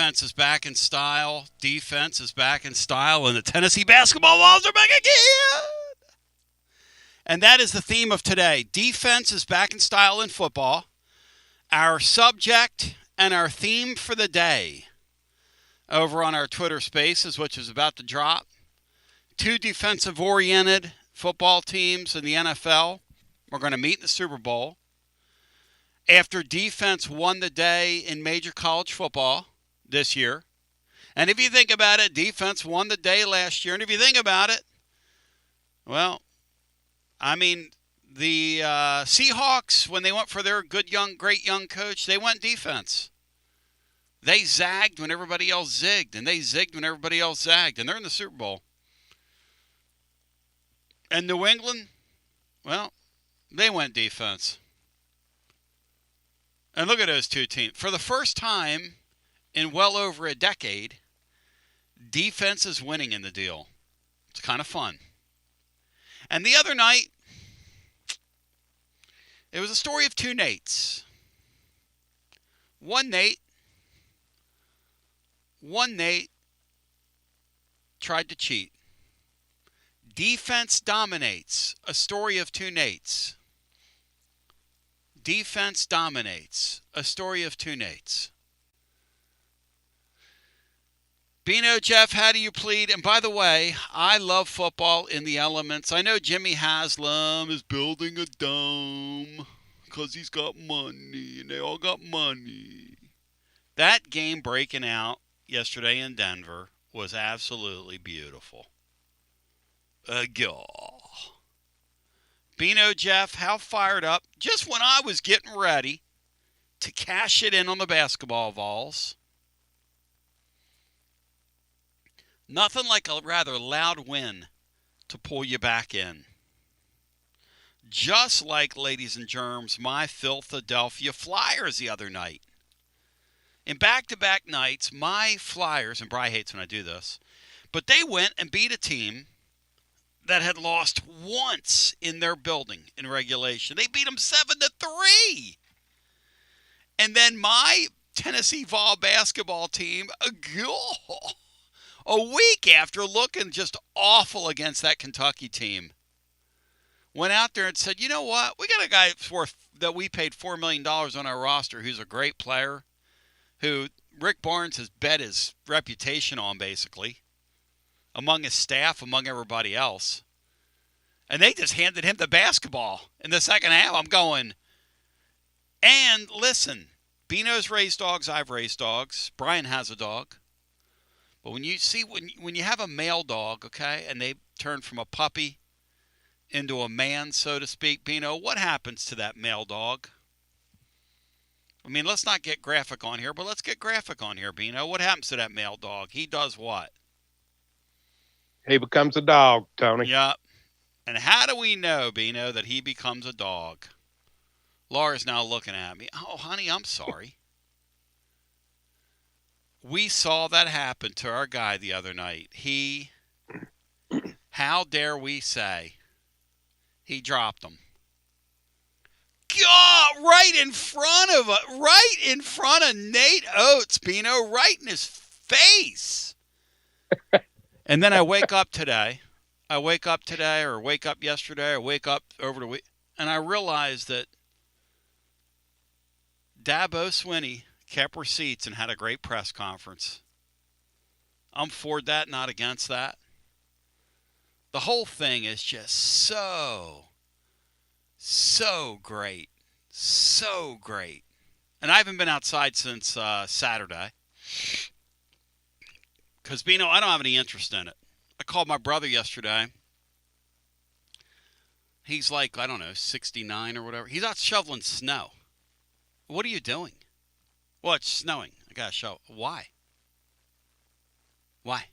Offense is back in style. Defense is back in style. And the Tennessee basketball Vols are back again. And that is the theme of today. Defense is back in style in football. Our subject and our theme for the day over on our Twitter Spaces, which is about to drop. Two defensive-oriented football teams in the NFL are going to meet in the Super Bowl. After defense won the day in major college football this year. And if you think about it, defense won the day last year. And if you think about it, well, I mean, the Seahawks, when they went for their great young coach, they went defense. They zagged when everybody else zigged, and they zigged when everybody else zagged, and they're in the Super Bowl. And New England, well, they went defense. And look at those two teams. For the first time in well over a decade, defense is winning in the deal. It's kind of fun. And the other night, it was a story of two Nates. One Nate tried to cheat. Defense dominates. A story of two Nates. Defense dominates. A story of two Nates. Bino, Jeff, how do you plead? And by the way, I love football in the elements. I know Jimmy Haslam is building a dome because he's got money, and they all got money. That game breaking out yesterday in Denver was absolutely beautiful. Bino, Jeff, how fired up. Just when I was getting ready to cash it in on the basketball Vols. Nothing like a rather loud win to pull you back in. Just like, ladies and germs, my Philadelphia Flyers the other night. In back-to-back nights, my Flyers, and Bri hates when I do this, but they went and beat a team that had lost once in their building in regulation. They beat them 7-3. And then my Tennessee Vol basketball team, a week after looking just awful against that Kentucky team, went out there and said, you know what? We got a guy that we paid $4 million on our roster who's a great player, who Rick Barnes has bet his reputation on, basically, among his staff, among everybody else. And they just handed him the basketball in the second half. I'm going, and listen, Bino's raised dogs, I've raised dogs. Brian has a dog. But when you have a male dog, okay, and they turn from a puppy into a man, so to speak, Bino, what happens to that male dog? I mean, let's not get graphic on here, but let's get graphic on here, Bino. What happens to that male dog? He does what? He becomes a dog, Tony. Yep. And how do we know, Bino, that he becomes a dog? Laura's now looking at me. Oh, honey, I'm sorry. We saw that happen to our guy the other night. How dare we say, he dropped him. God, right in front of Nate Oates, Bino, right in his face. And then I wake up yesterday, or wake up over the week, and I realized that Dabo Swinney kept receipts and had a great press conference. I'm for that, not against that. The whole thing is just so great. So great. And I haven't been outside since Saturday. Because, Bino, I don't have any interest in it. I called my brother yesterday. He's like, I don't know, 69 or whatever. He's out shoveling snow. What are you doing? Well, it's snowing. I got to shovel. Why? Why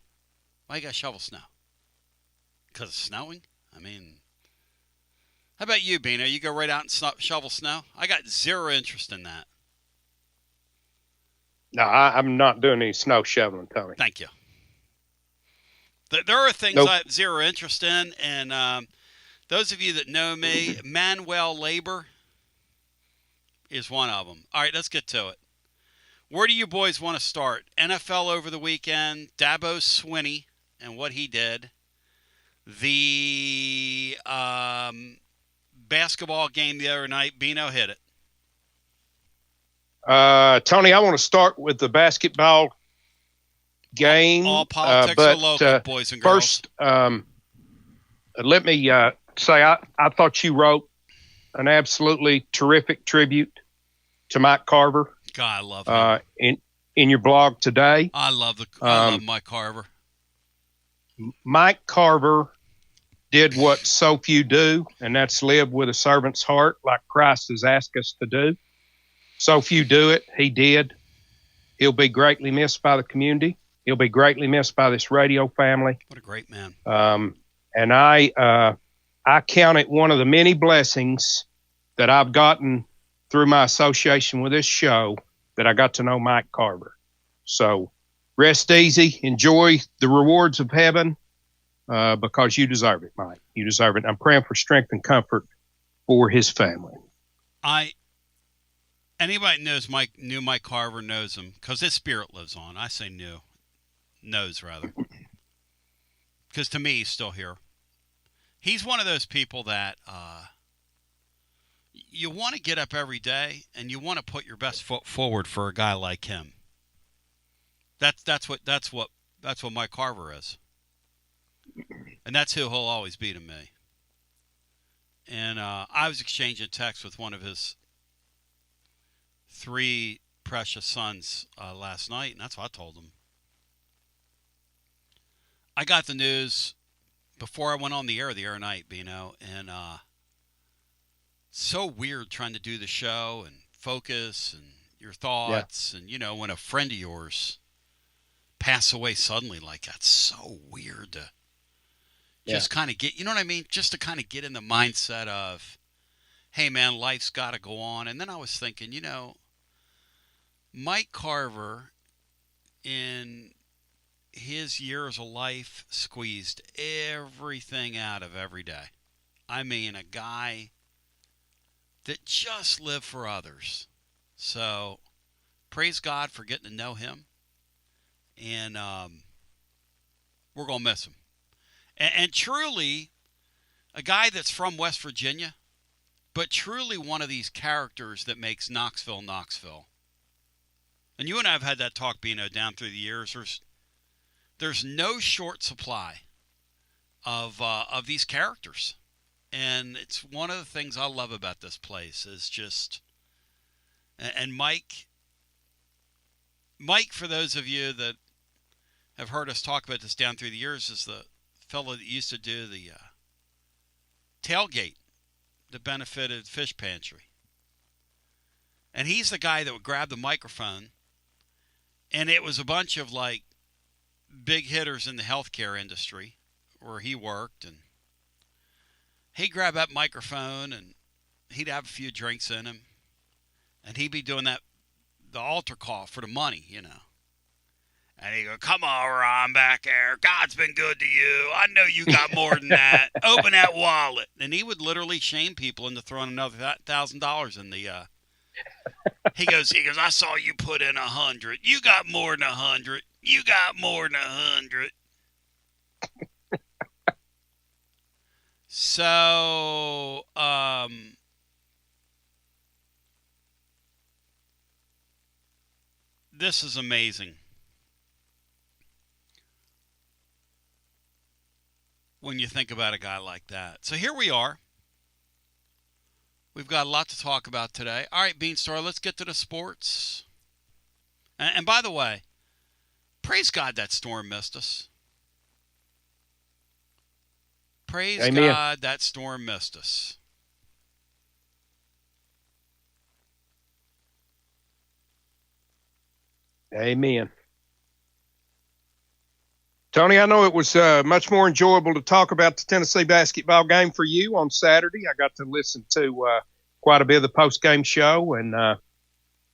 you got to shovel snow? Because it's snowing? I mean, how about you, Bino? You go right out and shovel snow? I got zero interest in that. No, I'm not doing any snow shoveling, Tony. Thank you. There are things I have zero interest in, and those of you that know me, manual labor is one of them. All right, let's get to it. Where do you boys want to start? NFL over the weekend, Dabo Swinney and what he did. The basketball game the other night, Bino hit it. Tony, I want to start with the basketball game. All politics are local, boys and girls. First, let me say I thought you wrote an absolutely terrific tribute to Mike Carver. God, I love him. In your blog today. I love Mike Carver. Mike Carver did what so few do, and that's live with a servant's heart like Christ has asked us to do. So few do it. He did. He'll be greatly missed by the community. He'll be greatly missed by this radio family. What a great man. And I count it one of the many blessings that I've gotten through my association with this show that I got to know Mike Carver. So rest easy. Enjoy the rewards of heaven because you deserve it, Mike. You deserve it. I'm praying for strength and comfort for his family. Anybody knew Mike Carver knows him because his spirit lives on. I say knows rather. Because to me, he's still here. He's one of those people that you want to get up every day and you want to put your best foot forward for a guy like him. That's what Mike Carver is. And that's who he'll always be to me. And I was exchanging texts with one of his 3 precious sons last night, and that's what I told him. I got the news before I went on the air night, Bino, and so weird trying to do the show and focus and your thoughts. Yeah. And, when a friend of yours pass away suddenly like that's so weird to just kind of get, you know what I mean? Just to kind of get in the mindset of, hey, man, life's got to go on. And then I was thinking, Mike Carver in his years of life squeezed everything out of every day. I mean, a guy that just lived for others. So praise God for getting to know him. And we're going to miss him. And truly, a guy that's from West Virginia, but truly one of these characters that makes Knoxville, Knoxville. And you and I have had that talk, Bino, down through the years. There's no short supply of these characters. And it's one of the things I love about this place is just, and Mike, for those of you that have heard us talk about this down through the years, is the fellow that used to do the tailgate that benefited Fish Pantry. And he's the guy that would grab the microphone, and it was a bunch of big hitters in the healthcare industry where he worked, and he'd grab that microphone and he'd have a few drinks in him, and he'd be doing the altar call for the money, And he'd go, come on, Ron, back there. God's been good to you. I know you got more than that. Open that wallet. And he would literally shame people into throwing another $1,000 in the He goes, I saw you put in 100. You got more than 100. You got more than 100. So, this is amazing. When you think about a guy like that. So here we are. We've got a lot to talk about today. All right, Beanstar, let's get to the sports. And by the way, praise God that storm missed us. Praise Amen. God that storm missed us. Amen. Tony, I know it was much more enjoyable to talk about the Tennessee basketball game for you on Saturday. I got to listen to quite a bit of the post-game show, and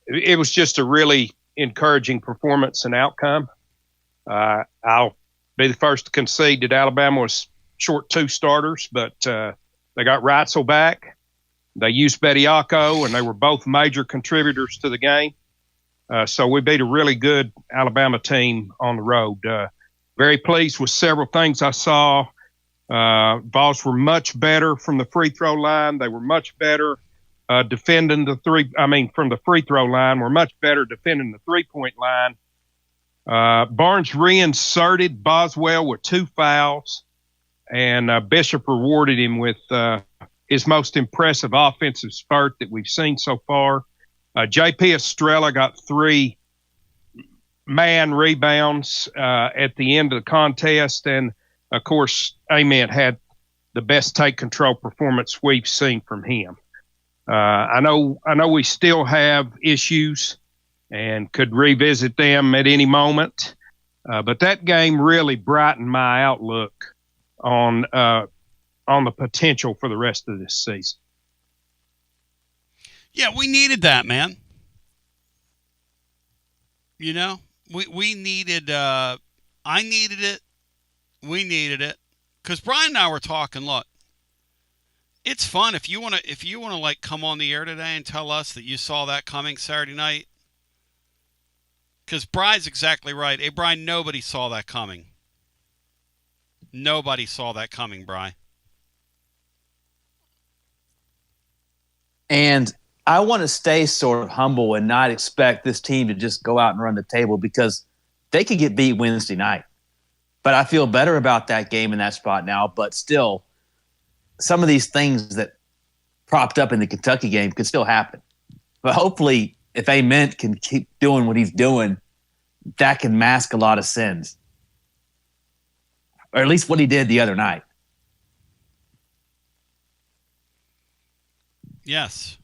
it was just a really encouraging performance and outcome. I'll be the first to concede that Alabama was short 2 starters, but they got Reitzel back. They used Bediako, and they were both major contributors to the game. So we beat a really good Alabama team on the road. Very pleased with several things I saw. Vols were much better from the free throw line. They were much better defending from the free throw line. We're much better defending the 3-point line. Barnes reinserted Boswell with 2 fouls, and Bishop rewarded him with his most impressive offensive spurt that we've seen so far. J.P. Estrella got 3 man rebounds at the end of the contest, and of course, Ament had the best take control performance we've seen from him. I know we still have issues and could revisit them at any moment, but that game really brightened my outlook on the potential for the rest of this season. Yeah, we needed that, man. You know, we needed. I needed it. We needed it, because Brian and I were talking. Look, it's fun if you wanna like come on the air today and tell us that you saw that coming Saturday night. Because Brian's exactly right. Hey, Brian, nobody saw that coming. Nobody saw that coming, Brian. And I want to stay sort of humble and not expect this team to just go out and run the table, because they could get beat Wednesday night. But I feel better about that game in that spot now. But still, some of these things that propped up in the Kentucky game could still happen. But hopefully, if Ament can keep doing what he's doing, that can mask a lot of sins. Or at least what he did the other night. Yes.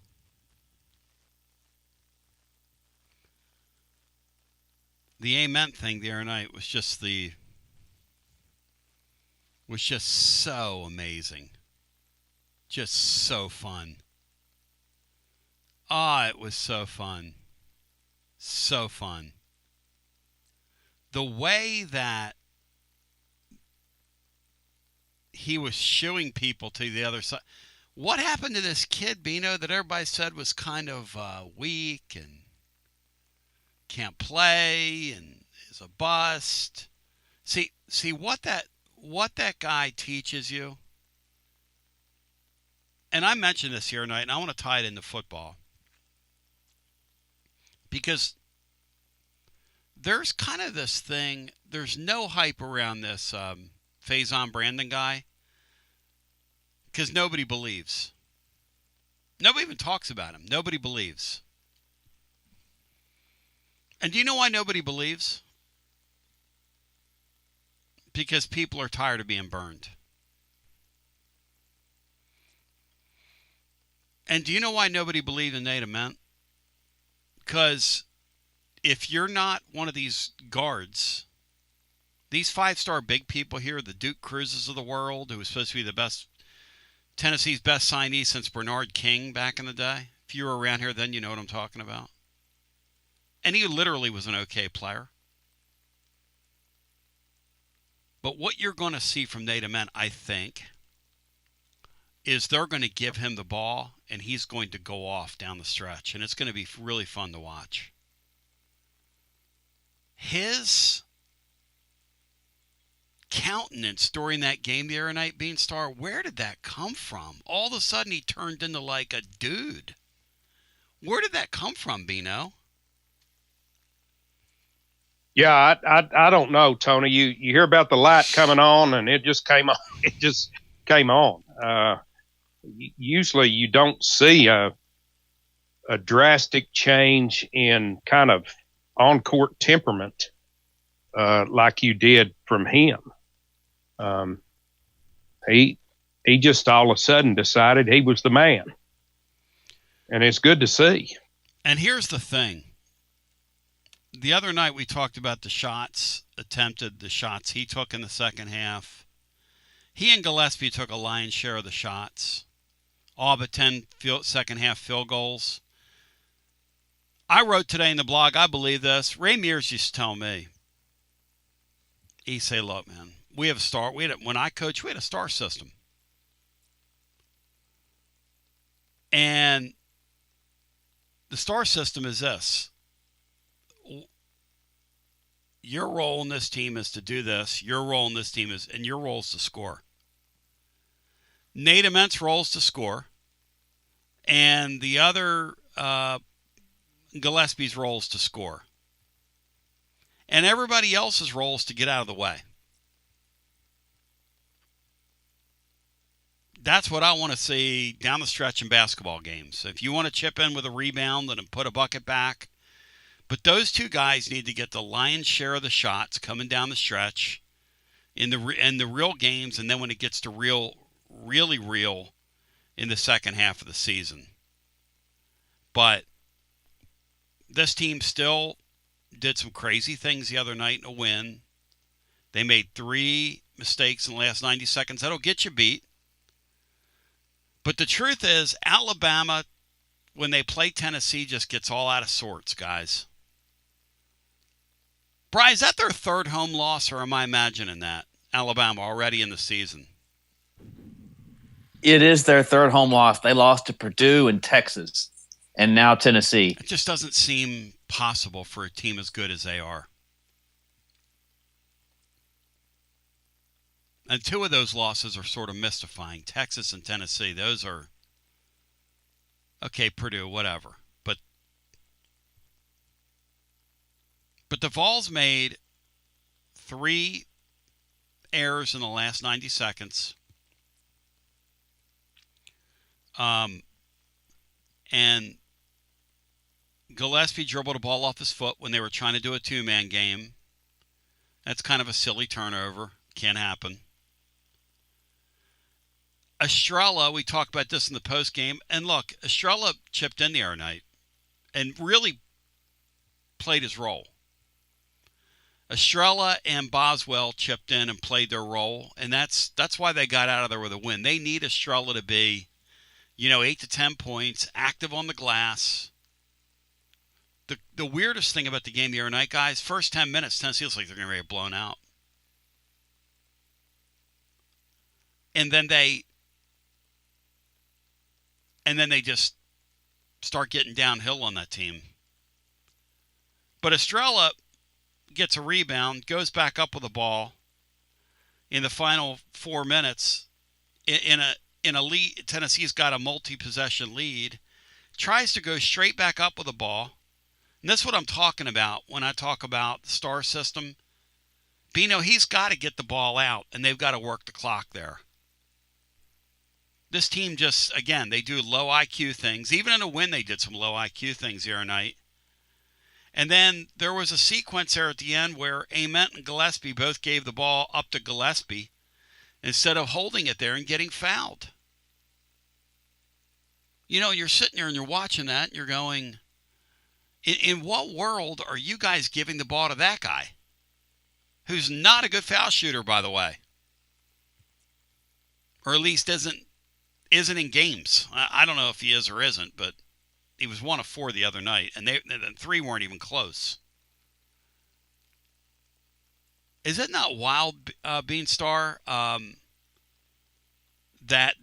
The Ament thing the other night was just so amazing. Just so fun. It was so fun. So fun. The way that he was shooing people to the other side. What happened to this kid, Bino, that everybody said was kind of weak and can't play and is a bust? See what that guy teaches you. And I mentioned this here tonight, and I want to tie it into football, because there's kind of this thing. There's no hype around this Faison Brandon guy, because nobody believes. Nobody even talks about him. Nobody believes. And do you know why nobody believes? Because people are tired of being burned. And do you know why nobody believed in Nate Ament? Because if you're not one of these guards, these 5-star big people here, the Duke Cruzes of the world, who was supposed to be the best, Tennessee's best signee since Bernard King back in the day. If you were around here then, you know what I'm talking about. And he literally was an okay player. But what you're going to see from Nate Ament, I think, is they're going to give him the ball, and he's going to go off down the stretch. And it's going to be really fun to watch. His countenance during that game the other night, Beanstar, where did that come from? All of a sudden, he turned into like a dude. Where did that come from, Bino? Yeah, I don't know, Tony. You hear about the light coming on, and it just came on. It just came on. Usually, you don't see a drastic change in kind of on-court temperament like you did from him. He just all of a sudden decided he was the man, and it's good to see. And here's the thing. The other night we talked about the shots he took in the second half. He and Gillespie took a lion's share of the shots. All but 10 second half field goals. I wrote today in the blog, I believe this. Ray Mears used to tell me, he say, look, man, we have a star. When I coached, we had a star system. And the star system is this. your role in this team is to do this. Your role in this team is, and your role is to score. Nate Ament's role is to score. And the other, Gillespie's role is to score. And everybody else's role is to get out of the way. That's what I want to see down the stretch in basketball games. If you want to chip in with a rebound and put a bucket back, but those two guys need to get the lion's share of the shots coming down the stretch in the real games, and then when it gets to really real in the second half of the season. But this team still did some crazy things the other night in a win. They made 3 mistakes in the last 90 seconds. That'll get you beat. But the truth is, Alabama, when they play Tennessee, just gets all out of sorts, guys. Bri, is that their 3rd home loss, or am I imagining that? Alabama already in the season. It is their 3rd home loss. They lost to Purdue and Texas, and now Tennessee. It just doesn't seem possible for a team as good as they are. And 2 of those losses are sort of mystifying. Texas and Tennessee, those are, okay, Purdue, whatever. But the Vols made 3 errors in the last 90 seconds. And Gillespie dribbled a ball off his foot when they were trying to do a 2-man game. That's kind of a silly turnover. Can't happen. Estrella, we talked about this in the post game. And look, Estrella chipped in the other night and really played his role. Estrella and Boswell chipped in and played their role, and that's why they got out of there with a win. They need Estrella to be, 8 to 10 points, active on the glass. The weirdest thing about the game the other night, guys, first 10 minutes, Tennessee looks like they're going to get blown out. And then they just start getting downhill on that team. But Estrella gets a rebound, goes back up with the ball in the final 4 minutes in a lead. Tennessee's got a multi-possession lead, tries to go straight back up with the ball. And that's what I'm talking about when I talk about the star system. Bino, he's got to get the ball out, and they've got to work the clock there. This team just, again, they do low IQ things. Even in a win, they did some low IQ things the other night. And then there was a sequence there at the end where Ament and Gillespie both gave the ball up to Gillespie instead of holding it there and getting fouled. You're sitting there and you're watching that and you're going, in what world are you guys giving the ball to that guy? Who's not a good foul shooter, by the way. Or at least isn't in games. I don't know if he is or isn't, but he was 1 of 4 the other night, and the 3 weren't even close. Is it not wild, Beanstar, that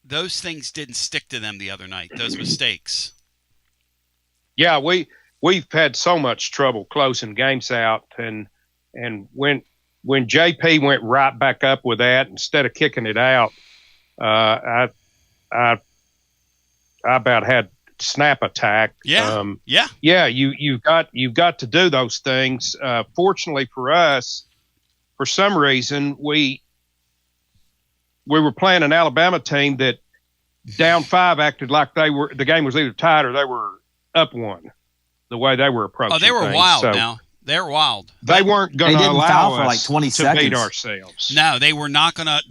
those things didn't stick to them the other night, those mistakes? Yeah, we've had so much trouble closing games out, and when JP went right back up with that instead of kicking it out, I about had snap attack. Yeah. You've got to do those things. Fortunately for us, for some reason we were playing an Alabama team that down 5 acted like the game was either tied or they were up 1. The way they were approaching. Oh, they were things. wild So now. They're wild. They weren't going to allow for like 20 us to seconds. beat ourselves. No, they were not going to.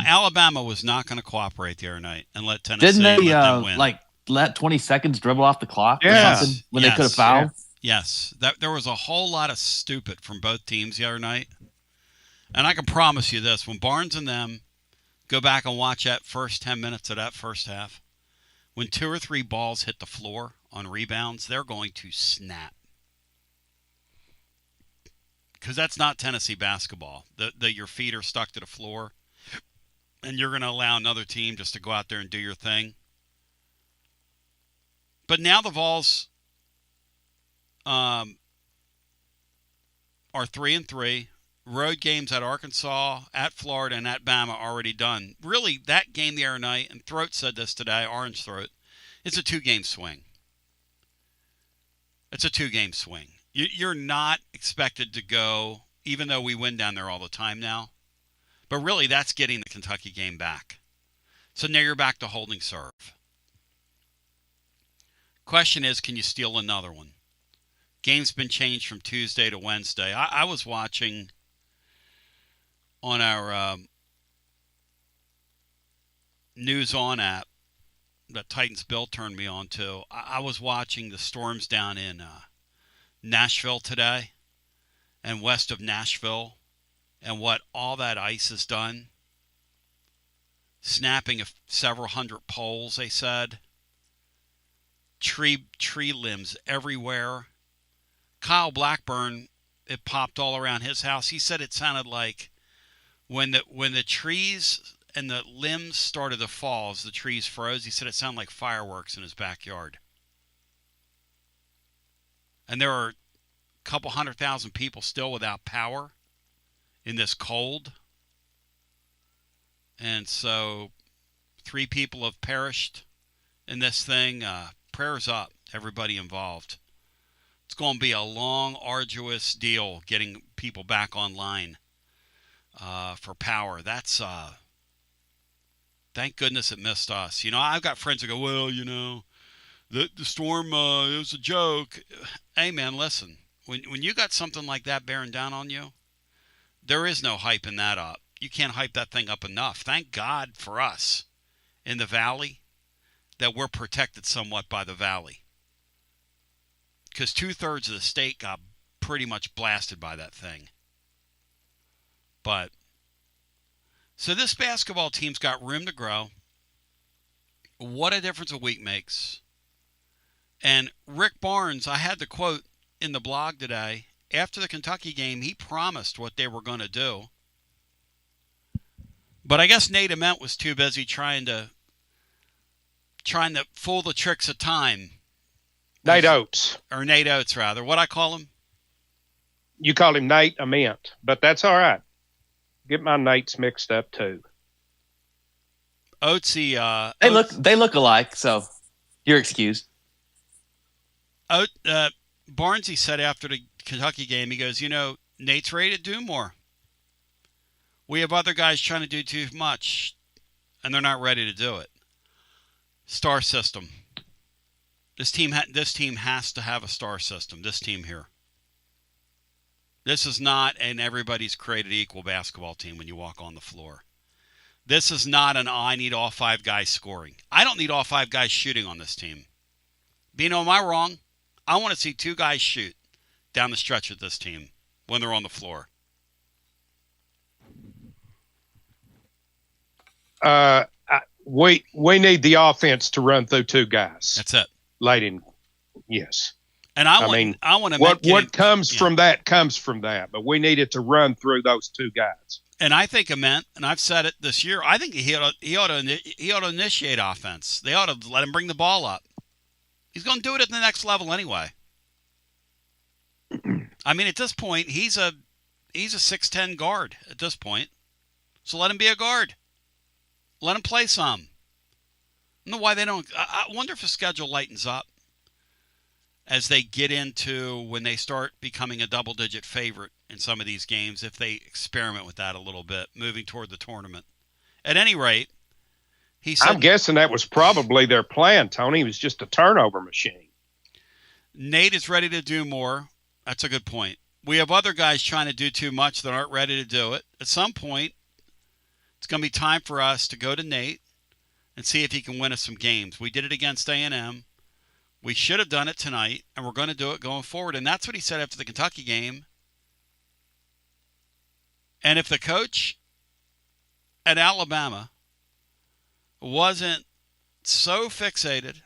Alabama was not going to cooperate the other night and let Tennessee Didn't they let them win. Let 20 seconds dribble off the clock or Yes. something when they could have fouled? Yes. There was a whole lot of stupid from both teams the other night. And I can promise you this, when Barnes and them go back and watch that first 10 minutes of that first half, when 2 or 3 balls hit the floor on rebounds, they're going to snap. Because that's not Tennessee basketball. Your feet are stuck to the floor, and you're going to allow another team just to go out there and do your thing. But now the Vols are 3-3. Road games at Arkansas, at Florida, and at Bama already done. Really, that game the other night, and Throat said this today, Orange Throat, it's a 2-game swing. It's a 2-game swing. You're not expected to go, even though we win down there all the time now. But really, that's getting the Kentucky game back. So now you're back to holding serve. Question is, can you steal another one? Game's been changed from Tuesday to Wednesday. I was watching on our News On app that Titans Bill turned me on to. I was watching the storms down in Nashville today and west of Nashville and what all that ice has done. Snapping of several hundred poles, they said. Tree limbs everywhere. Kyle Blackburn, it popped all around his house. He said it sounded like when the trees and the limbs started to fall as the trees froze, he said it sounded like fireworks in his backyard. And there are a couple 100,000 people still without power in this cold. And so 3 people have perished in this thing. Prayers up, everybody involved. It's going to be a long, arduous deal getting people back online for power. That's thank goodness it missed us. You know, I've got friends that go, well, you know, the storm, it was a joke. Hey, man, listen. When you got something like that bearing down on you, there is no hyping that up. You can't hype that thing up enough. Thank God for us in the valley that we're protected somewhat by the valley. Because 2/3 of the state got pretty much blasted by that thing. But, so this basketball team's got room to grow. What a difference a week makes. And Rick Barnes, I had the quote in the blog today. After the Kentucky game, he promised what they were going to do. But I guess Nate Ament was too busy trying to fool the tricks of time. Nate Oates. Or Nate Oates, rather. What'd I call him? You called him Nate Ament, but that's all right. Get my Nates mixed up, too. Oatesy, they look alike, so you're excused. Barnesy said after the Kentucky game, he goes, you know, Nate's ready to do more. We have other guys trying to do too much, and they're not ready to do it. Star system. This team has to have a star system, this team here. This is not an everybody's created equal basketball team when you walk on the floor. This is not I need all 5 guys scoring. I don't need all 5 guys shooting on this team. Bino, am I wrong? I want to see 2 guys shoot down the stretch of this team when they're on the floor. We need the offense to run through 2 guys. That's it. Late in, yes. And I want to what comes from that comes from that, but we need it to run through those 2 guys. And I think Ament, and I've said it this year, I think he ought to initiate offense. They ought to let him bring the ball up. He's going to do it at the next level anyway. I mean, at this point, he's a 6'10" guard at this point. So let him be a guard. Let him play some. I don't know why they don't. I wonder if the schedule lightens up as they get into when they start becoming a double-digit favorite in some of these games, if they experiment with that a little bit, moving toward the tournament. At any rate, he said, I'm guessing that was probably their plan, Tony. He was just a turnover machine. Nate is ready to do more. That's a good point. We have other guys trying to do too much that aren't ready to do it. At some point, it's going to be time for us to go to Nate and see if he can win us some games. We did it against A&M. We should have done it tonight, and we're going to do it going forward. And that's what he said after the Kentucky game. And if the coach at Alabama wasn't so fixated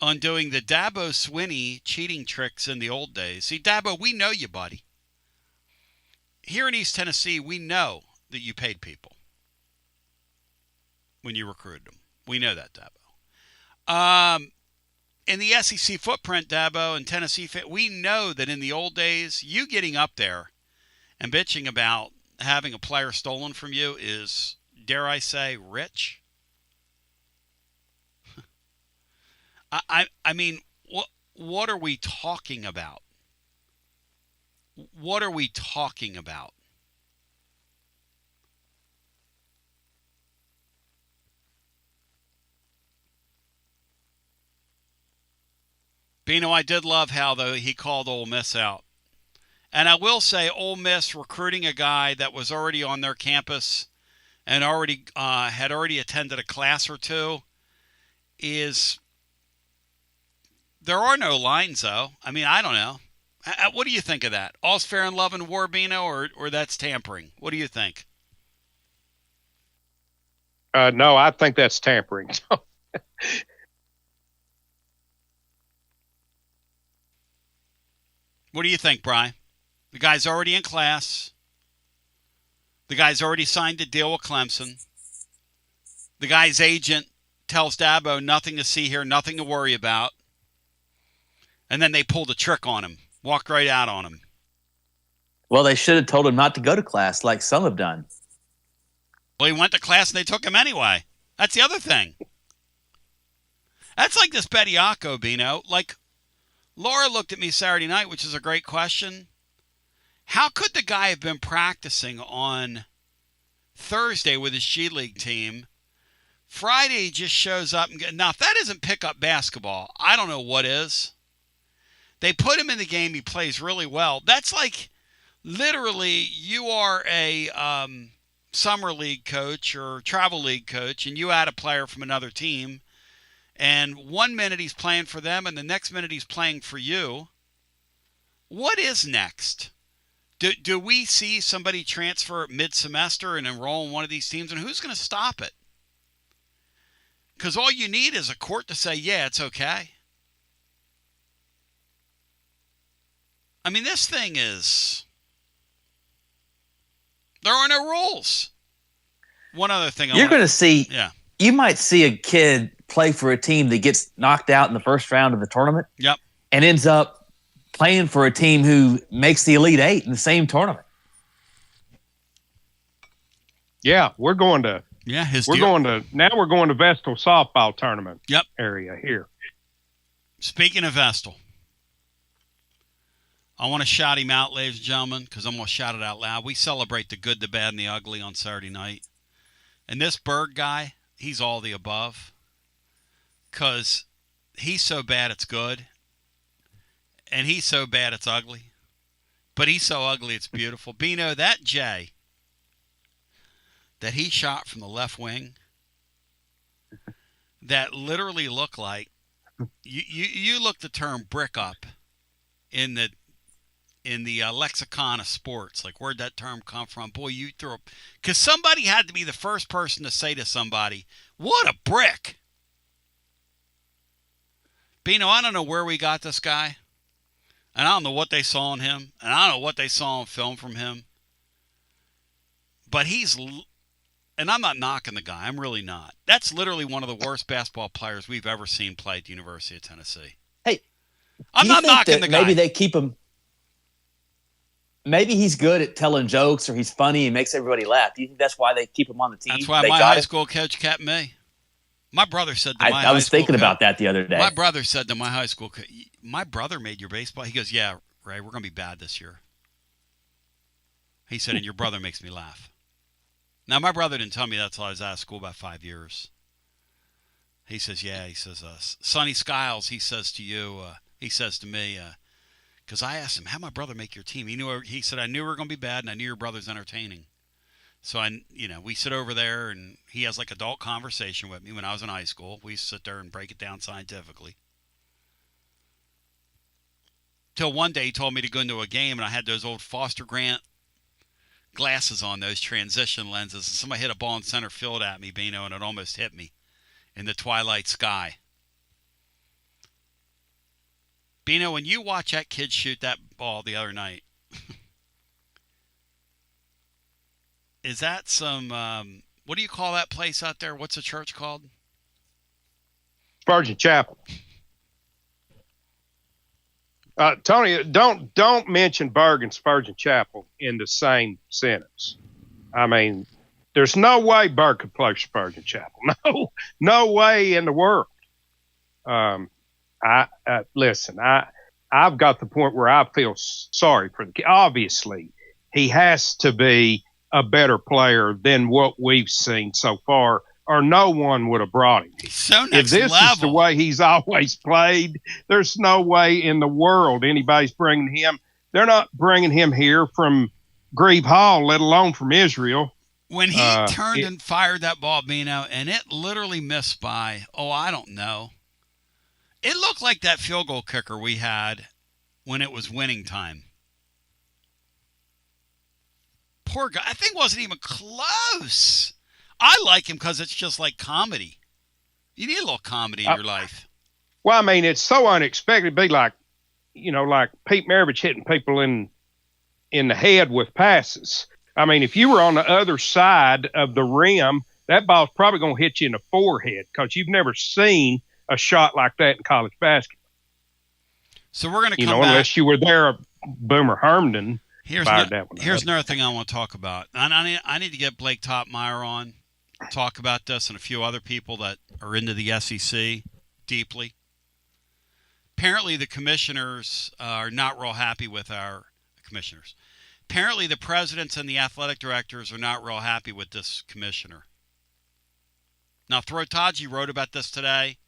on doing the Dabo Swinney cheating tricks in the old days. See, Dabo, we know you, buddy. Here in East Tennessee, we know that you paid people when you recruited them. We know that, Dabo. In the SEC footprint, Dabo, and Tennessee, we know that in the old days, you getting up there and bitching about having a player stolen from you is, dare I say, rich. I mean, what are we talking about? What are we talking about? Bino, I did love how, though, he called Ole Miss out. And I will say, Ole Miss recruiting a guy that was already on their campus and had already attended a class or two is, there are no lines, though. I mean, I don't know. What do you think of that? All's fair in love and war, Bino, or that's tampering? What do you think? No, I think that's tampering. What do you think, Brian? The guy's already in class. The guy's already signed a deal with Clemson. The guy's agent tells Dabo nothing to see here, nothing to worry about. And then they pulled a trick on him, walked right out on him. Well, they should have told him not to go to class like some have done. Well, he went to class and they took him anyway. That's the other thing. That's like this Bediako, Bino. Like, Laura looked at me Saturday night, which is a great question. How could the guy have been practicing on Thursday with his G League team? Friday he just shows up and now if that isn't pickup basketball, I don't know what is. They put him in the game, he plays really well. That's like literally you are a summer league coach or travel league coach and you add a player from another team and 1 minute he's playing for them and the next minute he's playing for you. What is next? Do we see somebody transfer mid-semester and enroll in one of these teams, and who's going to stop it? Because all you need is a court to say, yeah, it's okay. I mean, this thing is... There are no rules. One other thing You're going to see... Yeah. You might see a kid play for a team that gets knocked out in the first round of the tournament. Yep. And ends up playing for a team who makes the Elite Eight in the same tournament. Yeah, we're going to. Yeah, we're going to Vestal softball tournament. Yep. Area here. Speaking of Vestal, I want to shout him out, ladies and gentlemen, because I'm going to shout it out loud. We celebrate the good, the bad, and the ugly on Saturday night. And this Berg guy, he's all the above. Because he's so bad it's good. And he's so bad it's ugly. But he's so ugly it's beautiful. Bino, that J that he shot from the left wing, that literally looked like, you look the term brick up in the lexicon of sports. Like, where'd that term come from? Boy, you threw up. Because somebody had to be the first person to say to somebody, what a brick. Bino, I don't know where we got this guy. And I don't know what they saw in him. And I don't know what they saw on film from him. But and I'm not knocking the guy. I'm really not. That's literally one of the worst basketball players we've ever seen play at the University of Tennessee. Hey, I'm not knocking the guy. Maybe they keep him. Maybe he's good at telling jokes or he's funny and makes everybody laugh. Do you think that's why they keep him on the team? That's why my high school coach kept me. My brother said to I was thinking about that the other day. My brother said to my high school coach, my brother made your baseball. He goes, yeah, Ray, we're going to be bad this year. He said, and your brother makes me laugh. Now, my brother didn't tell me that until I was out of school about 5 years. He says, yeah, he says, Sonny Skiles, he says to you, he says to me, because I asked him, how'd my brother make your team? He said, I knew we were going to be bad, and I knew your brother's entertaining. So, we sit over there, and he has like adult conversation with me when I was in high school. We sit there and break it down scientifically. Till one day he told me to go into a game, and I had those old Foster Grant glasses on, those transition lenses, and somebody hit a ball in center field at me, Bino, and it almost hit me in the twilight sky. Bino, when you watch that kid shoot that ball the other night, is that some, what do you call that place out there? What's the church called? Spurgeon Chapel. Tony, don't mention Berg and Spurgeon Chapel in the same sentence. I mean, there's no way Berg could play Spurgeon Chapel. No way in the world. Listen. I've got the point where I feel sorry for the kid. Obviously, he has to be a better player than what we've seen so far, or no one would have brought him. He's so next if this level. Is the way he's always played, there's no way in the world anybody's bringing him. They're not bringing him here from Grieve Hall, let alone from Israel. When he turned and fired that ball, Bino, and it literally missed by, I don't know. It looked like that field goal kicker we had when it was winning time. Poor guy. I think wasn't even close. I like him because it's just like comedy. You need a little comedy in your life. Well, I mean, it's so unexpected. It'd be like, like Pete Maravich hitting people in the head with passes. I mean, if you were on the other side of the rim, that ball's probably going to hit you in the forehead because you've never seen a shot like that in college basketball. So we're going to come back. Unless you were there, Boomer Herndon fired that one. Here's another thing I want to talk about. I need to get Blake Topmeyer on, talk about this, and a few other people that are into the SEC deeply. Apparently, the commissioners are not real happy with our commissioners. Apparently, the presidents and the athletic directors are not real happy with this commissioner. Now, Throtaji wrote about this today,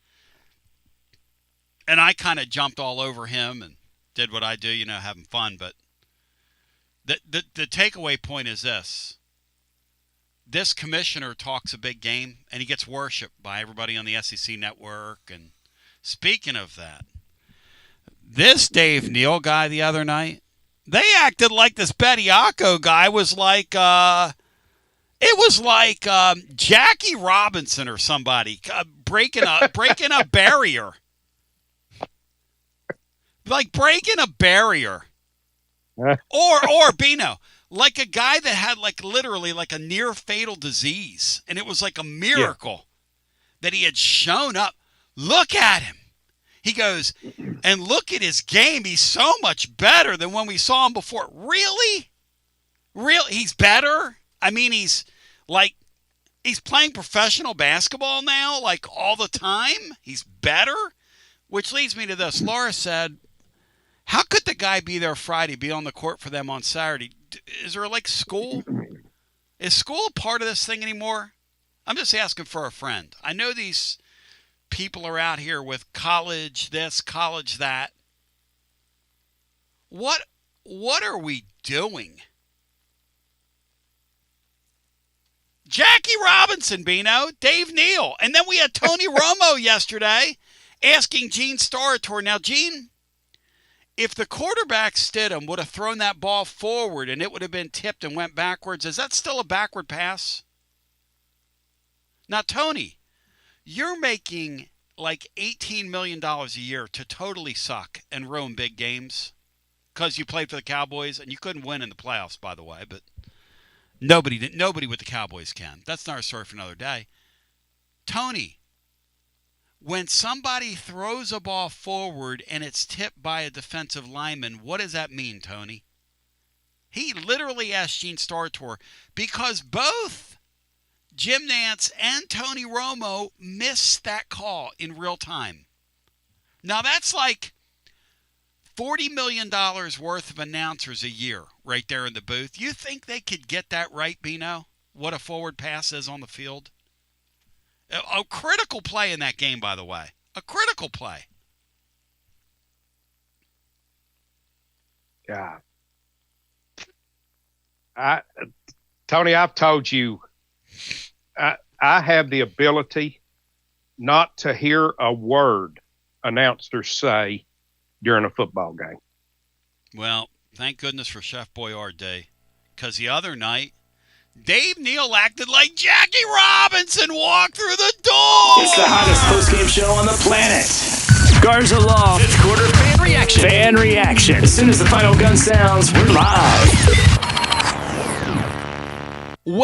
and I kind of jumped all over him and did what I do, having fun. But the takeaway point is this. This commissioner talks a big game, and he gets worshipped by everybody on the SEC network. And speaking of that, this Dave Neal guy the other night, they acted like this Bediako guy was like, it was like Jackie Robinson or somebody breaking a barrier. Like breaking a barrier. Or Bino, like a guy that had literally a near fatal disease. And it was like a miracle that he had shown up. Look at him. He goes, and look at his game. He's so much better than when we saw him before. Really? He's better? I mean, he's playing professional basketball now, all the time. He's better? Which leads me to this. Laura said, how could the guy be there Friday, be on the court for them on Saturday? Is there school? Is school a part of this thing anymore? I'm just asking for a friend. I know these people are out here with college this, college that. What are we doing? Jackie Robinson, Bino, Dave Neal. And then we had Tony Romo yesterday asking Gene Steratore. Now, Gene, if the quarterback Stidham would have thrown that ball forward and it would have been tipped and went backwards, is that still a backward pass? Now, Tony, you're making $18 million a year to totally suck and ruin big games because you played for the Cowboys and you couldn't win in the playoffs, by the way, but nobody with the Cowboys can. That's not a story for another day. Tony, when somebody throws a ball forward and it's tipped by a defensive lineman, what does that mean, Tony? He literally asked Gene Steratore because both Jim Nantz and Tony Romo missed that call in real time. Now, that's $40 million worth of announcers a year right there in the booth. You think they could get that right, Bino? What a forward pass is on the field? A critical play in that game, by the way. A critical play. Yeah. Tony, I've told you, I have the ability not to hear a word announcers say during a football game. Well, thank goodness for Chef Boyardee, because the other night, Dave Neal acted like Jackie Robinson walked through the door. It's the hottest postgame show on the planet. Garza Law. Fifth quarter fan reaction. Fan reaction. As soon as the final gun sounds, we're live.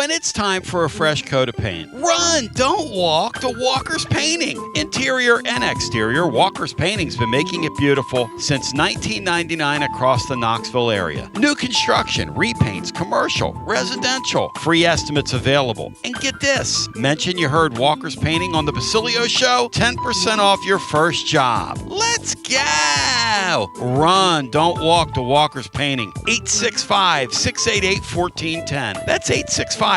when it's time for a fresh coat of paint. Run, don't walk to Walker's Painting. Interior and exterior, Walker's Painting's been making it beautiful since 1999 across the Knoxville area. New construction, repaints, commercial, residential, free estimates available. And get this, mention you heard Walker's Painting on the Basilio show, 10% off your first job. Let's go! Run, don't walk to Walker's Painting. 865-688-1410. That's 865-688-1410.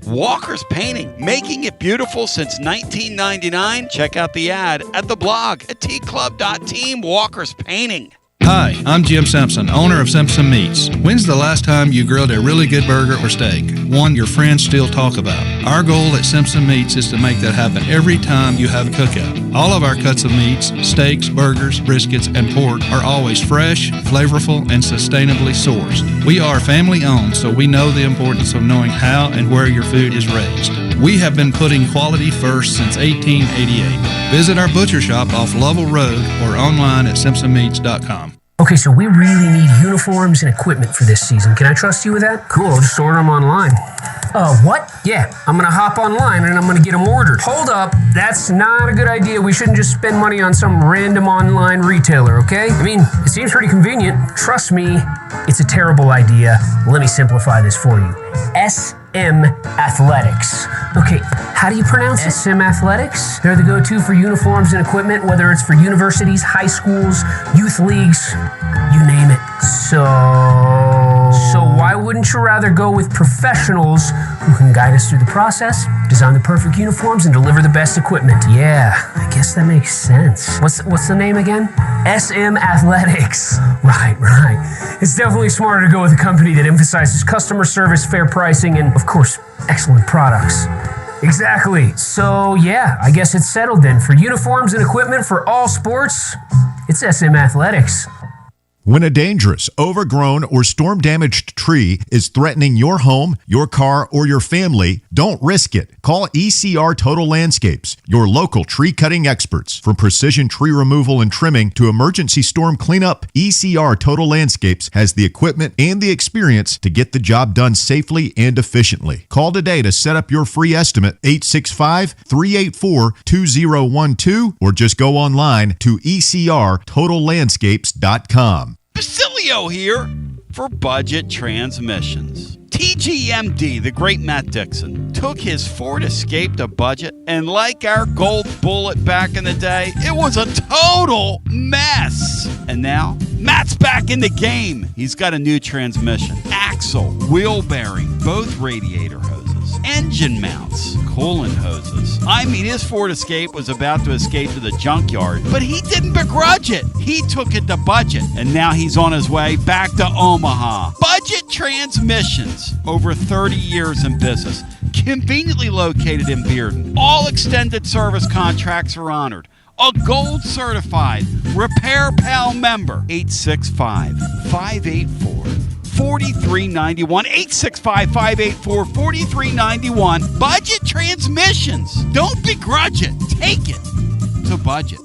Walker's Painting, making it beautiful since 1999. Check out the ad at the blog at tclub.team. Walker's Painting. Hi, I'm Jim Simpson, owner of Simpson Meats. When's the last time you grilled a really good burger or steak? One your friends still talk about. Our goal at Simpson Meats is to make that happen every time you have a cookout. All of our cuts of meats, steaks, burgers, briskets, and pork are always fresh, flavorful, and sustainably sourced. We are family owned, so we know the importance of knowing how and where your food is raised. We have been putting quality first since 1888. Visit our butcher shop off Lovell Road or online at simpsonmeats.com. Okay, so we really need uniforms and equipment for this season. Can I trust you with that? Cool, I'll just order them online. What? Yeah, I'm gonna hop online and I'm gonna get them ordered. Hold up, that's not a good idea. We shouldn't just spend money on some random online retailer, okay? I mean, it seems pretty convenient. Trust me, it's a terrible idea. Let me simplify this for you. SM Athletics. Okay, how do you pronounce it? SM Athletics? They're the go-to for uniforms and equipment, whether it's for universities, high schools, youth leagues, you name it. So why wouldn't you rather go with professionals who can guide us through the process, design the perfect uniforms, and deliver the best equipment? Yeah, I guess that makes sense. What's the name again? SM Athletics. Right. It's definitely smarter to go with a company that emphasizes customer service, fair pricing, and, of course, excellent products. Exactly. So, yeah, I guess it's settled then. For uniforms and equipment for all sports, it's SM Athletics. When a dangerous, overgrown, or storm-damaged tree is threatening your home, your car, or your family, don't risk it. Call ECR Total Landscapes, your local tree-cutting experts. From precision tree removal and trimming to emergency storm cleanup, ECR Total Landscapes has the equipment and the experience to get the job done safely and efficiently. Call today to set up your free estimate, 865-384-2012, or just go online to ecrtotallandscapes.com. Basilio here for Budget Transmissions. TGMD, the great Matt Dixon, took his Ford Escape to budget, and like our Gold Bullet back in the day, it was a total mess. And now, Matt's back in the game. He's got a new transmission, axle, wheel bearing, both radiator hoses, engine mounts, coolant hoses. I mean, his Ford Escape was about to escape to the junkyard, but he didn't begrudge it. He took it to budget, and now he's on his way back to Omaha. Budget Transmissions, over 30 years in business, conveniently located in Bearden. All extended service contracts are honored. A gold certified Repair Pal member. 865-584-4391. 865-584-4391. Budget Transmissions. Don't begrudge it. Take it to budget.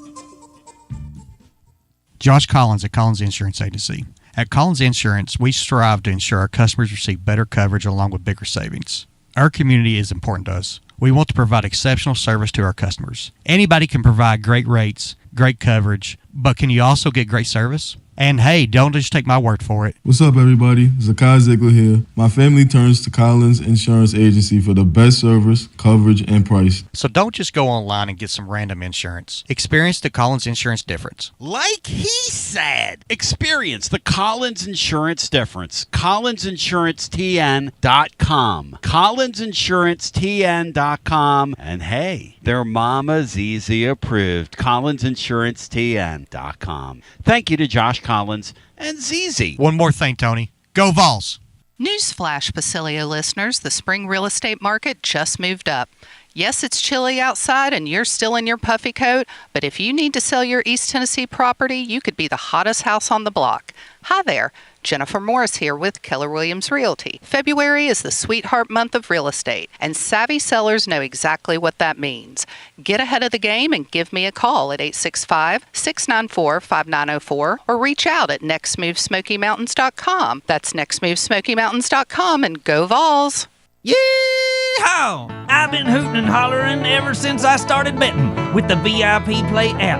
Josh Collins at Collins Insurance Agency. At Collins Insurance, we strive to ensure our customers receive better coverage along with bigger savings. Our community is important to us. We want to provide exceptional service to our customers. Anybody can provide great rates, great coverage, but can you also get great service? And hey, don't just take my word for it. What's up, everybody? Zakai Ziegler here. My family turns to Collins Insurance Agency for the best service, coverage, and price. So don't just go online and get some random insurance. Experience the Collins Insurance difference. Like he said, experience the Collins Insurance difference. CollinsInsuranceTN.com. CollinsInsuranceTN.com. And hey, their Mama ZZ approved. CollinsInsuranceTN.com. Thank you to Josh Collins and ZZ. One more thing, Tony. Go Vols! Newsflash, Basilio listeners, the spring real estate market just moved up. Yes, it's chilly outside and you're still in your puffy coat, but if you need to sell your East Tennessee property, you could be the hottest house on the block. Hi there. Jennifer Morris here with Keller Williams Realty. February is the sweetheart month of real estate, and savvy sellers know exactly what that means. Get ahead of the game and give me a call at 865-694-5904 or reach out at nextmovesmokymountains.com. That's nextmovesmokymountains.com, and go Vols! Yee-haw! I've been hooting and hollering ever since I started betting with the VIP Play app.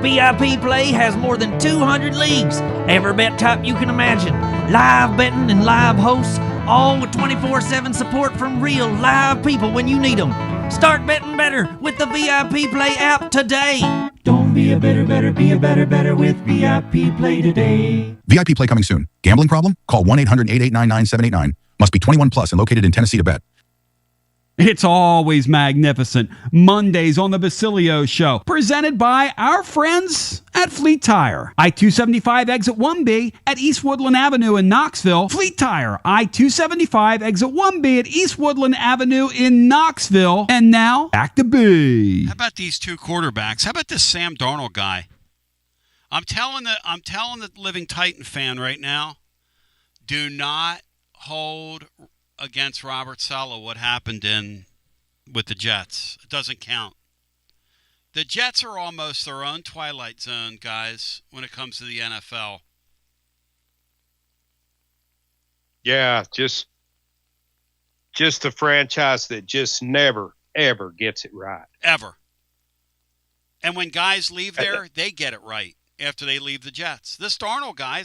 VIP Play has more than 200 leagues, every bet type you can imagine, live betting and live hosts, all with 24/7 support from real live people when you need them. Start betting better with the VIP Play app today. Don't be a better, be a better with VIP Play today. VIP Play coming soon. Gambling problem? Call 1-800-889-9789. Must be 21 plus and located in Tennessee to bet. It's always magnificent. Mondays on the Basilio Show, presented by our friends at Fleet Tire. I-275 exit 1B at East Woodland Avenue in Knoxville. Fleet Tire, I-275 exit 1B at East Woodland Avenue in Knoxville. And now, back to B. How about these two quarterbacks? How about this Sam Darnold guy? I'm telling the living Titan fan right now, do not hold against Robert Saleh what happened with the Jets. It doesn't count. The Jets are almost their own Twilight Zone, guys, when it comes to the NFL. Yeah, just a franchise that just never, ever gets it right. Ever. And when guys leave there, they get it right after they leave the Jets. This Darnold guy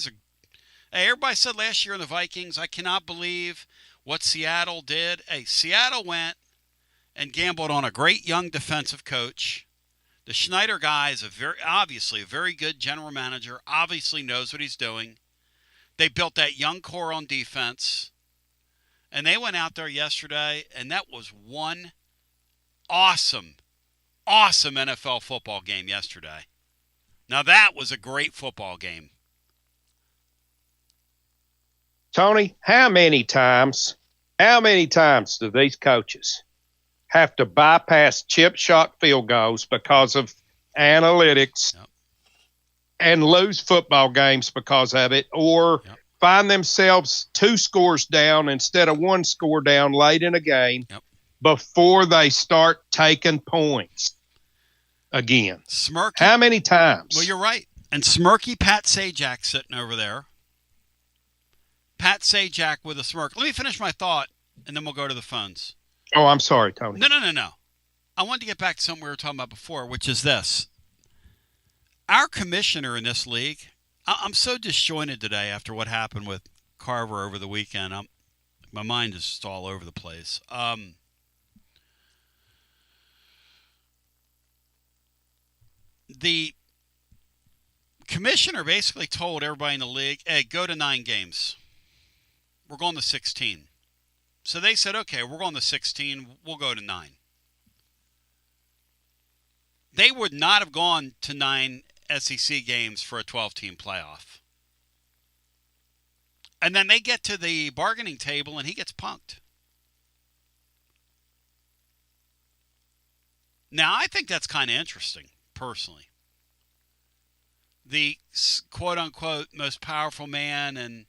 everybody said last year in the Vikings, I cannot believe what Seattle did. Hey, Seattle went and gambled on a great young defensive coach. The Schneider guy is obviously a very good general manager, obviously knows what he's doing. They built that young core on defense, and they went out there yesterday, and that was one awesome NFL football game yesterday. Now that was a great football game. Tony, how many times do these coaches have to bypass chip shot field goals because of analytics and lose football games because of it, or find themselves 2 scores down instead of 1 score down late in a game before they start taking points again? Smirky. How many times? Well, you're right. And smirky Pat Sajak sitting over there. Pat Sajak with a smirk. Let me finish my thought, and then we'll go to the phones. Oh, I'm sorry, Tony. No. I wanted to get back to something we were talking about before, which is this. Our commissioner in this league, I'm so disjointed today after what happened with Carver over the weekend. My mind is just all over the place. The commissioner basically told everybody in the league, hey, go to 9 games. We're going to 16. So they said, okay, we're going to 16. We'll go to 9. They would not have gone to 9 SEC games for a 12-team playoff. And then they get to the bargaining table, and he gets punked. Now, I think that's kind of interesting, personally. The quote-unquote most powerful man in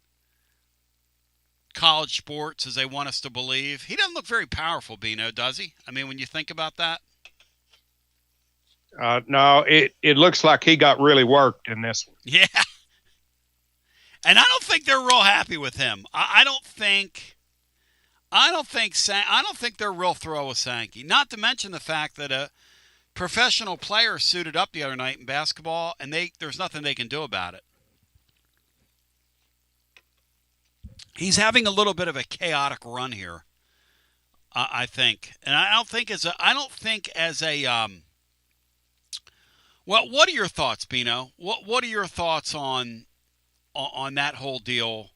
college sports, as they want us to believe. He doesn't look very powerful, Bino, does he? I mean, when you think about that. No, it looks like he got really worked in this one. Yeah. And I don't think they're real happy with him. I don't think they're real thrilled with Sankey. Not to mention the fact that a professional player suited up the other night in basketball, and there's nothing they can do about it. He's having a little bit of a chaotic run here, I think, and I don't think as a. Well, what are your thoughts, Bino? What are your thoughts on that whole deal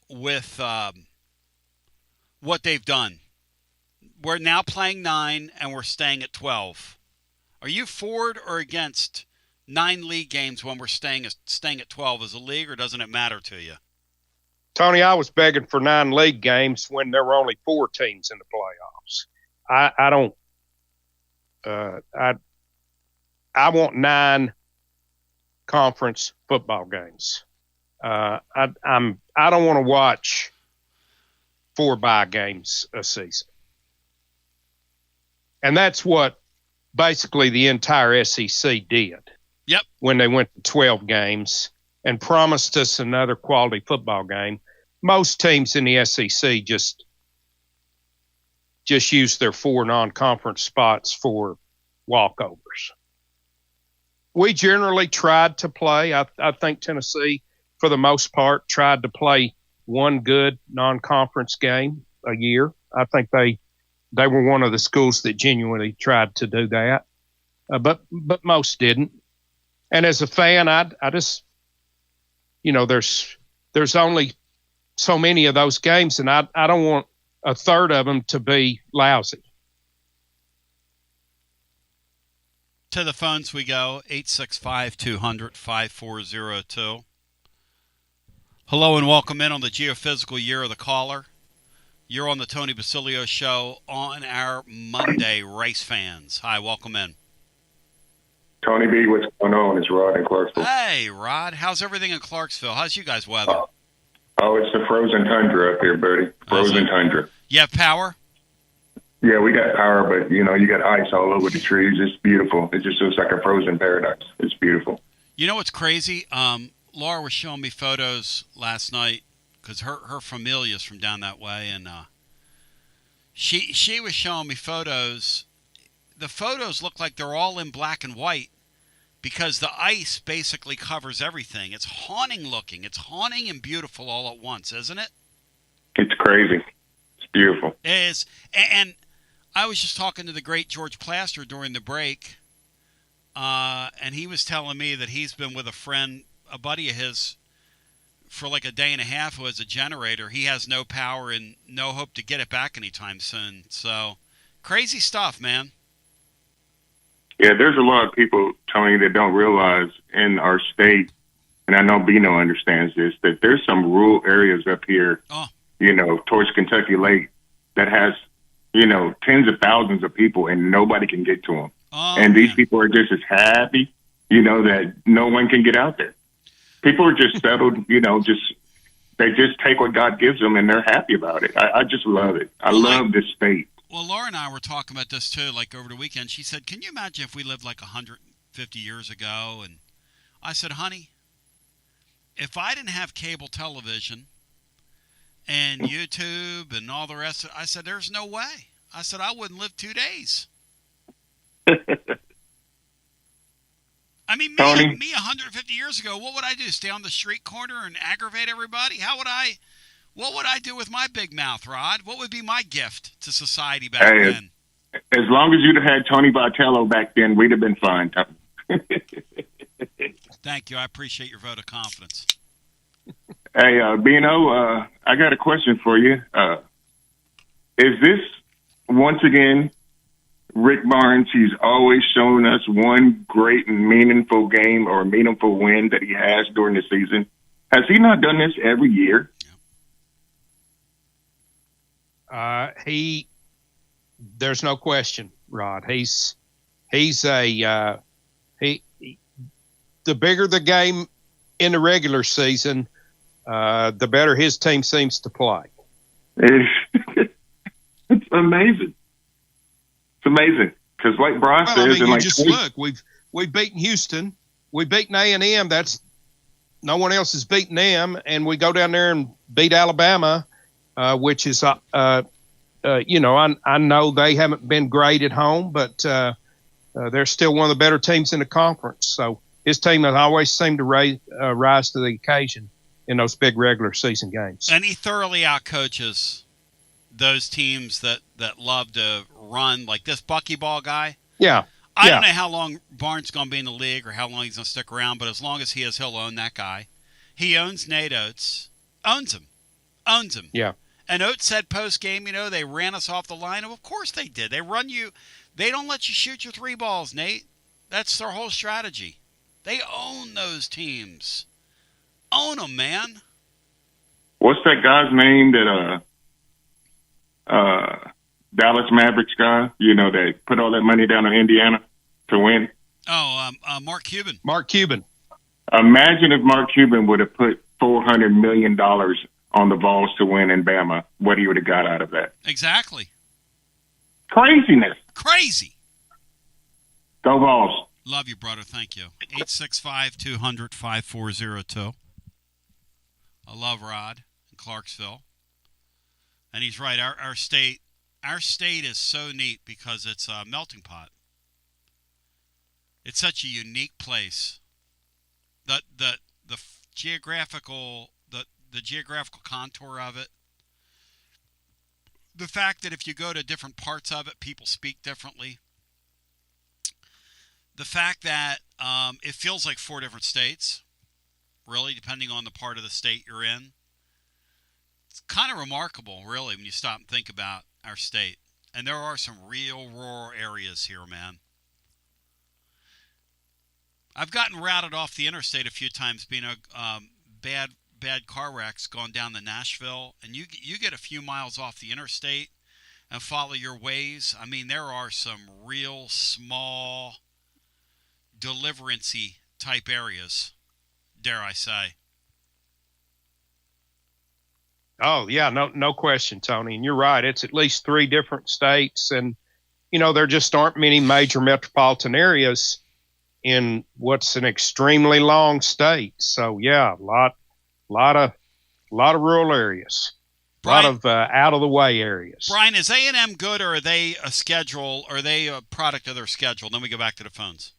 with what they've done? We're now playing 9 and we're staying at 12. Are you for or against 9 league games when we're staying at 12 as a league, or doesn't it matter to you? Tony, I was begging for 9 league games when there were only 4 teams in the playoffs. I want 9 conference football games. I don't want to watch 4 bye games a season. And that's what basically the entire SEC did. Yep. When they went to 12 games and promised us another quality football game. Most teams in the SEC just use their 4 non-conference spots for walkovers. We generally tried to play. I think Tennessee, for the most part, tried to play one good non-conference game a year. I think they were one of the schools that genuinely tried to do that, but most didn't. And as a fan, I just, there's only so many of those games, and I don't want a third of them to be lousy. To the phones we go, 865-200-5402. Hello and welcome in on the geophysical year of the caller. You're on the Tony Basilio Show on our Monday, Race Fans. Hi, welcome in. Tony B, what's going on? It's Rod in Clarksville. Hey, Rod. How's everything in Clarksville? How's you guys' weather? It's the frozen tundra up here, buddy. Frozen tundra. You have power? Yeah, we got power, but, you got ice all over the trees. It's beautiful. It just looks like a frozen paradise. It's beautiful. You know what's crazy? Laura was showing me photos last night because her familia's from down that way, and she was showing me photos. The photos look like they're all in black and white because the ice basically covers everything. It's haunting looking. It's haunting and beautiful all at once, isn't it? It's crazy. It's beautiful. It is. And I was just talking to the great George Plaster during the break, and he was telling me that he's been with a buddy of his, for like a day and a half who has a generator. He has no power and no hope to get it back anytime soon. So, crazy stuff, man. Yeah, there's a lot of people, Tony, that don't realize in our state, and I know Bino understands this, that there's some rural areas up here, towards Kentucky Lake that has, tens of thousands of people and nobody can get to them. And these people are just as happy, that no one can get out there. People are just settled, they just take what God gives them and they're happy about it. I just love it. I love this state. Well, Laura and I were talking about this too, like over the weekend. She said, can you imagine if we lived like 150 years ago? And I said, honey, if I didn't have cable television and YouTube and all the rest of it, I said, there's no way. I said, I wouldn't live 2 days. I mean, me 150 years ago, what would I do? Stay on the street corner and aggravate everybody? What would I do with my big mouth, Rod? What would be my gift to society back then? As long as you'd have had Tony Vitello back then, we'd have been fine. Thank you. I appreciate your vote of confidence. Hey, Bino, I got a question for you. Is this, once again, Rick Barnes? He's always shown us one great and meaningful game or meaningful win that he has during the season. Has he not done this every year? There's no question, Rod. The bigger the game in the regular season, the better his team seems to play. It's amazing. It's amazing because, like Bryce says, look, we've beaten Houston, we've beaten A&M. That's no one else has beaten them, and we go down there and beat Alabama. Which is, I know they haven't been great at home, but they're still one of the better teams in the conference. So his team has always seemed to rise to the occasion in those big regular season games. And he thoroughly outcoaches those teams that love to run, like this buckyball guy. Yeah. I don't know how long Barnes is going to be in the league or how long he's going to stick around, but as long as he is, he'll own that guy. He owns Nate Oates. Owns him. Yeah. And Oates said post-game, they ran us off the line. Of course they did. They run you. They don't let you shoot your 3 balls, Nate. That's their whole strategy. They own those teams. Own them, man. What's that guy's name that Dallas Mavericks guy, that put all that money down on Indiana to win? Oh, Mark Cuban. Mark Cuban. Imagine if Mark Cuban would have put $400 million on the Vols to win in Bama, what he would have got out of that. Exactly. Craziness. Crazy. Go Vols. Love you, brother. Thank you. 865-200-5402. I love Rod in Clarksville. And he's right. Our state is so neat because it's a melting pot. It's such a unique place. The geographical contour of it. The fact that if you go to different parts of it, people speak differently. The fact that it feels like 4 different states, really, depending on the part of the state you're in. It's kind of remarkable, really, when you stop and think about our state. And there are some real rural areas here, man. I've gotten routed off the interstate a few times, being a bad car wrecks going down to Nashville, and you get a few miles off the interstate and follow your ways. I mean, there are some real small deliverance-y type areas, dare I say. Oh, yeah, no question, Tony. And you're right. It's at least 3 different states. And, there just aren't many major metropolitan areas in what's an extremely long state. So, yeah, a lot of rural areas. Brian, a lot of out-of-the-way areas. Brian, is A&M good, or are they a schedule? Or are they a product of their schedule? Then we go back to the phones.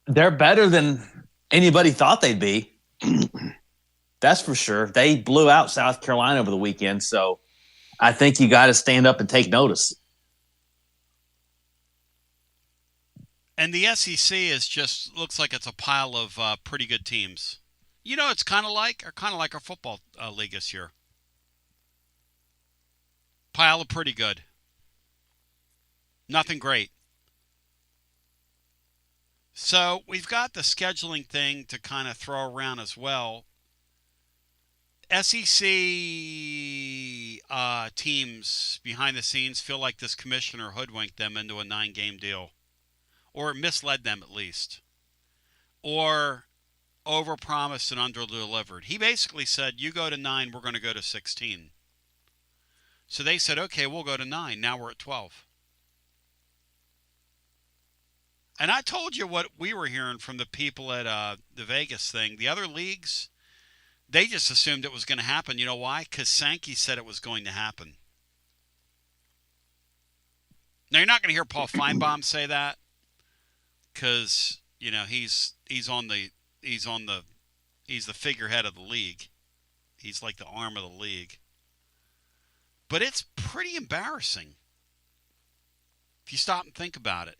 They're better than anybody thought they'd be. That's for sure. They blew out South Carolina over the weekend, so I think you got to stand up and take notice. And the SEC looks like it's a pile of pretty good teams. It's kind of like our football league this year. Pile of pretty good. Nothing great. So we've got the scheduling thing to kind of throw around as well. SEC teams behind the scenes feel like this commissioner hoodwinked them into a 9-game deal. Or misled them at least. Or overpromised and underdelivered. He basically said, you go to 9, we're going to go to 16. So they said, okay, we'll go to 9. Now we're at 12. And I told you what we were hearing from the people at the Vegas thing. The other leagues, they just assumed it was going to happen. You know why? Because Sankey said it was going to happen. Now, you're not going to hear Paul Feinbaum say that because, he's the figurehead of the league. He's like the arm of the league. But it's pretty embarrassing if you stop and think about it.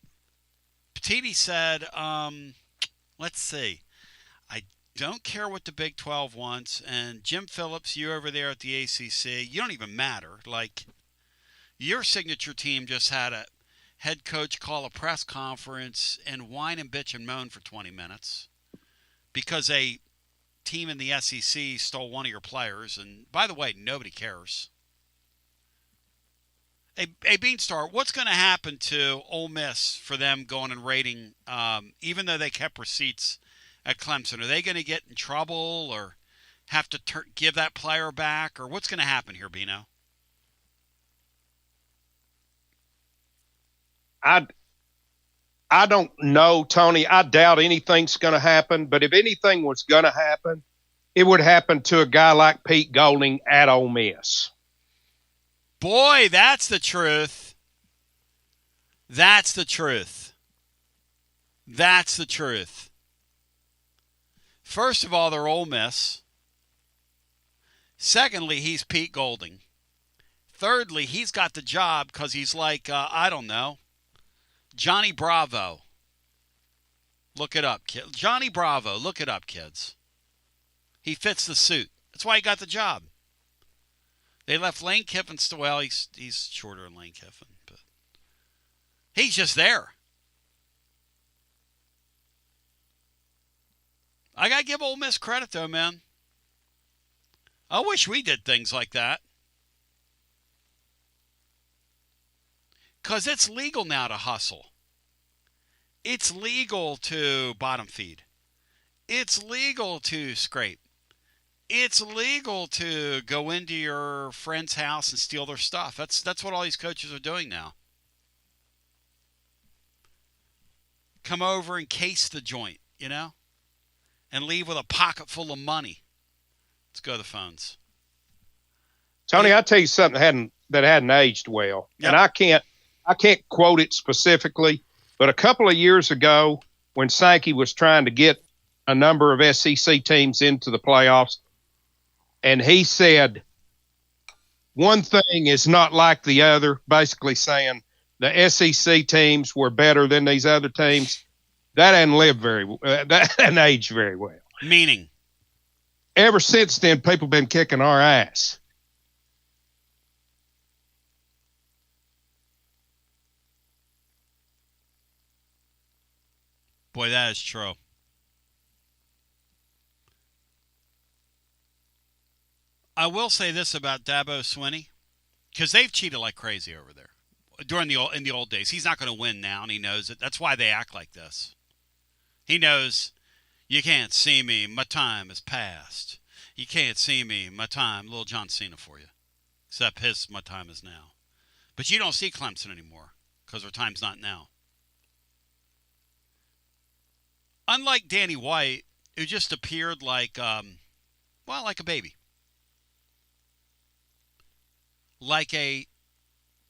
Petiti said, let's see, I don't care what the Big 12 wants, and Jim Phillips, you over there at the ACC, you don't even matter. Like, your signature team just had a head coach call a press conference and whine and bitch and moan for 20 minutes because a team in the SEC stole one of your players, and by the way, nobody cares. A Beanstar, what's going to happen to Ole Miss for them going and raiding, even though they kept receipts at Clemson? Are they going to get in trouble or have to give that player back? Or what's going to happen here, Bino? I don't know, Tony. I doubt anything's going to happen. But if anything was going to happen, it would happen to a guy like Pete Golding at Ole Miss. Boy, that's the truth. That's the truth. That's the truth. First of all, they're Ole Miss. Secondly, he's Pete Golding. Thirdly, he's got the job because he's like, I don't know, Johnny Bravo. Look it up, kids. Johnny Bravo. Look it up, kids. He fits the suit. That's why he got the job. They left Lane Kiffin still. Well, he's shorter than Lane Kiffin, but he's just there. I got to give Ole Miss credit, though, man. I wish we did things like that. Because it's legal now to hustle. It's legal to bottom feed. It's legal to scrape. It's legal to go into your friend's house and steal their stuff. That's what all these coaches are doing now. Come over and case the joint, and leave with a pocket full of money. Let's go to the phones. Tony, I'll tell you something that hadn't aged well. Yep. And I can't quote it specifically, but a couple of years ago when Sankey was trying to get a number of SEC teams into the playoffs, and he said one thing is not like the other, basically saying the SEC teams were better than these other teams. That hadn't aged very well. Meaning? Ever since then, people have been kicking our ass. Boy, that is true. I will say this about Dabo Swinney, because they've cheated like crazy over there in the old days. He's not going to win now, and he knows it. That's why they act like this. He knows, you can't see me, my time is past. You can't see me, my time, little John Cena for you. Except my time is now. But you don't see Clemson anymore, because their time's not now. Unlike Danny White, who just appeared like a baby. Like a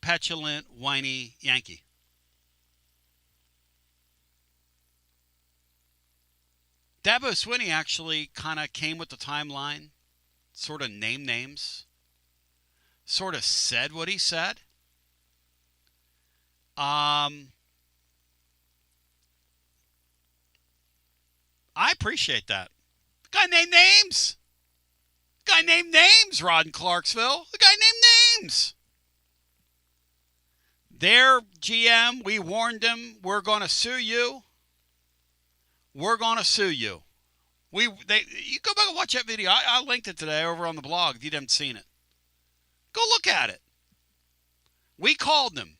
petulant, whiny Yankee. Dabo Swinney actually kind of came with the timeline, sort of named names, sort of said what he said. I appreciate that. The guy named names. Rod in Clarksville. The guy named names. Their GM, we warned him, we're going to sue you. We're going to sue you. You go back and watch that video. I linked it today over on the blog if you haven't seen it. Go look at it. We called them.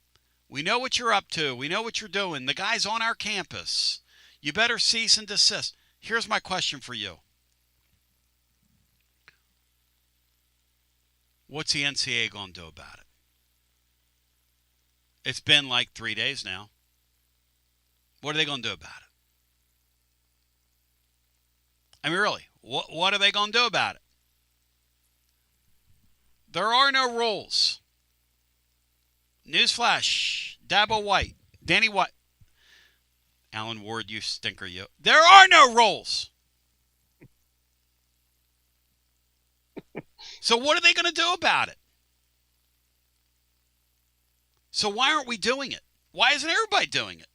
We know what you're up to. We know what you're doing. The guy's on our campus. You better cease and desist. Here's my question for you. What's the NCAA going to do about it? It's been like 3 days now. What are they going to do about it? I mean, really, what are they going to do about it? There are no rules. Newsflash, Dabo White, Danny White, Alan Ward, you stinker, you. There are no rules. So what are they going to do about it? So why aren't we doing it? Why isn't everybody doing it?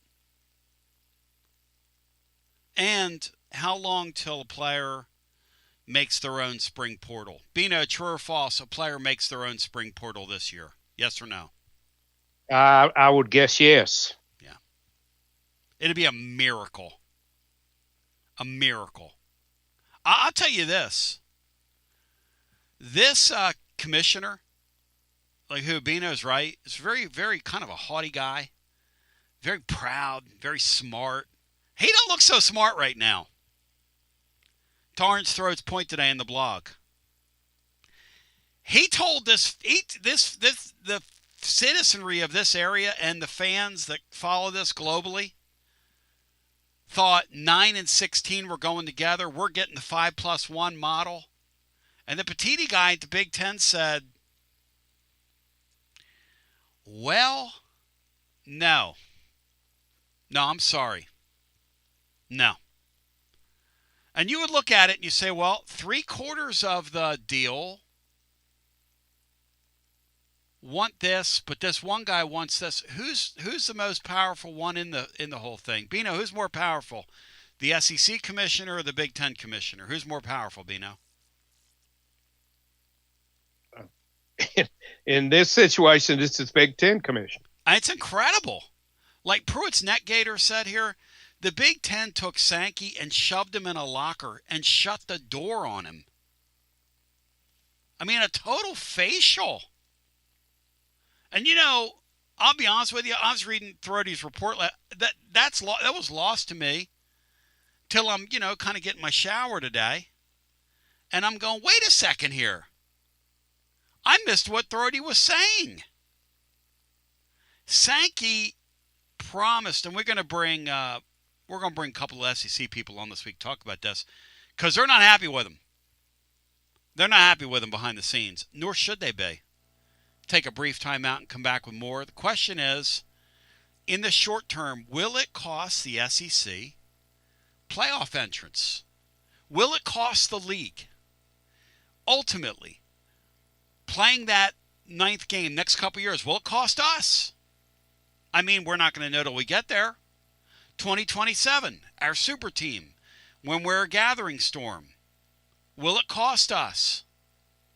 And how long till a player makes their own spring portal? Bino, true or false, a player makes their own spring portal this year? Yes or no? I would guess yes. Yeah. It'd be a miracle. A miracle. I'll tell you this. This commissioner, like who Bino's right, is very, very kind of a haughty guy. Very proud, very smart. He don't look so smart right now. Torrance Throat's point today in the blog. He told the citizenry of this area and the fans that follow this globally thought 9 and 16 were going together. We're getting the 5+1 model. And the Petiti guy at the Big Ten said, well, no. No, I'm sorry. No. And you would look at it and you say, well, 3/4 of the deal want this, but this one guy wants this. Who's the most powerful one in the whole thing? Bino, who's more powerful? The SEC commissioner or the Big Ten commissioner? Who's more powerful, Bino? In this situation, this is Big Ten commission. It's incredible. Like Pruitt's NetGator said here, the Big Ten took Sankey and shoved him in a locker and shut the door on him. I mean, a total facial. And, I'll be honest with you. I was reading Thrody's report. That was lost to me till I'm, kind of getting my shower today. And I'm going, wait a second here. I missed what Thrody was saying. Sankey promised, and we're going to bring a couple of SEC people on this week to talk about this, because they're not happy with him. They're not happy with him behind the scenes, nor should they be. Take a brief time out and come back with more. The question is, in the short term, will it cost the SEC playoff entrance? Will it cost the league? Ultimately, playing that 9th game next couple years, will it cost us? I mean, we're not going to know till we get there. 2027, our super team, when we're a gathering storm. Will it cost us?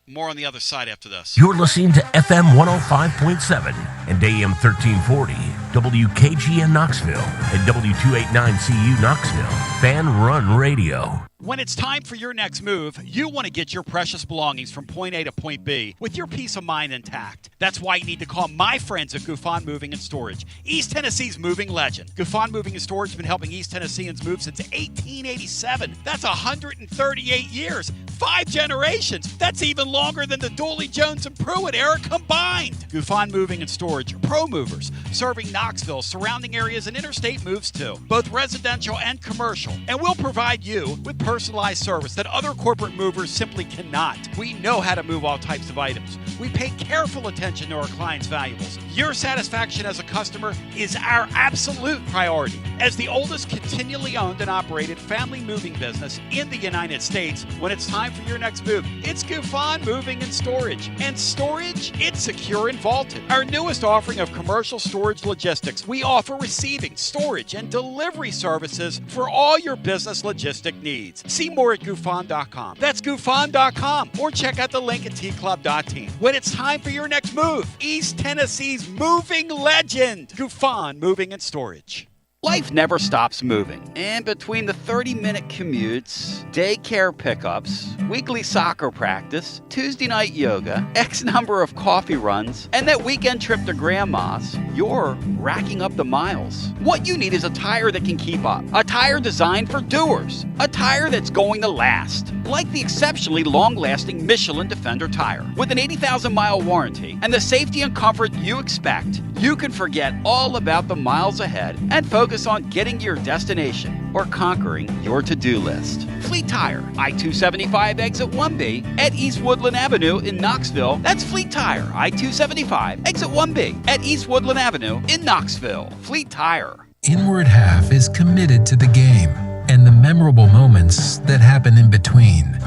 More on the other side after this. You're listening to FM 105.7 and AM 1340, WKGN Knoxville, and W289CU Knoxville, Fan Run Radio. When it's time for your next move, you want to get your precious belongings from point A to point B with your peace of mind intact. That's why you need to call my friends at Gouffon Moving and Storage, East Tennessee's moving legend. Gouffon Moving and Storage has been helping East Tennesseans move since 1887. That's 138 years, 5 generations. That's even longer than the Dooley, Jones, and Pruitt era combined. Gouffon Moving and Storage are pro movers, serving Knoxville, surrounding areas, and interstate moves too, both residential and commercial. And we'll provide you with personalized service that other corporate movers simply cannot. We know how to move all types of items. We pay careful attention to our clients' valuables. Your satisfaction as a customer is our absolute priority. As the oldest continually owned and operated family moving business in the United States, when it's time for your next move, it's Gouffon Moving and Storage. And storage, it's secure and vaulted. Our newest offering of commercial storage logistics, we offer receiving, storage, and delivery services for all your business logistic needs. See more at Gouffon.com. That's Gouffon.com. Or check out the link at tclub.team. When it's time for your next move, East Tennessee's moving legend, Gouffon Moving and Storage. Life never stops moving. And between the 30-minute commutes, daycare pickups, weekly soccer practice, Tuesday night yoga, X number of coffee runs, and that weekend trip to Grandma's, you're racking up the miles. What you need is a tire that can keep up. A tire designed for doers. A tire that's going to last. Like the exceptionally long-lasting Michelin Defender tire. With an 80,000-mile warranty and the safety and comfort you expect, you can forget all about the miles ahead and focus on getting to your destination or conquering your to-do list. Fleet Tire, I-275 exit 1B at East Woodland Avenue in Knoxville. That's Fleet Tire, I-275 exit 1B at East Woodland Avenue in Knoxville. Fleet Tire. Inward Half is committed to the game and the memorable moments that happen in between.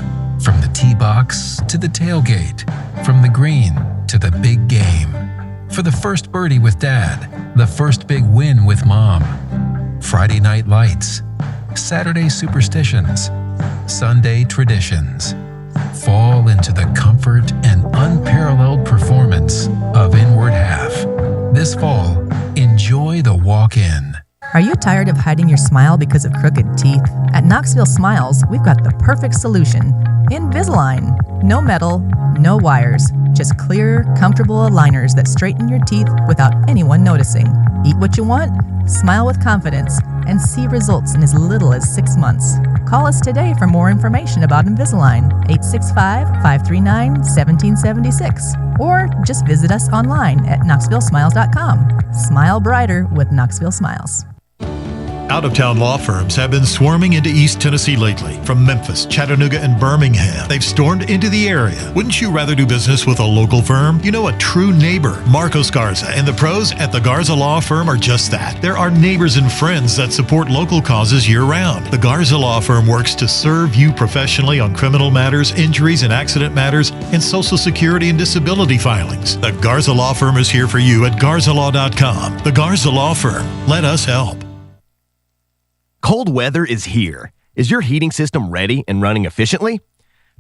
From the tee box to the tailgate, from the green to the big game. For the first birdie with Dad, the first big win with Mom. Friday night lights, Saturday superstitions, Sunday traditions. Fall into the comfort and unparalleled performance of Inward Half. This fall, enjoy the walk-in. Are you tired of hiding your smile because of crooked teeth? At Knoxville Smiles, we've got the perfect solution. Invisalign. No metal, no wires, just clear, comfortable aligners that straighten your teeth without anyone noticing. Eat what you want, smile with confidence, and see results in as little as 6 months. Call us today for more information about Invisalign, 865-539-1776, or just visit us online at knoxvillesmiles.com. Smile brighter with Knoxville Smiles. Out-of-town law firms have been swarming into East Tennessee lately. From Memphis, Chattanooga, and Birmingham, they've stormed into the area. Wouldn't you rather do business with a local firm? You know, a true neighbor. Marcos Garza and the pros at the Garza Law Firm are just that. There are neighbors and friends that support local causes year-round. The Garza Law Firm works to serve you professionally on criminal matters, injuries and accident matters, and Social Security and disability filings. The Garza Law Firm is here for you at garzalaw.com. The Garza Law Firm. Let us help. Cold weather is here. Is your heating system ready and running efficiently?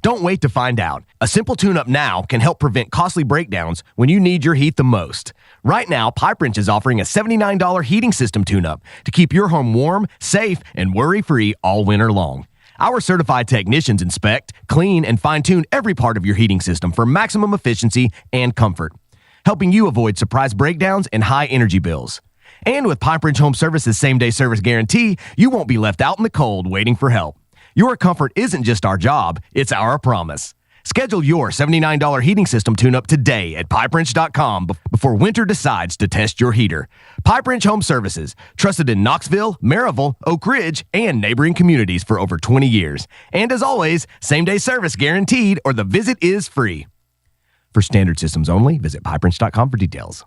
Don't wait to find out. A simple tune-up now can help prevent costly breakdowns when you need your heat the most. Right now, Pipe Wrench is offering a $79 heating system tune-up to keep your home warm, safe, and worry-free all winter long. Our certified technicians inspect, clean, and fine-tune every part of your heating system for maximum efficiency and comfort. helping you avoid surprise breakdowns and high energy bills. And with Pipe Wrench Home Service's same-day service guarantee, you won't be left out in the cold waiting for help. Your comfort isn't just our job, it's our promise. Schedule your $79 heating system tune-up today at PipeWrench.com before winter decides to test your heater. Pipe Wrench Home Services, trusted in Knoxville, Maryville, Oak Ridge, and neighboring communities for over 20 years. And as always, same-day service guaranteed or the visit is free. For standard systems only, visit PipeWrench.com for details.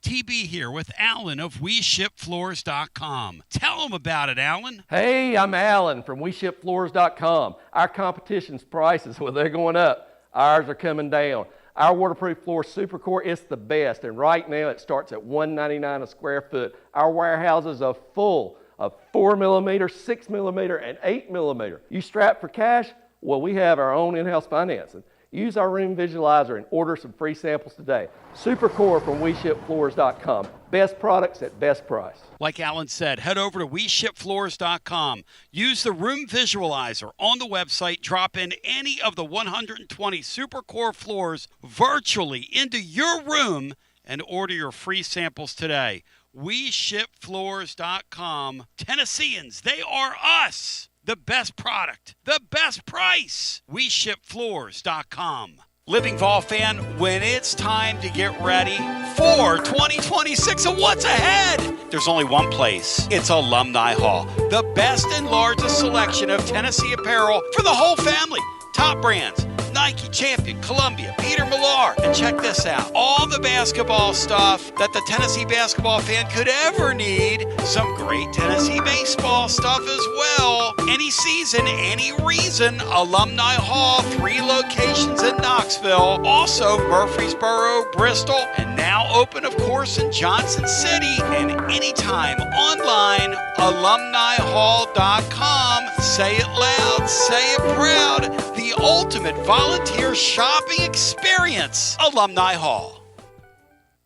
TB here with Alan of WeShipFloors.com. Tell them about it, Alan. Hey, I'm Alan from WeShipFloors.com. Our competition's prices, well, they're going up. Ours are coming down. Our waterproof floor Supercore, it's the best, and right now it starts at $199 a square foot. Our warehouses are full of 4mm, 6mm, and 8mm. You strapped for cash? Well, we have our own in-house financing. Use our room visualizer and order some free samples today. Supercore from WeShipFloors.com. Best products at best price. Like Alan said, head over to WeShipFloors.com. Use the room visualizer on the website. Drop in any of the 120 Supercore floors virtually into your room and order your free samples today. WeShipFloors.com. Tennesseans, they are us. The best product, the best price. WeShipFloors.com. Living Vol fan, when it's time to get ready for 2026 and what's ahead, there's only one place. It's Alumni Hall, the best and largest selection of Tennessee apparel for the whole family. Top brands, Nike, Champion, Columbia, Peter Millar. And check this out. All the basketball stuff that the Tennessee basketball fan could ever need. Some great Tennessee baseball stuff as well. Any season, any reason. Alumni Hall, 3 locations in Knoxville. Also Murfreesboro, Bristol, and now open, of course, in Johnson City. And anytime online, alumnihall.com. Say it loud, say it proud. The ultimate volunteer shopping experience. Alumni Hall.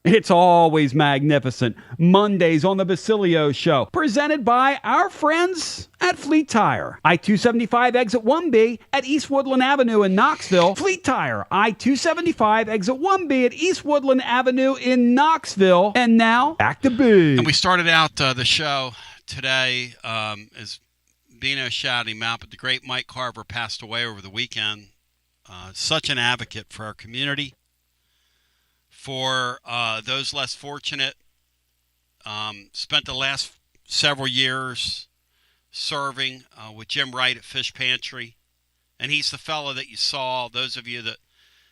It's always magnificent. Mondays on the Basilio Show, presented by our friends at Fleet Tire. I-275 exit 1B at East Woodland Avenue in Knoxville. Fleet Tire, I-275 exit 1B at East Woodland Avenue in Knoxville. And now, back to B. And we started out the show today as Bino shouted him out, but the great Mike Carver passed away over the weekend. Such an advocate for our community, for those less fortunate. Spent the last several years serving with Jim Wright at Fish Pantry. And he's the fellow that you saw, those of you that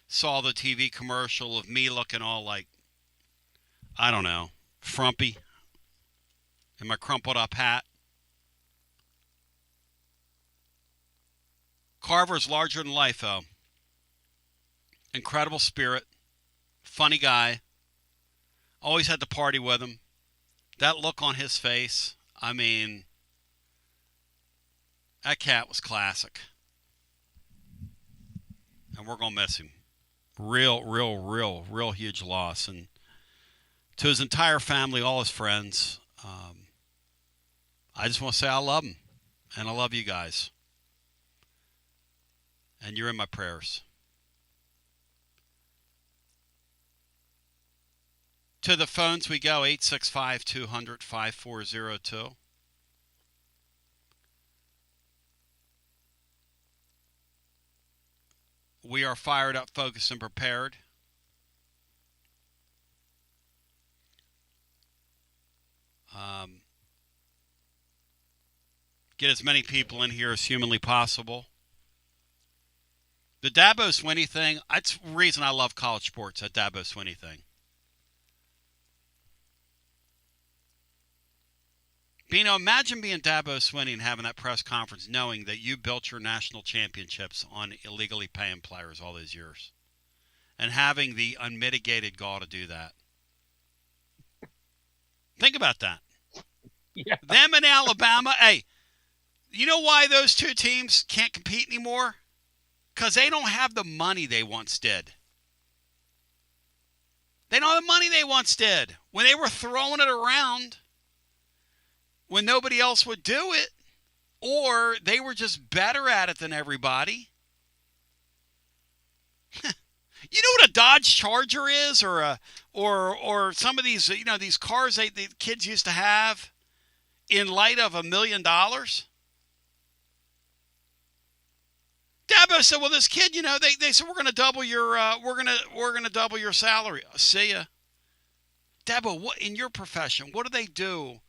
saw the TV commercial of me looking all like, I don't know, frumpy in my crumpled up hat. Carver's larger than life, though. Incredible spirit. Funny guy. Always had to party with him. That look on his face, I mean, that cat was classic. And we're going to miss him. Real huge loss. And to his entire family, all his friends, I just want to say I love him. And I love you guys. And you're in my prayers. To the phones we go, 865-200-5402. We are fired up, focused, and prepared. Get as many people in here as humanly possible. The Dabo Swinney thing, that's the reason I love college sports, that Dabo Swinney thing. Bino, imagine being Dabo Swinney and having that press conference knowing that you built your national championships on illegally paying players all those years. And having the unmitigated gall to do that. Think about that. Yeah. Them in Alabama, hey, you know why those two teams can't compete anymore? Because they don't have the money they once did. They don't have the money they once did. When they were throwing it around, when nobody else would do it, or they were just better at it than everybody. You know what a Dodge Charger is, or some of these these cars the kids used to have in light of $1 million? Dabo said, "Well, this kid, they said we're going to double your we're gonna double your salary. See ya." Dabo, what in your profession? What do they do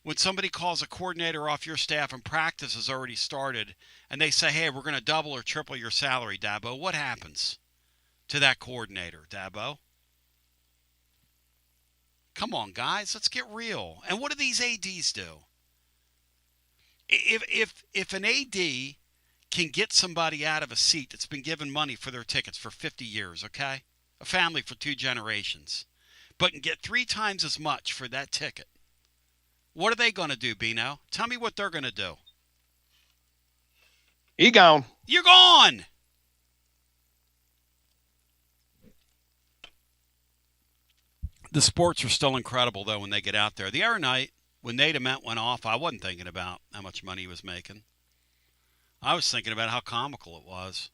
when somebody calls a coordinator off your staff and practice has already started, and they say, "Hey, we're going to double or triple your salary"? Dabo, what happens to that coordinator, Dabo? Come on, guys, let's get real. And what do these ADs do? If an AD can get somebody out of a seat that's been given money for their tickets for 50 years, okay? A family for 2 generations, but can get 3 times as much for that ticket, what are they going to do, Bino? Tell me what they're going to do. He gone. You're gone. The sports are still incredible, though, when they get out there. The other night, when Nate Ament went off, I wasn't thinking about how much money he was making. I was thinking about how comical it was.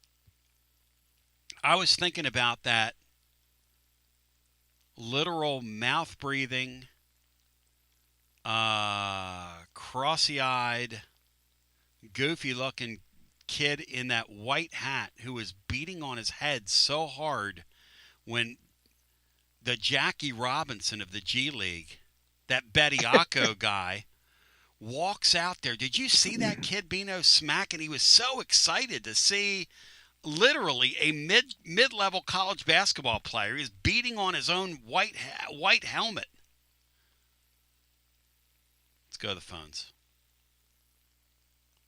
I was thinking about that literal mouth-breathing, crossy-eyed, goofy-looking kid in that white hat who was beating on his head so hard when the Jackie Robinson of the G League, that Bediako guy, walks out there. Did you see that kid, Bino, smack? And he was so excited to see literally a mid-level college basketball player. He's beating on his own white helmet. Let's go to the phones.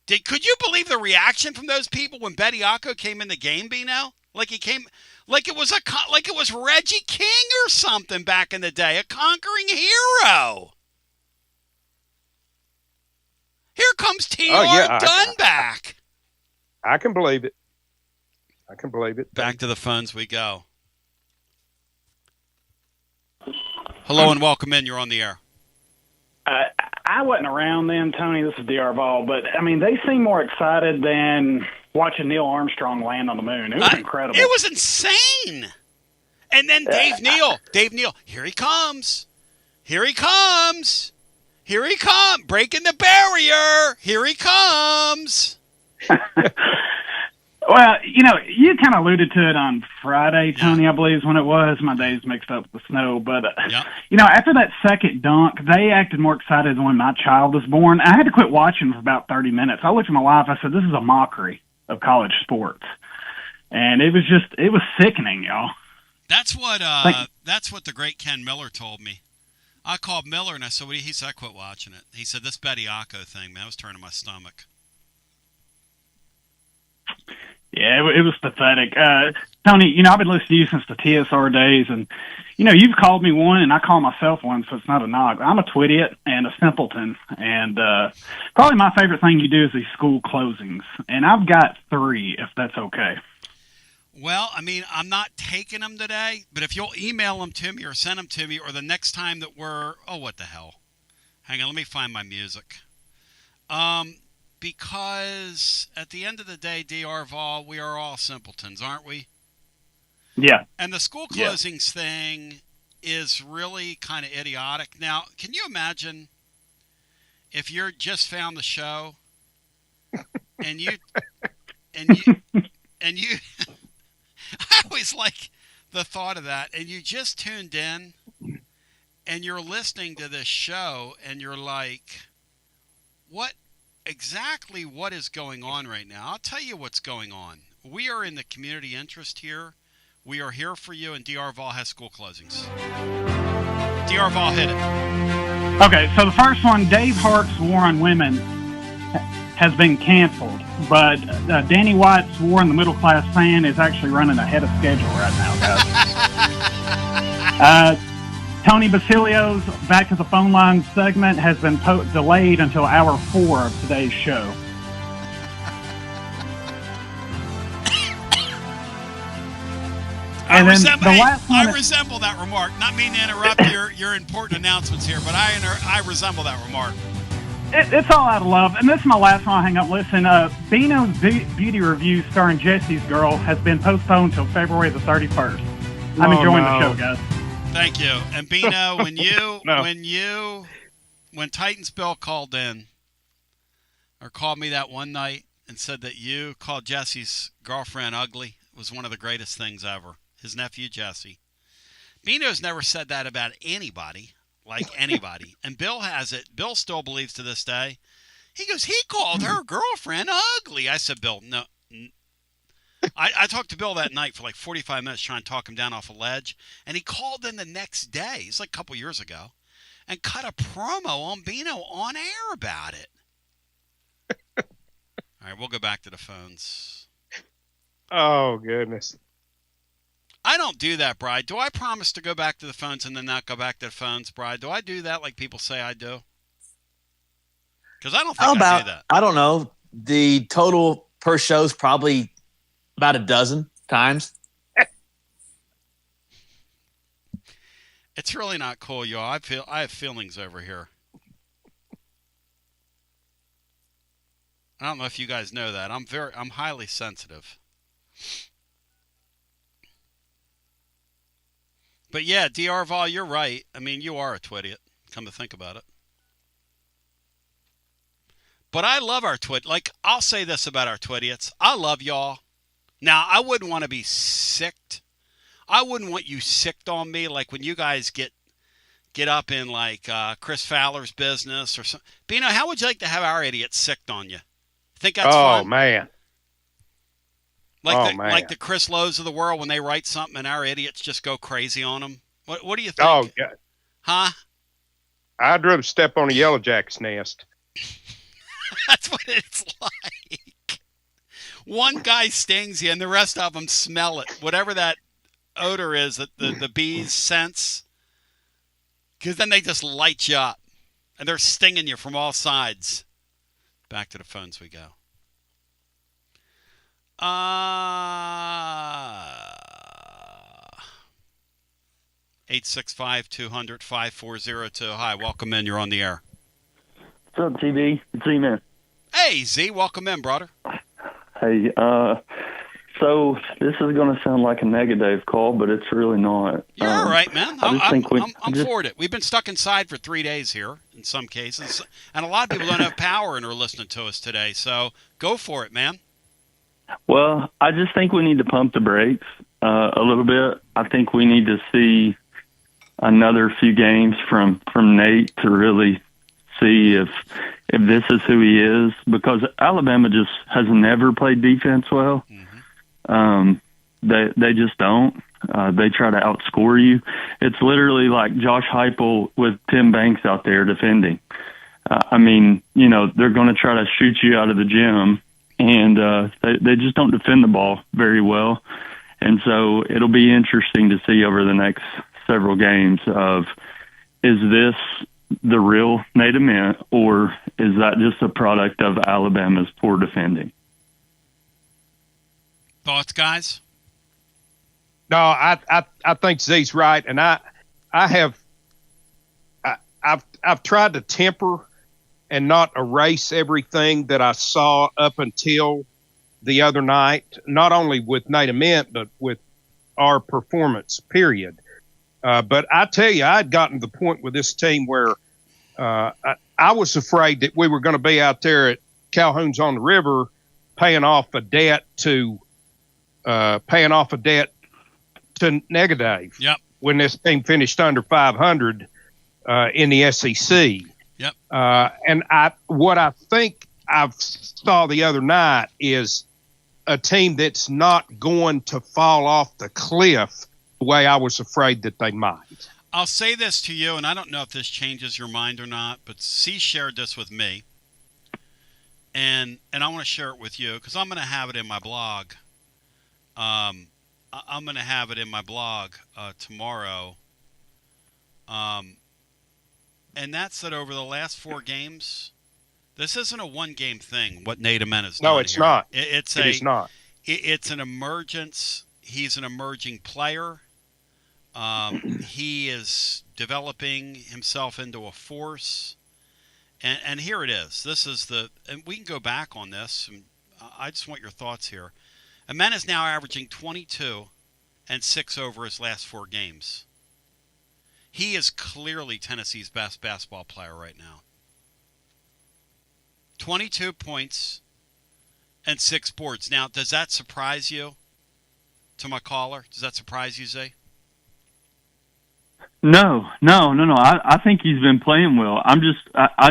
Could you believe the reaction from those people when Bediako came in the game, Bino? Like it was Reggie King or something back in the day, a conquering hero. Here comes T.R. Dunback. I can believe it. Back to the phones we go. Hello and welcome in. You're on the air. I wasn't around then, Tony. This is D.R. Vol, but I mean, they seem more excited than watching Neil Armstrong land on the moon. It was incredible. It was insane. And then Dave Neal, here he comes, breaking the barrier. Here he comes. Well, you kind of alluded to it on Friday, Tony, I believe is when it was. My days mixed up with snow. But, after that second dunk, they acted more excited than when my child was born. I had to quit watching for about 30 minutes. I looked at my wife. I said, this is a mockery of college sports. And it was sickening, y'all. That's what the great Ken Miller told me. I called Miller and I said, he said, I quit watching it. He said, this Bediako thing, man, was turning my stomach. Yeah, it was pathetic. Tony, I've been listening to you since the TSR days, and, you've called me one, and I call myself one, so it's not a knock. I'm a twit-idiot and a simpleton, and probably my favorite thing you do is these school closings, and I've got 3, if that's okay. Well, I mean, I'm not taking them today, but if you'll email them to me or send them to me, or the next time that what the hell? Hang on, let me find my music. Because at the end of the day, D.R. Vol, we are all simpletons, aren't we? Yeah. And the school closings thing is really kind of idiotic. Now, can you imagine if you're just found the show and you I always like the thought of that, and you just tuned in and you're listening to this show and you're like, what is going on right now? I'll tell you what's going on. We are in the community interest here. We are here for you, and D.R. Vol has school closings. D.R. Vol, hit it. Okay, so the first one, Dave Hart's War on Women has been canceled, but Danny White's War on the Middle Class Fan is actually running ahead of schedule right now, guys. Tony Basilio's Back to the Phone Line segment has been delayed until hour 4 of today's show. I resemble that remark. Not meaning to interrupt your important announcements here, but I resemble that remark. It's all out of love. And this is my last one. I'll hang up and listen. Bino's beauty review starring Jesse's Girl has been postponed until February the 31st. I'm enjoying the show, guys. Thank you. And Bino, when Titans Bill called in or called me that one night and said that you called Jesse's girlfriend ugly, it was one of the greatest things ever. His nephew, Jesse. Bino's never said that about anybody. Like anybody. And Bill has it. Bill still believes to this day. He goes, he called her girlfriend ugly. I said, Bill, no. I talked to Bill that night for like 45 minutes trying to talk him down off a ledge. And he called in the next day. It's like a couple years ago. And cut a promo on Bino on air about it. All right, we'll go back to the phones. Oh, goodness. I don't do that, Bride. Do I promise to go back to the phones and then not go back to the phones, Bride? Do I do that like people say I do? Because I don't think I do that. I don't know. The total per show is probably about a dozen times. It's really not cool, y'all. I have feelings over here. I don't know if you guys know that. I'm highly sensitive. But yeah, DR Vol, you're right. I mean, you are a twittiot, come to think about it. But I love our twit. Like, I'll say this about our twitiots. I love y'all. Now, I wouldn't want to be sicked. I wouldn't want you sicked on me like when you guys get up in like Chris Fowler's business or something. Bino, how would you like to have our idiots sicked on you? Think that's fun? Oh, man. Like the Chris Lowe's of the world when they write something and our idiots just go crazy on them. What do you think? Oh, yeah. Huh? I'd rather step on a yellow jacket's nest. That's what it's like. One guy stings you and the rest of them smell it. Whatever that odor is that the bees sense. Because then they just light you up. And they're stinging you from all sides. Back to the phones we go. 865-200-5402. Hi, welcome in. You're on the air. What's up, TV? It's Z-Man. Hey, Z, welcome in, brother. Hey, so this is going to sound like a negative call, but it's really not. You're all right, man. I'm for it. We've been stuck inside for 3 days here in some cases, and a lot of people don't have power and are listening to us today, so go for it, man. Well, I just think we need to pump the brakes a little bit. I think we need to see another few games from Nate to really see if this is who he is, because Alabama just has never played defense well. They just don't. They try to outscore you. It's literally like Josh Heupel with Tim Banks out there defending. I mean, they're going to try to shoot you out of the gym, and they just don't defend the ball very well. And so it'll be interesting to see over the next several games of, is this the real Nate Ament, or is that just a product of Alabama's poor defending? Thoughts, guys? No, I think Z's right, and I've tried to temper and not erase everything that I saw up until the other night, not only with Nate Ament, but with our performance, period. But I tell you, I had gotten to the point with this team where I was afraid that we were going to be out there at Calhoun's on the River paying off a debt to Negative. Yep. When this team finished under 500 in the SEC. Yep. And what I think I saw the other night is a team that's not going to fall off the cliff the way I was afraid that they might. I'll say this to you, and I don't know if this changes your mind or not, but C shared this with me, and I want to share it with you because I'm going to have it in my blog. I'm going to have it in my blog tomorrow. And that's that over the last 4 games, this isn't a one-game thing, what Nate Ament has done. No, it's here. not. It is not. It's an emergence. He's an emerging player. He is developing himself into a force. And here it is. This is and we can go back on this. And I just want your thoughts here. Amen is now averaging 22 and 6 over his last 4 games. He is clearly Tennessee's best basketball player right now. 22 points and 6 boards. Now, does that surprise you? To my caller, does that surprise you, Zay? No. I think he's been playing well. I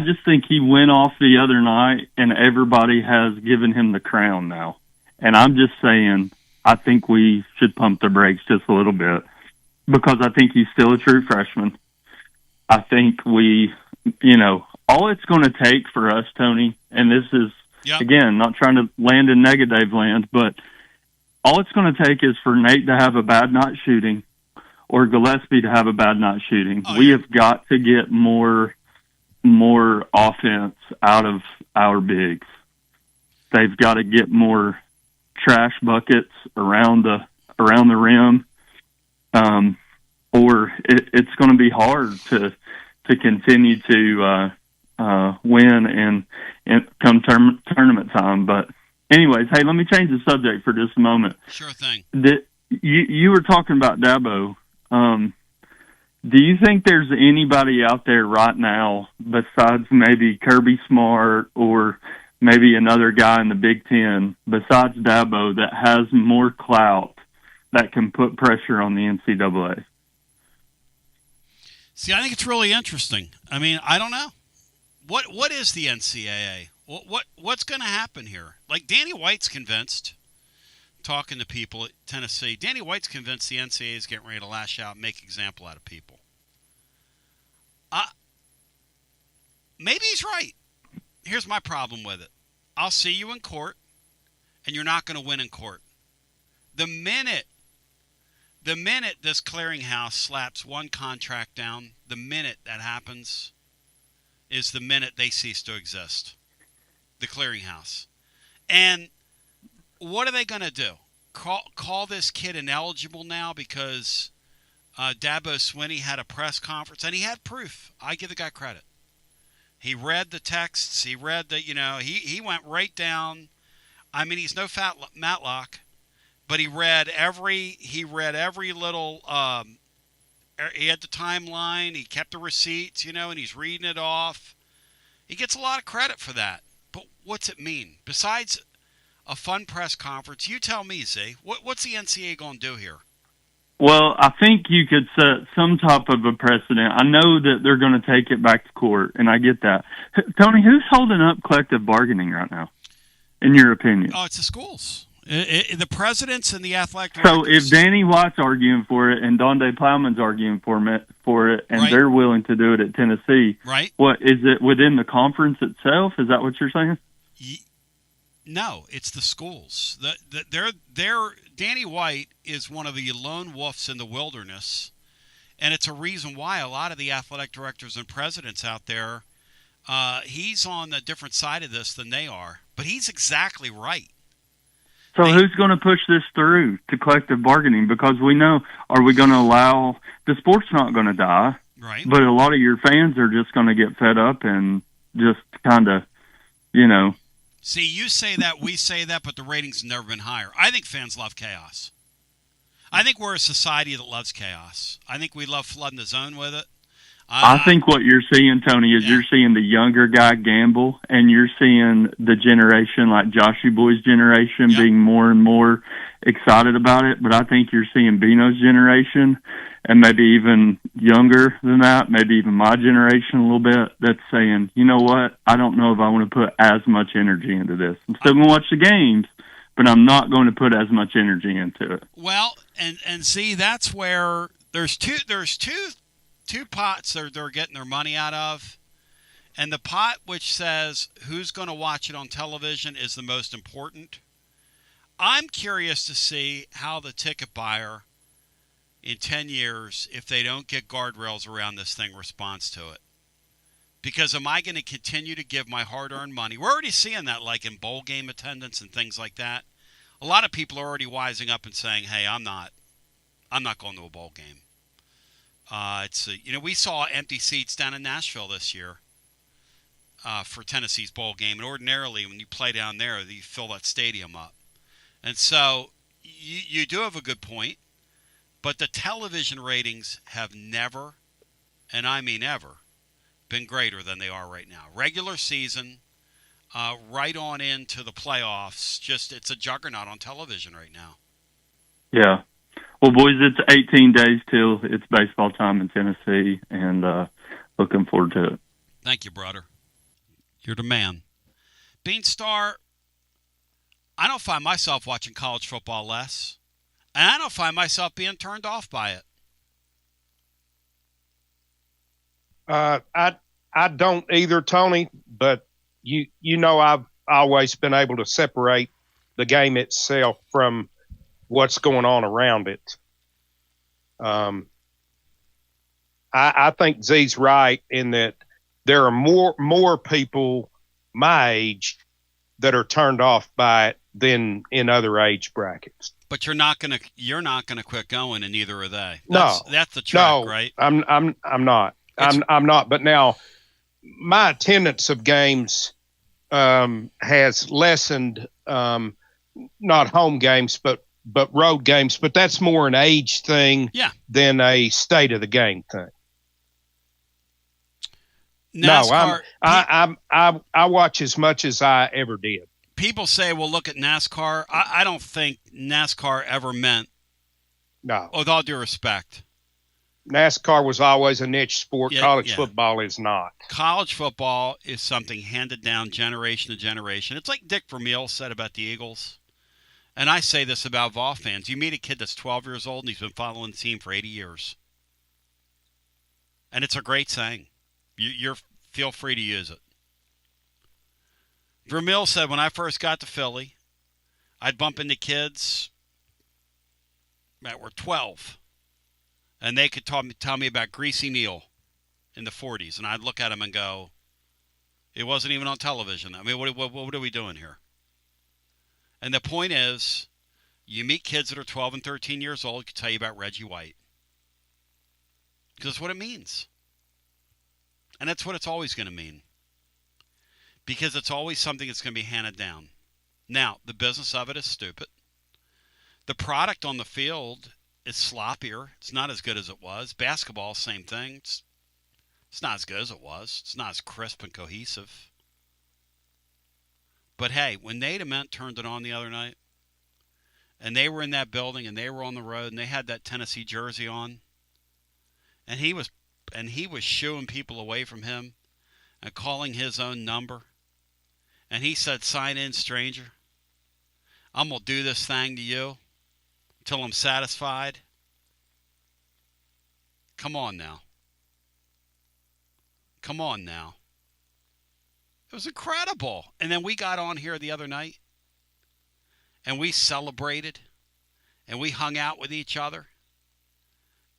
just think he went off the other night, and everybody has given him the crown now. And I'm just saying, I think we should pump the brakes just a little bit because I think he's still a true freshman. I think all it's going to take for us, Tony, and this is, again, not trying to land in negative land, but all it's going to take is for Nate to have a bad night shooting or Gillespie to have a bad night shooting. We have got to get more offense out of our bigs. They've got to get more trash buckets around the rim, or it's going to be hard to continue to win and come tournament time. But anyways, hey, let me change the subject for just a moment. Sure thing. You were talking about Dabo. Do you think there's anybody out there right now besides maybe Kirby Smart or maybe another guy in the Big Ten besides Dabo that has more clout that can put pressure on the NCAA? See, I think it's really interesting. I mean, I don't know. What is the NCAA? What's going to happen here? Like, Danny White's convinced, talking to people at Tennessee, Danny White's convinced the NCAA is getting ready to lash out and make example out of people. Maybe he's right. Here's my problem with it. I'll see you in court, and you're not going to win in court. The minute this clearinghouse slaps one contract down, the minute that happens is the minute they cease to exist. The clearinghouse. And what are they going to do? Call this kid ineligible now because Dabo Swinney had a press conference, and he had proof. I give the guy credit. He read the texts. He read he went right down. I mean, he's no fat Matlock, but he read every little. He had the timeline. He kept the receipts, and he's reading it off. He gets a lot of credit for that. But what's it mean? Besides a fun press conference, you tell me, Zay. What's the NCAA going to do here? Well, I think you could set some type of a precedent. I know that they're going to take it back to court, and I get that. Tony, who's holding up collective bargaining right now, in your opinion? Oh, it's the schools. The presidents and the athletic directors. So if Danny White's arguing for it and Donde Plowman's arguing for it, and they're willing to do it at Tennessee, right? What is it within the conference itself? Is that what you're saying? No, it's the schools. They're Danny White is one of the lone wolves in the wilderness, and it's a reason why a lot of the athletic directors and presidents out there, he's on a different side of this than they are. But he's exactly right. So who's going to push this through to collective bargaining? Because we know, are we going to allow the sport's not going to die, right? But a lot of your fans are just going to get fed up and just kind of, See, you say that, we say that, but the ratings have never been higher. I think fans love chaos. I think we're a society that loves chaos. I think we love flooding the zone with it. I think what you're seeing, Tony, is you're seeing the younger guy gamble, and you're seeing the generation, like Joshy Boy's generation, being more and more excited about it. But I think you're seeing Bino's generation, and maybe even younger than that, maybe even my generation a little bit, that's saying, you know what, I don't know if I want to put as much energy into this. I'm still going to watch the games, but I'm not going to put as much energy into it. Well, and see, that's where there's two pots they're getting their money out of, and the pot which says who's going to watch it on television is the most important. I'm curious to see how the ticket buyer in 10 years, if they don't get guardrails around this thing, responds to it. Because am I going to continue to give my hard-earned money? We're already seeing that, like in bowl game attendance and things like that. A lot of people are already wising up and saying, hey, I'm not going to a bowl game. We saw empty seats down in Nashville this year. for Tennessee's bowl game. And ordinarily, when you play down there, you fill that stadium up. And so you do have a good point, but the television ratings have never, and I mean ever, been greater than they are right now. Regular season, right on into the playoffs, it's a juggernaut on television right now. Yeah. Well, boys, it's 18 days till it's baseball time in Tennessee, and looking forward to it. Thank you, brother. You're the man. Beanstar, I don't find myself watching college football less, and I don't find myself being turned off by it. I don't either, Tony, but you know I've always been able to separate the game itself from what's going on around it. I think Z's right in that there are more people my age that are turned off by it than in other age brackets. But you're not gonna quit going, and neither are they. That's the trick, right? I'm not. I'm not. But now, my attendance of games has lessened. Not home games, but road games. But that's more an age thing than a state of the game thing. NASCAR, no, I watch as much as I ever did. People say, well, look at NASCAR. I don't think NASCAR ever meant, with all due respect. NASCAR was always a niche sport. College football is not. College football is something handed down generation to generation. It's like Dick Vermeil said about the Eagles. And I say this about Vol fans. You meet a kid that's 12 years old and he's been following the team for 80 years. And it's a great saying. You're feel free to use it. Vermeil said, when I first got to Philly, I'd bump into kids that were 12, and they could tell me about Greasy Neal in the 40s, and I'd look at them and go, it wasn't even on television. I mean, what are we doing here? And the point is, you meet kids that are 12 and 13 years old who can tell you about Reggie White. Because that's what it means. And that's what it's always going to mean. Because it's always something that's going to be handed down. Now, the business of it is stupid. The product on the field is sloppier. It's not as good as it was. Basketball, same thing. It's not as good as it was. It's not as crisp and cohesive. But hey, when Nate Ament turned it on the other night, and they were in that building, and they were on the road, and they had that Tennessee jersey on, and he was shooing people away from him and calling his own number. And he said, sign in, stranger. I'm going to do this thing to you till I'm satisfied. Come on now. Come on now. It was incredible. And then we got on here the other night, and we celebrated, and we hung out with each other.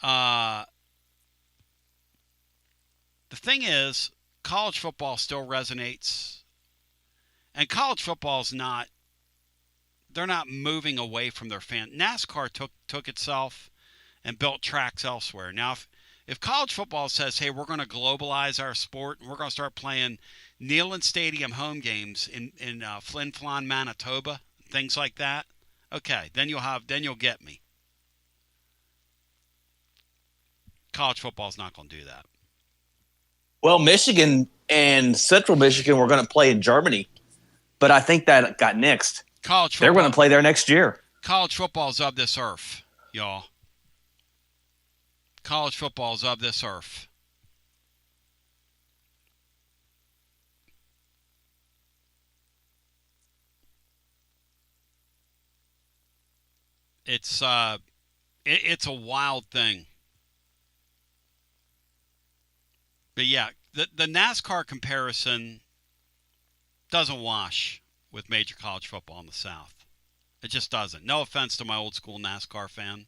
The thing is, college football still resonates. And college football is not, they're not moving away from their fan. NASCAR took itself and built tracks elsewhere. Now, if college football says, hey, we're going to globalize our sport and we're going to start playing Neyland Stadium home games in Flin Flon, Manitoba, things like that, okay, then you'll get me. College football is not going to do that. Well, Michigan and Central Michigan were going to play in Germany, but I think that got nixed. College football, they're going to play there next year. College football is of this earth, y'all. College football is of this earth. It's a wild thing. But yeah, the NASCAR comparison doesn't wash with major college football in the South. It just doesn't. No offense to my old school NASCAR fan.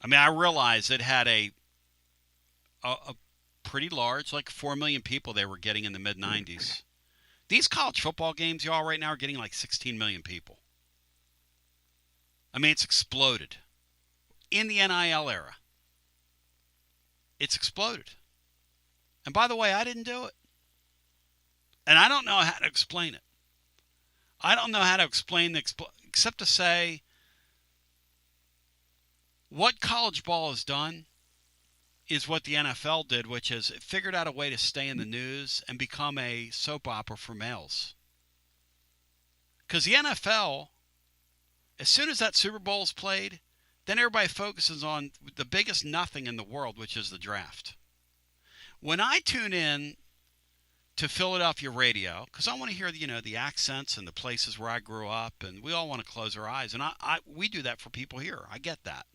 I mean, I realize it had a pretty large, like 4 million people they were getting in the mid-'90s. These college football games, y'all, right now are getting like 16 million people. I mean, it's exploded. In the NIL era, it's exploded. And by the way, I didn't do it. And I don't know how to explain it. I don't know how to explain except to say what college ball has done is what the NFL did, which is it figured out a way to stay in the news and become a soap opera for males. Because the NFL, as soon as that Super Bowl is played, then everybody focuses on the biggest nothing in the world, which is the draft. When I tune in to Philadelphia radio, because I want to hear the accents and the places where I grew up, and we all want to close our eyes, and we do that for people here. I get that.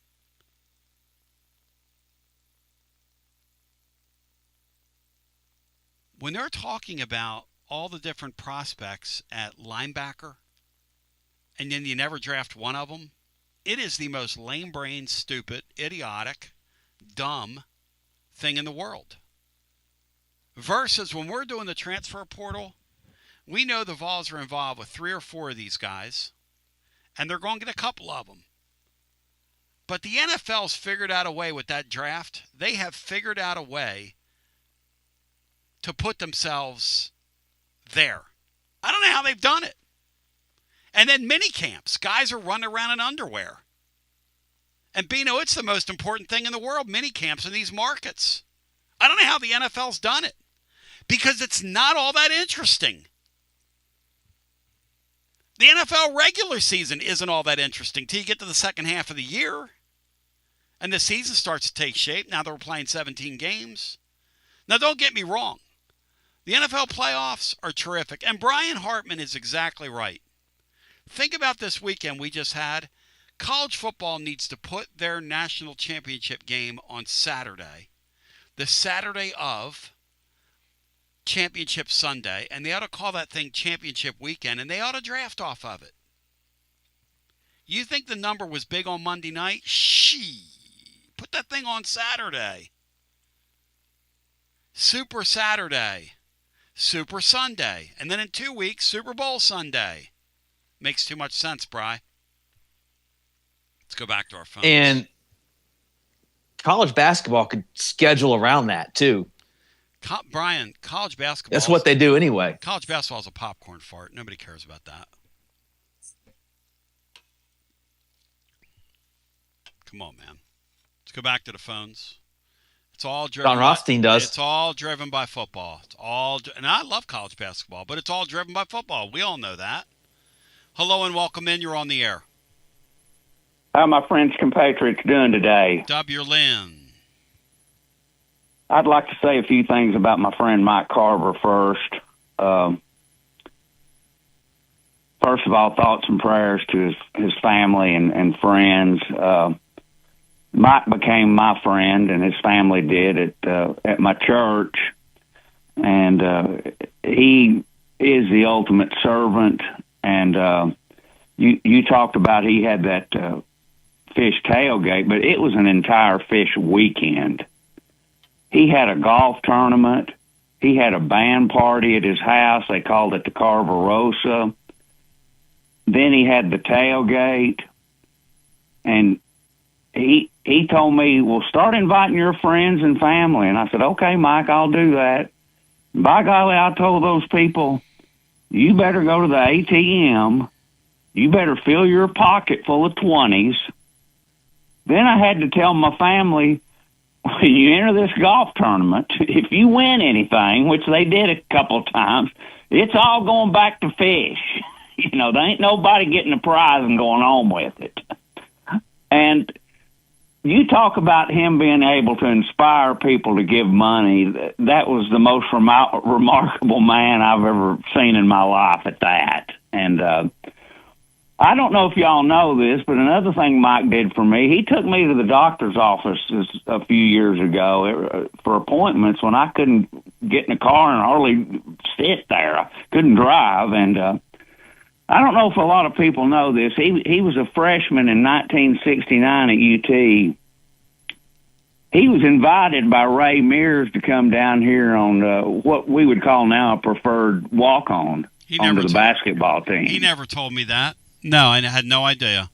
When they're talking about all the different prospects at linebacker, and then you never draft one of them, it is the most lame-brained, stupid, idiotic, dumb thing in the world. Versus when we're doing the transfer portal, we know the Vols are involved with 3 or 4 of these guys, and they're going to get a couple of them. But the NFL's figured out a way with that draft. They have figured out a way to put themselves there. I don't know how they've done it. And then mini camps. Guys are running around in underwear. And Bino, it's the most important thing in the world, mini camps in these markets. I don't know how the NFL's done it. Because it's not all that interesting. The NFL regular season isn't all that interesting till you get to the second half of the year. And the season starts to take shape. Now that we're playing 17 games. Now, don't get me wrong. The NFL playoffs are terrific. And Brian Hartman is exactly right. Think about this weekend we just had. College football needs to put their national championship game on Saturday. The Saturday of Championship Sunday. And they ought to call that thing Championship Weekend. And they ought to draft off of it. You think the number was big on Monday night? Put that thing on Saturday. Super Saturday. Super Sunday. And then in 2 weeks, Super Bowl Sunday. Makes too much sense, Bri. Let's go back to our phones. And college basketball could schedule around that, too. Brian, college basketball. That's what they do anyway. College basketball is a popcorn fart. Nobody cares about that. Come on, man. Let's go back to the phones. It's all driven. John Rothstein does. It's all driven by football. And I love college basketball, but it's all driven by football. We all know that. Hello and welcome in. You're on the air. How my French compatriots doing today? W. Lynn. I'd like to say a few things about my friend Mike Carver first. First of all, thoughts and prayers to his family and friends. Mike became my friend, and his family did at my church. And he is the ultimate servant. And you talked about he had that fish tailgate, but it was an entire fish weekend. He had a golf tournament. He had a band party at his house. They called it the Carverosa. Then he had the tailgate. And he told me, well, start inviting your friends and family. And I said, okay, Mike, I'll do that. By golly, I told those people, you better go to the ATM. You better fill your pocket full of 20s. Then I had to tell my family, when you enter this golf tournament, if you win anything, which they did a couple of times, it's all going back to fish. You know, there ain't nobody getting a prize and going home with it. And you talk about him being able to inspire people to give money. That was the most remarkable man I've ever seen in my life at that. And I don't know if y'all know this, but another thing Mike did for me, he took me to the doctor's office a few years ago for appointments when I couldn't get in a car and hardly sit there. I couldn't drive. And I don't know if a lot of people know this. He was a freshman in 1969 at UT. He was invited by Ray Mears to come down here on what we would call now a preferred walk-on onto the basketball team. He never told me that. No, I had no idea.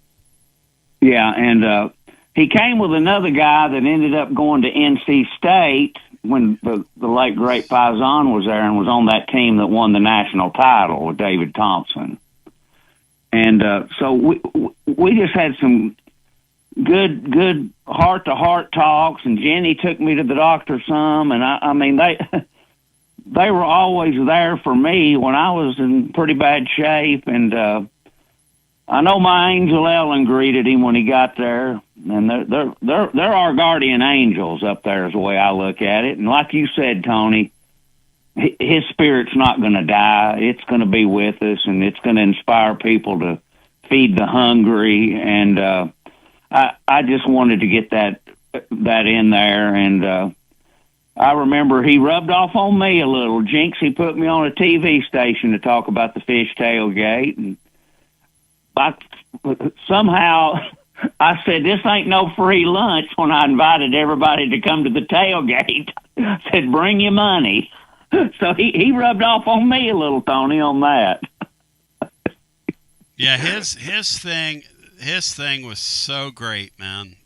Yeah, and he came with another guy that ended up going to NC State, when the late great Faison was there and was on that team that won the national title with David Thompson. And so we just had some good heart-to-heart talks, and Jenny took me to the doctor some, and I mean, they were always there for me when I was in pretty bad shape, and I know my Angel Ellen greeted him when he got there, and they're our guardian angels up there is the way I look at it. And like you said, Tony, his spirit's not going to die. It's going to be with us, and it's going to inspire people to feed the hungry. And I just wanted to get that in there. And I remember he rubbed off on me a little. Jinx, he put me on a TV station to talk about the fish tailgate, and somehow I said, this ain't no free lunch when I invited everybody to come to the tailgate. I said, bring your money. So he rubbed off on me a little, Tony, on that. Yeah, his thing was so great, man.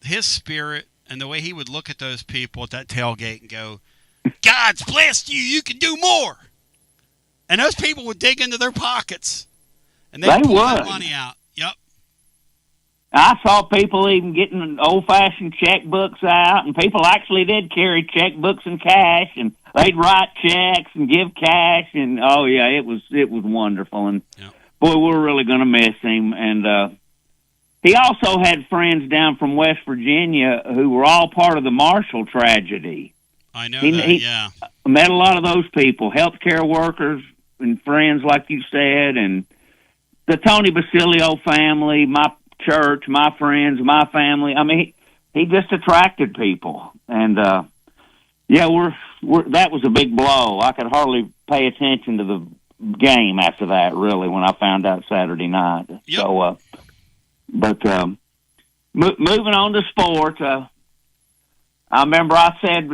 His spirit and the way he would look at those people at that tailgate and go, God's blessed you, you can do more. And those people would dig into their pockets. And they pull that money out. Yep. I saw people even getting old-fashioned checkbooks out, and people actually did carry checkbooks and cash, and they'd write checks and give cash, and oh yeah, it was wonderful. And boy, we're really going to miss him. And he also had friends down from West Virginia who were all part of the Marshall tragedy. I know He met a lot of those people, healthcare workers and friends, like you said, and the Tony Basilio family, my church, my friends, my family. I mean, he just attracted people. And, yeah, that was a big blow. I could hardly pay attention to the game after that, really, when I found out Saturday night. Yep. So, moving on to sports, I remember I said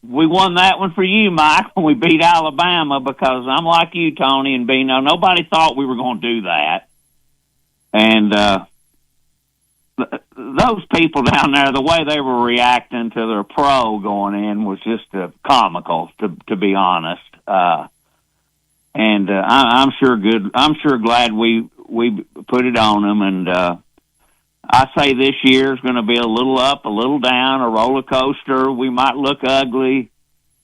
we won that one for you, Mike, when we beat Alabama, because I'm like you, Tony and Bino. Nobody thought we were going to do that. And those people down there, the way they were reacting to their pro going in was just comical, to be honest. And I'm sure glad we put it on them. And I say this year is going to be a little up, a little down, a roller coaster. We might look ugly,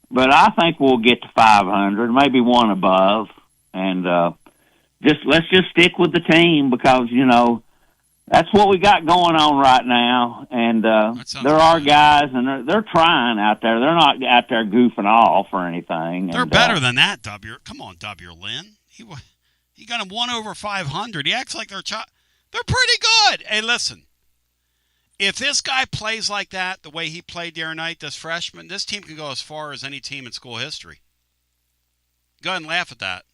but I think we'll get to 500, maybe one above. And let's just stick with the team, because that's what we got going on right now. And there are guys, and they're trying out there. They're not out there goofing off or anything. They're better than that, W. Come on, W. Lynn. He got him 1 over 500. He acts like they're pretty good. Hey, listen. If this guy plays like that, the way he played the other night, this freshman, this team can go as far as any team in school history. Go ahead and laugh at that.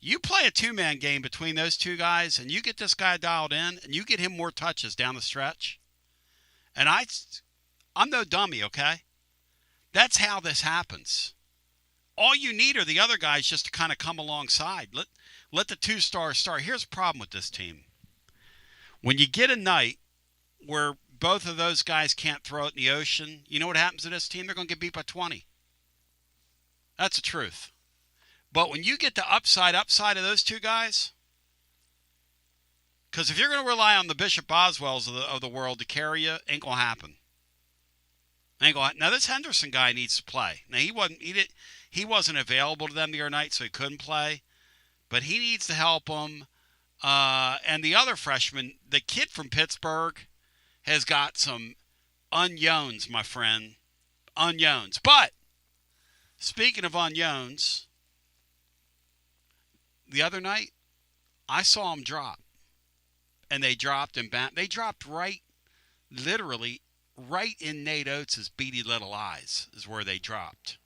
You play a two-man game between those two guys, and you get this guy dialed in, and you get him more touches down the stretch. And I'm no dummy, okay? That's how this happens. All you need are the other guys just to kind of come alongside. Let the two stars start. Here's the problem with this team. When you get a night where both of those guys can't throw it in the ocean, you know what happens to this team? They're going to get beat by 20. That's the truth. But when you get the upside of those two guys, because if you're going to rely on the Bishop Boswells of the world to carry you, ain't going to happen. Now this Henderson guy needs to play. Now he wasn't available to them the other night, so he couldn't play. But he needs to help them. And the other freshman, the kid from Pittsburgh, has got some unknowns, my friend. Unknowns. But speaking of unknowns, the other night, I saw them drop. And they dropped and they dropped literally right in Nate Oates' beady little eyes is where they dropped.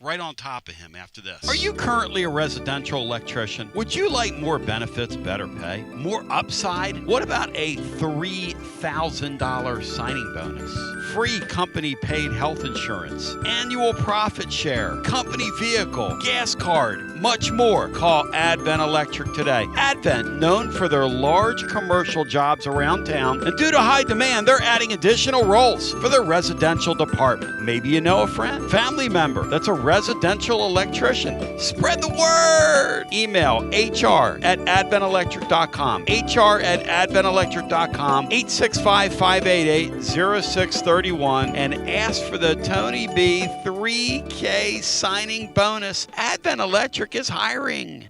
right on top of him after this. Are you currently a residential electrician? Would you like more benefits, better pay, more upside? What about a $3,000 signing bonus? Free company paid health insurance, annual profit share, company vehicle, gas card, much more. Call Advent Electric today. Advent, known for their large commercial jobs around town, and due to high demand, they're adding additional roles for their residential department. Maybe you know a friend, family member that's a residential electrician. Spread the word. Email hr@adventelectric.com. hr@adventelectric.com. 865-588-0631 and ask for the Tony B 3K signing bonus. Advent Electric is hiring.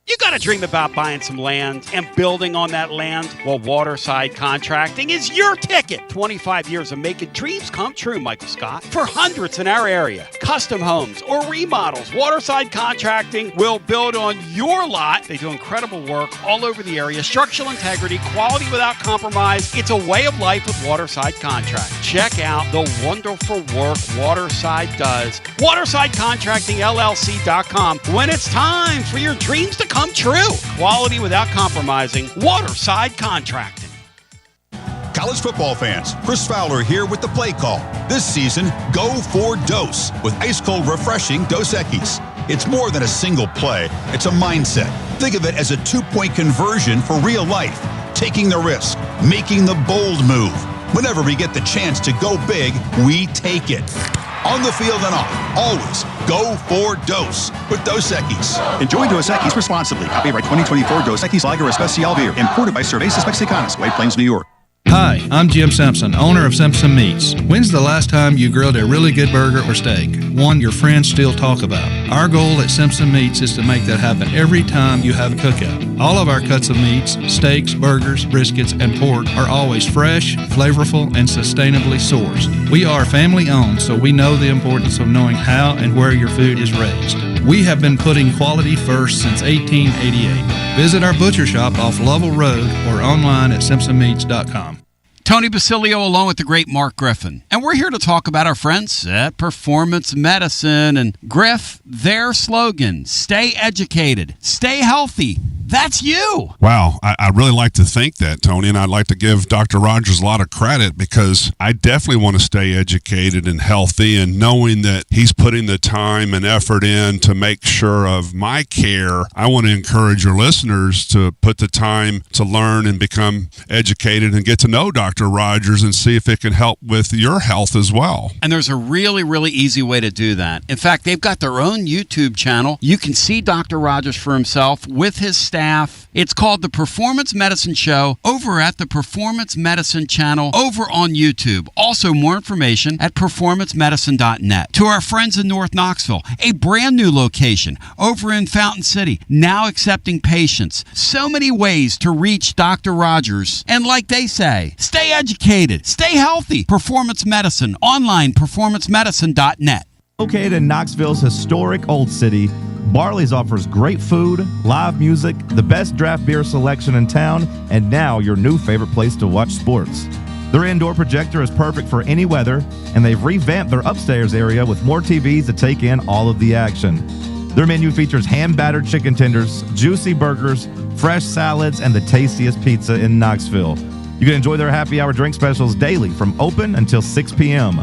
You got to dream about buying some land and building on that land. Well, Waterside Contracting is your ticket. 25 years of making dreams come true, Michael Scott. For hundreds in our area, custom homes or remodels, Waterside Contracting will build on your lot. They do incredible work all over the area. Structural integrity, quality without compromise. It's a way of life with Waterside Contract. Check out the wonderful work Waterside does. WatersideContractingLLC.com. When it's time for your dreams to come true. Quality without compromising. Waterside Contracting. College football fans, Chris Fowler here with the play call. This season, go for Dose with ice-cold, refreshing Dos Equis. It's more than a single play. It's a mindset. Think of it as a 2-point conversion for real life. Taking the risk, making the bold move. Whenever we get the chance to go big, we take it. On the field and off, always go for Dose with Dos Equis. Enjoy Dos Equis responsibly. Copyright 2024 Dos Equis Lager Especial Beer. Imported by Cervezas Mexicanas, White Plains, New York. Hi, I'm Jim Simpson, owner of Simpson Meats. When's the last time you grilled a really good burger or steak? One your friends still talk about. Our goal at Simpson Meats is to make that happen every time you have a cookout. All of our cuts of meats, steaks, burgers, briskets, and pork are always fresh, flavorful, and sustainably sourced. We are family owned, so we know the importance of knowing how and where your food is raised. We have been putting quality first since 1888. Visit our butcher shop off Lovell Road or online at simpsonmeats.com. Tony Basilio along with the great Mark Griffin. And we're here to talk about our friends at Performance Medicine. And Griff, their slogan, stay educated, stay healthy. That's you. Wow. I really like to think that, Tony, and I'd like to give Dr. Rogers a lot of credit because I definitely want to stay educated and healthy, and knowing that he's putting the time and effort in to make sure of my care, I want to encourage your listeners to put the time to learn and become educated and get to know Dr. Rogers and see if it can help with your health as well. And there's a really, really easy way to do that. In fact, they've got their own YouTube channel. You can see Dr. Rogers for himself with his staff. It's called The Performance Medicine Show over at the Performance Medicine channel over on YouTube. Also, more information at performancemedicine.net. To our friends in North Knoxville, a brand new location over in Fountain City, now accepting patients. So many ways to reach Dr. Rogers. And like they say, stay educated, stay healthy. Performance Medicine, online, performancemedicine.net. Located in Knoxville's historic Old City, Barley's offers great food, live music, the best draft beer selection in town, and now your new favorite place to watch sports. Their indoor projector is perfect for any weather, and they've revamped their upstairs area with more TVs to take in all of the action. Their menu features hand-battered chicken tenders, juicy burgers, fresh salads, and the tastiest pizza in Knoxville. You can enjoy their happy hour drink specials daily from open until 6 p.m.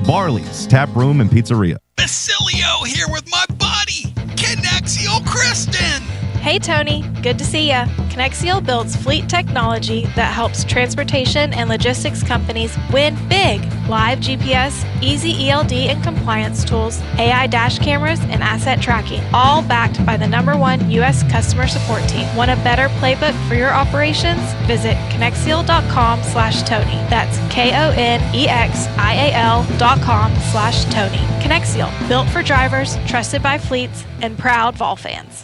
Barley's Tap Room and Pizzeria. Basilio here with my buddy, Connexio Kristen. Hey Tony, good to see ya. Connexio builds fleet technology that helps transportation and logistics companies win big. Live GPS, easy ELD and compliance tools, AI dash cameras, and asset tracking, all backed by the .1 U.S. customer support team. Want a better playbook for your operations? Visit Connexio.com/Tony. That's KONEXIAL.com/Tony. Connexio, built for drivers, trusted by fleets, and proud Vol fans.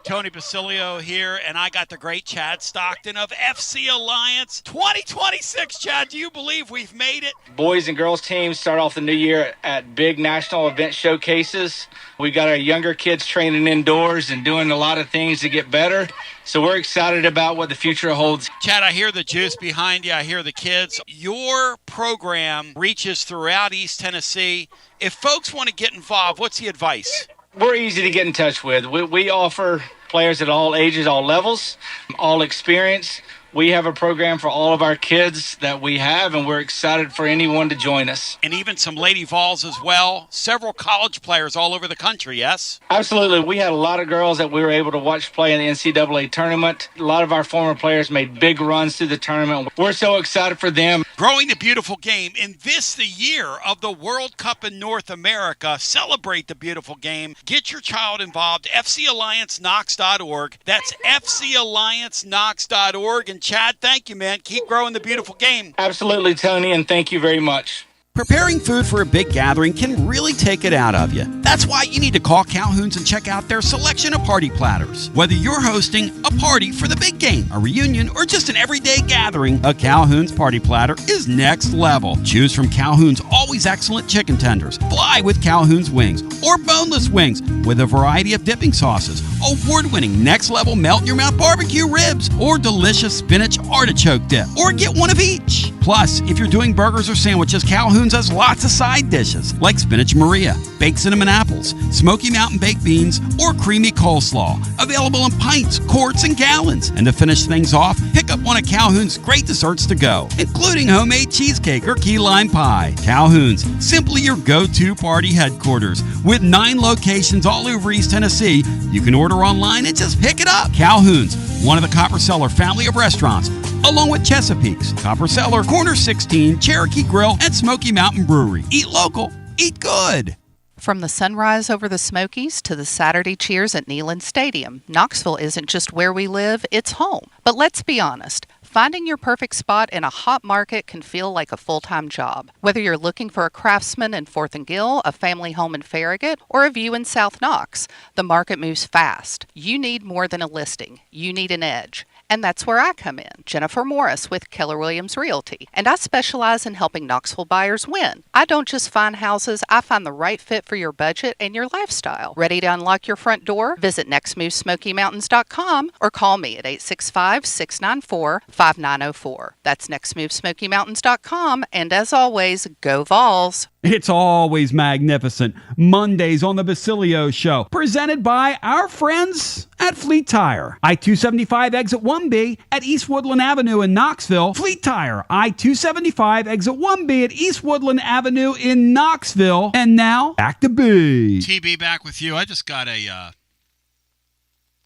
Tony Basilio here, and I got the great Chad Stockton of FC Alliance 2026. Chad, do you believe we've made it? Boys and girls teams start off the new year at big national event showcases. We got our younger kids training indoors and doing a lot of things to get better. So we're excited about what the future holds. Chad, I hear the juice behind you. I hear the kids. Your program reaches throughout East Tennessee. If folks want to get involved, what's the advice? We're easy to get in touch with. We offer players at all ages, all levels, all experience. We have a program for all of our kids that we have, and we're excited for anyone to join us. And even some Lady Vols as well. Several college players all over the country, yes? Absolutely. We had a lot of girls that we were able to watch play in the NCAA tournament. A lot of our former players made big runs through the tournament. We're so excited for them. Growing the beautiful game. In this, the year of the World Cup in North America, celebrate the beautiful game. Get your child involved. FCAllianceKnox.org. That's FCAllianceKnox.org. And Chad, thank you, man. Keep growing the beautiful game. Absolutely, Tony, and thank you very much. Preparing food for a big gathering can really take it out of you. That's why you need to call Calhoun's and check out their selection of party platters. Whether you're hosting a party for the big game, a reunion, or just an everyday gathering, a Calhoun's party platter is next level. Choose from Calhoun's always excellent chicken tenders, fly with Calhoun's wings, or boneless wings with a variety of dipping sauces, award-winning next-level melt-in-your-mouth barbecue ribs, or delicious spinach artichoke dip, or get one of each. Plus, if you're doing burgers or sandwiches, Calhoun's has lots of side dishes like spinach Maria, baked cinnamon apples, Smoky Mountain baked beans, or creamy coleslaw. Available in pints, quarts, and gallons. And to finish things off, pick up one of Calhoun's great desserts to go, including homemade cheesecake or key lime pie. Calhoun's, simply your go-to party headquarters. With 9 locations all over East Tennessee, you can order online and just pick it up. Calhoun's, one of the Copper Cellar family of restaurants, along with Chesapeake's, Copper Cellar, Corner 16, Cherokee Grill, and Smoky Mountain Brewery. Eat local, eat good. From the sunrise over the Smokies to the Saturday cheers at Neyland Stadium, Knoxville isn't just where we live, it's home. But let's be honest, finding your perfect spot in a hot market can feel like a full-time job. Whether you're looking for a Craftsman in 4th and Gill, a family home in Farragut, or a view in South Knox, the market moves fast. You need more than a listing. You need an edge. And that's where I come in, Jennifer Morris with Keller Williams Realty. And I specialize in helping Knoxville buyers win. I don't just find houses, I find the right fit for your budget and your lifestyle. Ready to unlock your front door? Visit nextmovesmokymountains.com or call me at 865-694-5904. That's nextmovesmokymountains.com. And as always, go Vols. It's always magnificent. Mondays on the Basilio Show, presented by our friends at Fleet Tire. I-275 exit 1B at East Woodland Avenue in Knoxville. Fleet Tire, I-275 exit 1B at East Woodland Avenue in Knoxville. And now, back to B. TB, back with you. I just got a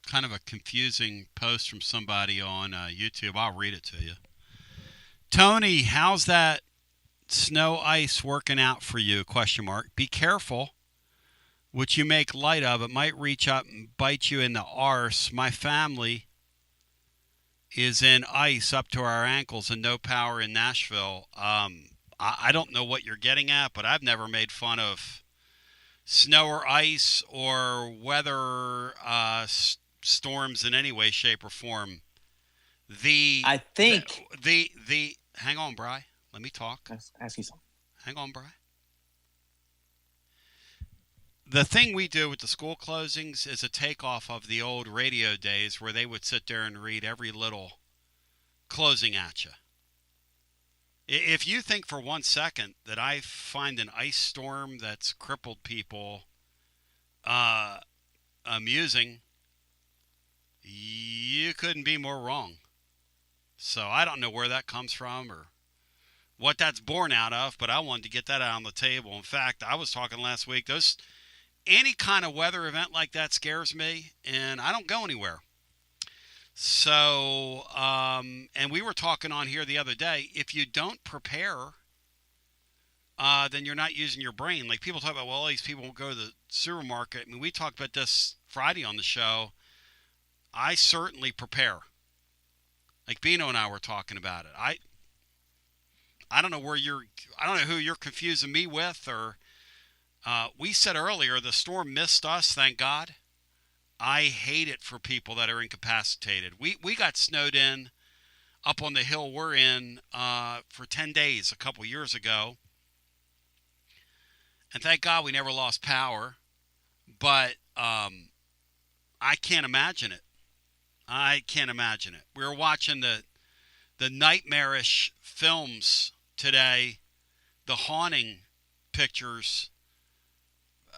kind of a confusing post from somebody on YouTube. I'll read it to you. Tony, how's that snow ice working out for you? ? Be careful what you make light of. It might reach up and bite you in the arse. My family is in ice up to our ankles and no power in Nashville. I don't know what you're getting at, but I've never made fun of snow or ice or weather storms in any way, shape, or form. I think the hang on, Bri. Let me talk. Ask you something. Hang on, Bri. The thing we do with the school closings is a takeoff of the old radio days where they would sit there and read every little closing at you. If you think for 1 second that I find an ice storm that's crippled people amusing, you couldn't be more wrong. So I don't know where that comes from or what that's born out of, but I wanted to get that out on the table. In fact, I was talking last week, any kind of weather event like that scares me, and I don't go anywhere. So, and we were talking on here the other day, if you don't prepare, then you're not using your brain. Like people talk about, well, all these people won't go to the supermarket. I mean, we talked about this Friday on the show. I certainly prepare. Like Bino and I were talking about it. I don't know I don't know who you're confusing me with, or we said earlier the storm missed us, thank God. I hate it for people that are incapacitated. We got snowed in up on the hill we're in for 10 days a couple years ago. And thank God we never lost power. But I can't imagine it. I can't imagine it. We were watching the nightmarish films today, the haunting pictures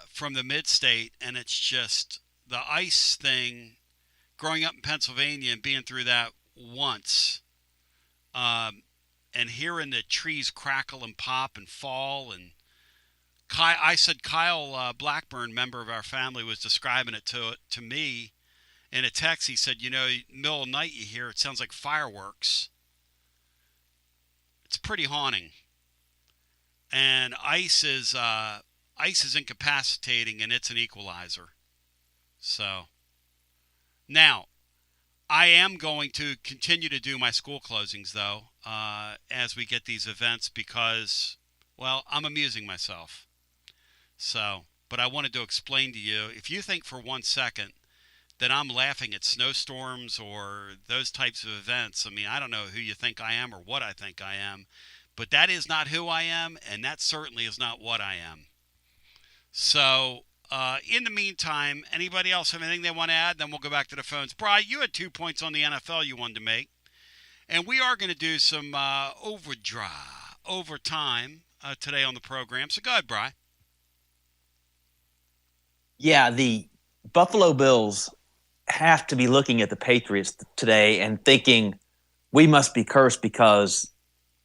from the mid-state, and it's just the ice thing. Growing up in Pennsylvania and being through that once, and hearing the trees crackle and pop and fall, and I said Kyle Blackburn, member of our family, was describing it to me in a text. He said, middle of the night you hear, it sounds like fireworks. It's pretty haunting. And ice is incapacitating, and it's an equalizer. So, now, I am going to continue to do my school closings, though, as we get these events because, well, I'm amusing myself. So, but I wanted to explain to you, if you think for 1 second that I'm laughing at snowstorms or those types of events, I mean, I don't know who you think I am or what I think I am, but that is not who I am, and that certainly is not what I am. So, in the meantime, anybody else have anything they want to add? Then we'll go back to the phones. Bri, you had 2 points on the NFL you wanted to make, and we are going to do some overtime today on the program. So go ahead, Bri. Yeah, the Buffalo Bills have to be looking at the Patriots today and thinking we must be cursed because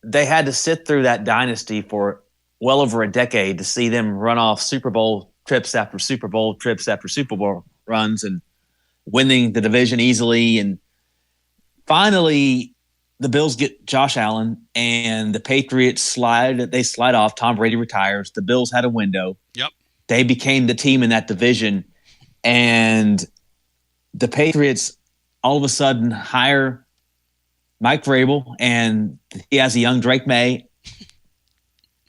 they had to sit through that dynasty for well over a decade to see them run off Super Bowl trips after Super Bowl trips after Super Bowl runs and winning the division easily. And finally, the Bills get Josh Allen and the Patriots slide off. Tom Brady retires. The Bills had a window. Yep. They became the team in that division. And the Patriots all of a sudden hire Mike Vrabel, and he has a young Drake May.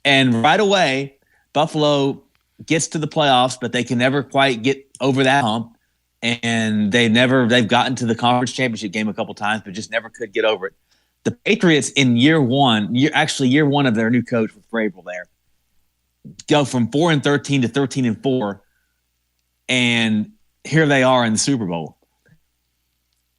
And right away, Buffalo gets to the playoffs, but they can never quite get over that hump. And they've gotten to the conference championship game a couple times, but just never could get over it. The Patriots in year one of their new coach with Vrabel there, go from 4-13 to 13-4, and here they are in the Super Bowl,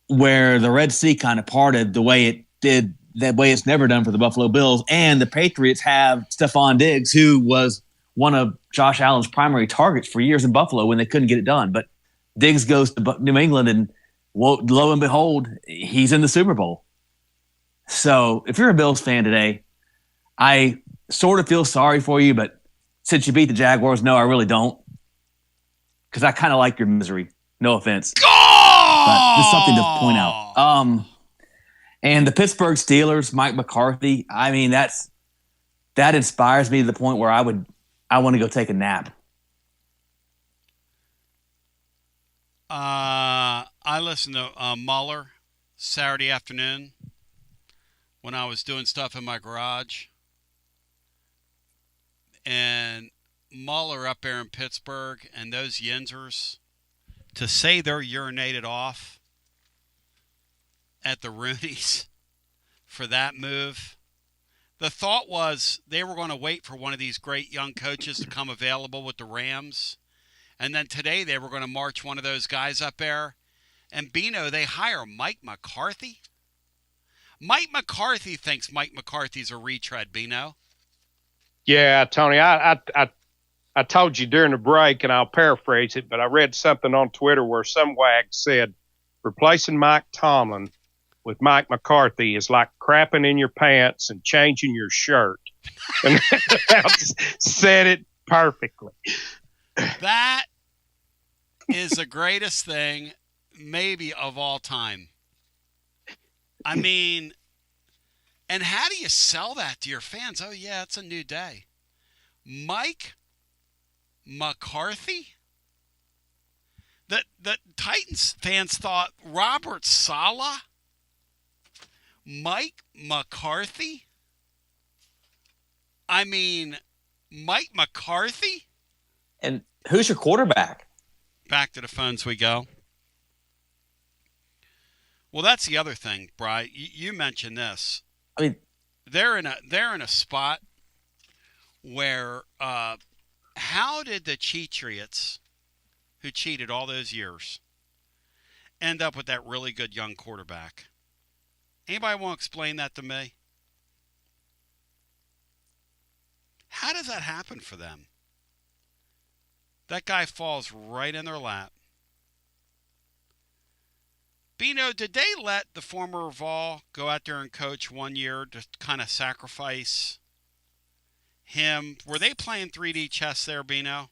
where the Red Sea kind of parted the way it did, that way it's never done for the Buffalo Bills. And the Patriots have Stephon Diggs, who was one of Josh Allen's primary targets for years in Buffalo when they couldn't get it done. But Diggs goes to New England, and lo and behold, he's in the Super Bowl. So if you're a Bills fan today, I sort of feel sorry for you, but since you beat the Jaguars, no, I really don't. Because I kind of like your misery. No offense. But just something to point out. And the Pittsburgh Steelers, Mike McCarthy, I mean, that inspires me to the point where I want to go take a nap. I listened to Mueller Saturday afternoon when I was doing stuff in my garage. And Mueller up there in Pittsburgh and those Yinzers, to say they're urinated off at the Roonies for that move. The thought was they were going to wait for one of these great young coaches to come available with the Rams. And then today they were going to march one of those guys up there. And Bino, they hire Mike McCarthy. Mike McCarthy thinks Mike McCarthy's a retread, Bino. Yeah, Tony, I told you during the break, and I'll paraphrase it, but I read something on Twitter where some wag said replacing Mike Tomlin with Mike McCarthy is like crapping in your pants and changing your shirt. And that said it perfectly. That is the greatest thing maybe of all time. I mean, and how do you sell that to your fans? Oh, yeah, it's a new day. Mike McCarthy? The Titans fans thought Robert Saleh? Mike McCarthy? I mean, Mike McCarthy? And who's your quarterback? Back to the phones we go. Well, that's the other thing, Bri. You mentioned this. I mean, they're in a spot where how did the Cheatriots, who cheated all those years, end up with that really good young quarterback? Anybody want to explain that to me? How does that happen for them? That guy falls right in their lap. Bino, did they let the former Vol go out there and coach 1 year to kind of sacrifice him? Were they playing 3D chess there, Bino?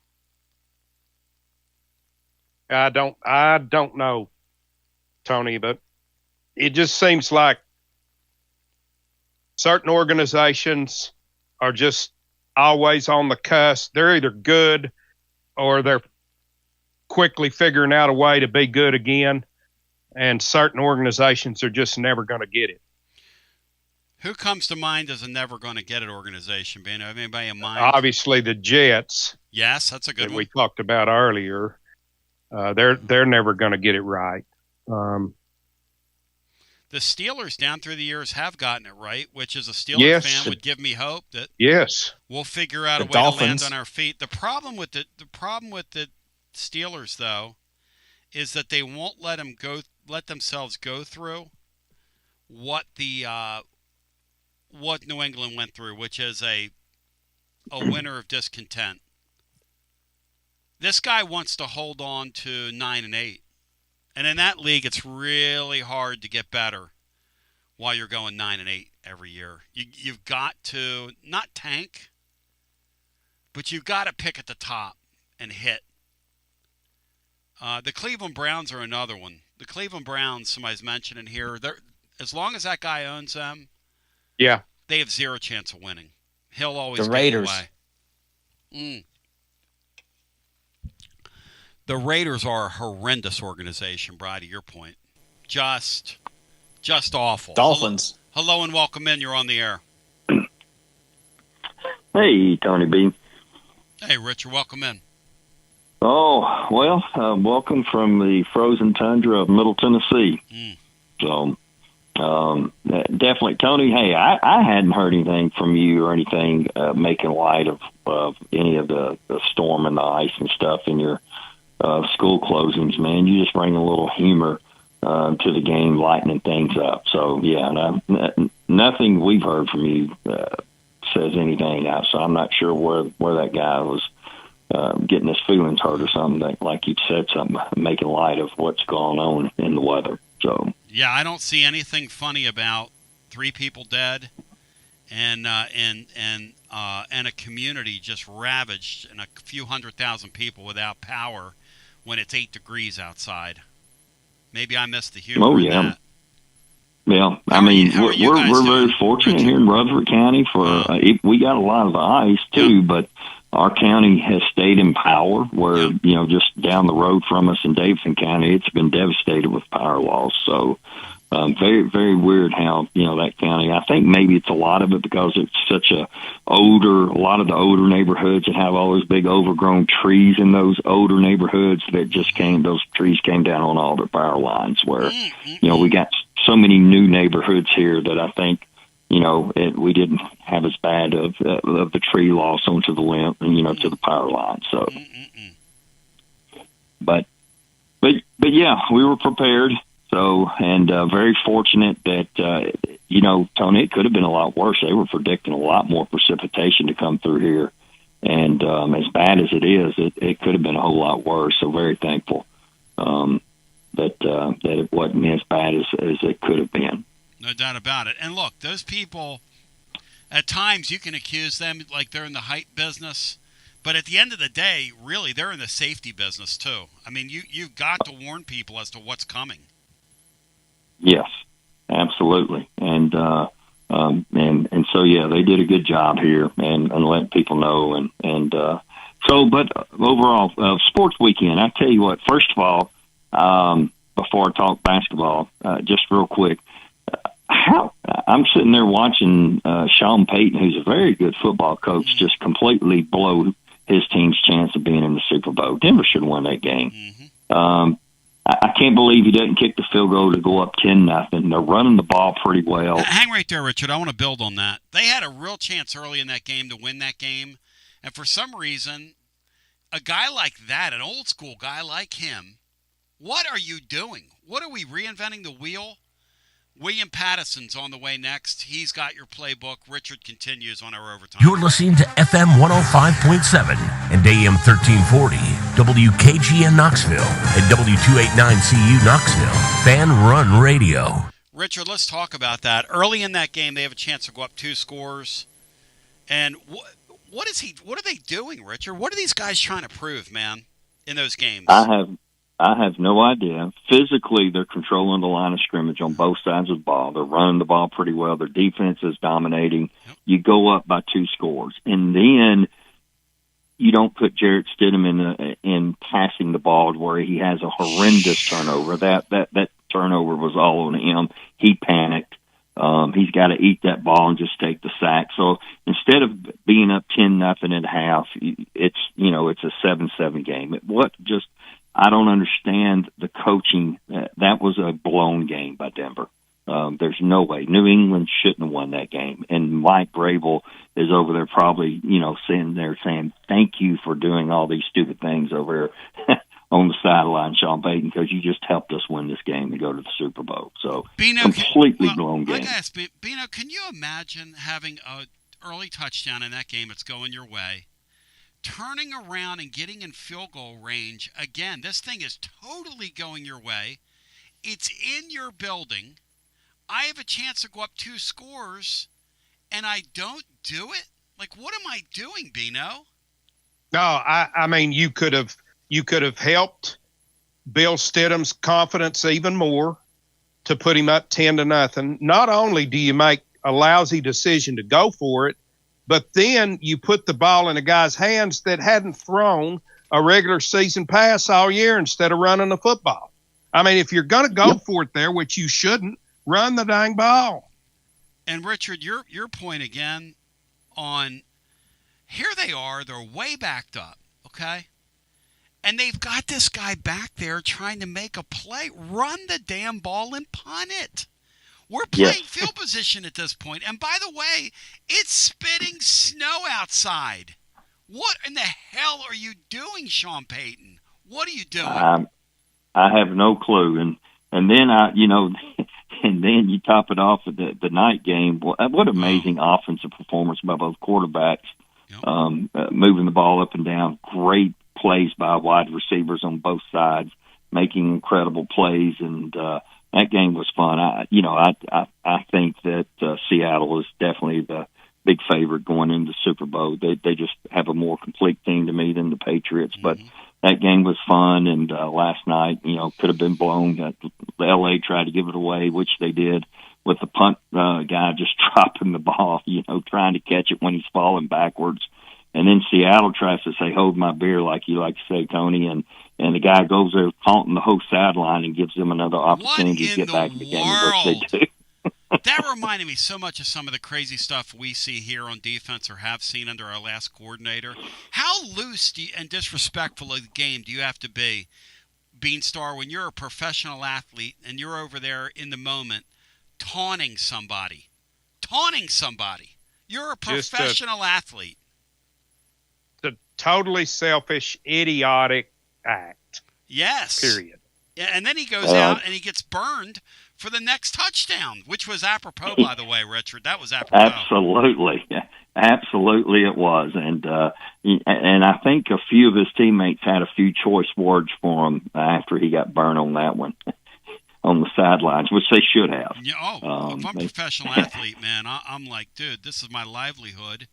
I don't know, Tony, but it just seems like certain organizations are just always on the cusp. They're either good or they're quickly figuring out a way to be good again. And certain organizations are just never going to get it. Who comes to mind as a never going to get it organization, Bino? Have anybody in mind? Obviously, the Jets. Yes, that's a good one. We talked about earlier. They're never going to get it right. The Steelers down through the years have gotten it right, which as a Steelers fan would give me hope that we'll figure out a way to land on our feet. The problem with the Steelers, though, is that they won't let themselves go through what New England went through, which is a winter of discontent. This guy wants to hold on to 9-8. And in that league, it's really hard to get better while you're going 9-8 every year. You've got to not tank, but you've got to pick at the top and hit. The Cleveland Browns are another one. The Cleveland Browns, somebody's mentioning here, as long as that guy owns them, they have zero chance of winning. He'll always the Raiders. Away. The Raiders are a horrendous organization, Brad, to your point. Just awful. Dolphins. Hello and welcome in. You're on the air. Hey, Tony B. Hey, Richard. Welcome in. Oh, well, welcome from the frozen tundra of Middle Tennessee. So, definitely, Tony, hey, I hadn't heard anything from you or anything making light of any of the storm and the ice and stuff in your school closings, man. You just bring a little humor to the game, lightening things up. So, yeah, nothing we've heard from you says anything else. So I'm not sure where that guy was getting his feelings hurt or something, like you said, something making light of what's going on in the weather. So yeah, I don't see anything funny about 3 people dead and a community just ravaged and a few 100,000 people without power when it's 8 degrees outside. Maybe I missed the humor in that. Yeah, I mean, we're very fortunate here in Rutherford County we got a lot of ice too, but our county has stayed in power where, just down the road from us in Davidson County, it's been devastated with power loss. So very, very weird how, that county, I think maybe it's a lot of it because it's such a lot of the older neighborhoods that have all those big overgrown trees in those older neighborhoods that those trees came down on all their power lines where, we got so many new neighborhoods here that I think, we didn't have as bad of the tree loss onto the limb and, to the power line. So, but yeah, we were prepared. So, and very fortunate that, Tony, it could have been a lot worse. They were predicting a lot more precipitation to come through here. And as bad as it is, it could have been a whole lot worse. So very thankful that it wasn't as bad as it could have been. No doubt about it. And look, those people, at times you can accuse them like they're in the hype business. But at the end of the day, really, they're in the safety business too. I mean, you've got to warn people as to what's coming. Yes, absolutely. And so, yeah, they did a good job here and letting people know. But overall, sports weekend, I tell you what, first of all, before I talk basketball, just real quick, I'm sitting there watching Sean Payton, who's a very good football coach, just completely blow his team's chance of being in the Super Bowl. Denver should have won that game. I can't believe he doesn't kick the field goal to go up 10-0. They're running the ball pretty well. Hang right there, Richard. I want to build on that. They had a real chance early in that game to win that game, and for some reason, a guy like that, an old school guy like him, what are you doing? What are we reinventing the wheel? William Pattison's on the way next. He's got your playbook. Richard continues on our overtime. You're listening to FM 105.7 and AM 1340, WKGN Knoxville, and W289CU Knoxville, Fan Run Radio. Richard, let's talk about that. Early in that game, they have a chance to go up 2 scores. And what are they doing, Richard? What are these guys trying to prove, man, in those games? I have no idea. Physically, they're controlling the line of scrimmage on both sides of the ball. They're running the ball pretty well. Their defense is dominating. You go up by 2 scores, and then you don't put Jarrett Stidham in passing the ball where he has a horrendous turnover. That turnover was all on him. He panicked. He's got to eat that ball and just take the sack. So instead of being up 10-0 at half, it's a 7-7 game. I don't understand the coaching. That was a blown game by Denver. There's no way. New England shouldn't have won that game. And Mike Vrabel is over there probably, sitting there saying, thank you for doing all these stupid things over here on the sideline, Sean Payton, because you just helped us win this game and go to the Super Bowl. So completely blown game. I gotta ask, Bino, can you imagine having an early touchdown in that game that's going your way? Turning around and getting in field goal range, again, this thing is totally going your way. It's in your building. I have a chance to go up 2 scores, and I don't do it? Like, what am I doing, Bino? No, I mean, you could have helped Bill Stidham's confidence even more to put him up 10-0. Not only do you make a lousy decision to go for it, but then you put the ball in a guy's hands that hadn't thrown a regular season pass all year instead of running the football. I mean, if you're going to go for it there, which you shouldn't, run the dang ball. And, Richard, your point again on here they are. They're way backed up, okay? And they've got this guy back there trying to make a play. Run the damn ball and punt it. We're playing field position at this point. And by the way, it's spitting snow outside. What in the hell are you doing, Sean Payton? What are you doing? I have no clue. And then and then you top it off with the night game. What amazing offensive performance by both quarterbacks, moving the ball up and down. Great plays by wide receivers on both sides, making incredible plays, and that game was fun. I think that Seattle is definitely the big favorite going into the Super Bowl. They just have a more complete team to me than the Patriots. But that game was fun, and last night, could have been blown. LA tried to give it away, which they did, with the punt guy just dropping the ball, trying to catch it when he's falling backwards. And then Seattle tries to say, hold my beer, like you like to say, Tony, and the guy goes there taunting the whole sideline and gives them another opportunity to get back in the game, which they do. That reminded me so much of some of the crazy stuff we see here on defense or have seen under our last coordinator. How loose and disrespectful of the game do you have to be, Beanstar, when you're a professional athlete and you're over there in the moment taunting somebody? You're a professional athlete. It's a totally selfish, idiotic act. Yes. Period. Yeah, and then he goes out and he gets burned for the next touchdown, which was apropos, by the way, Richard. That was apropos. Absolutely it was. And I think a few of his teammates had a few choice words for him after he got burned on that one on the sidelines, which they should have. Yeah, if I'm a professional athlete, man, I'm like, dude, this is my livelihood,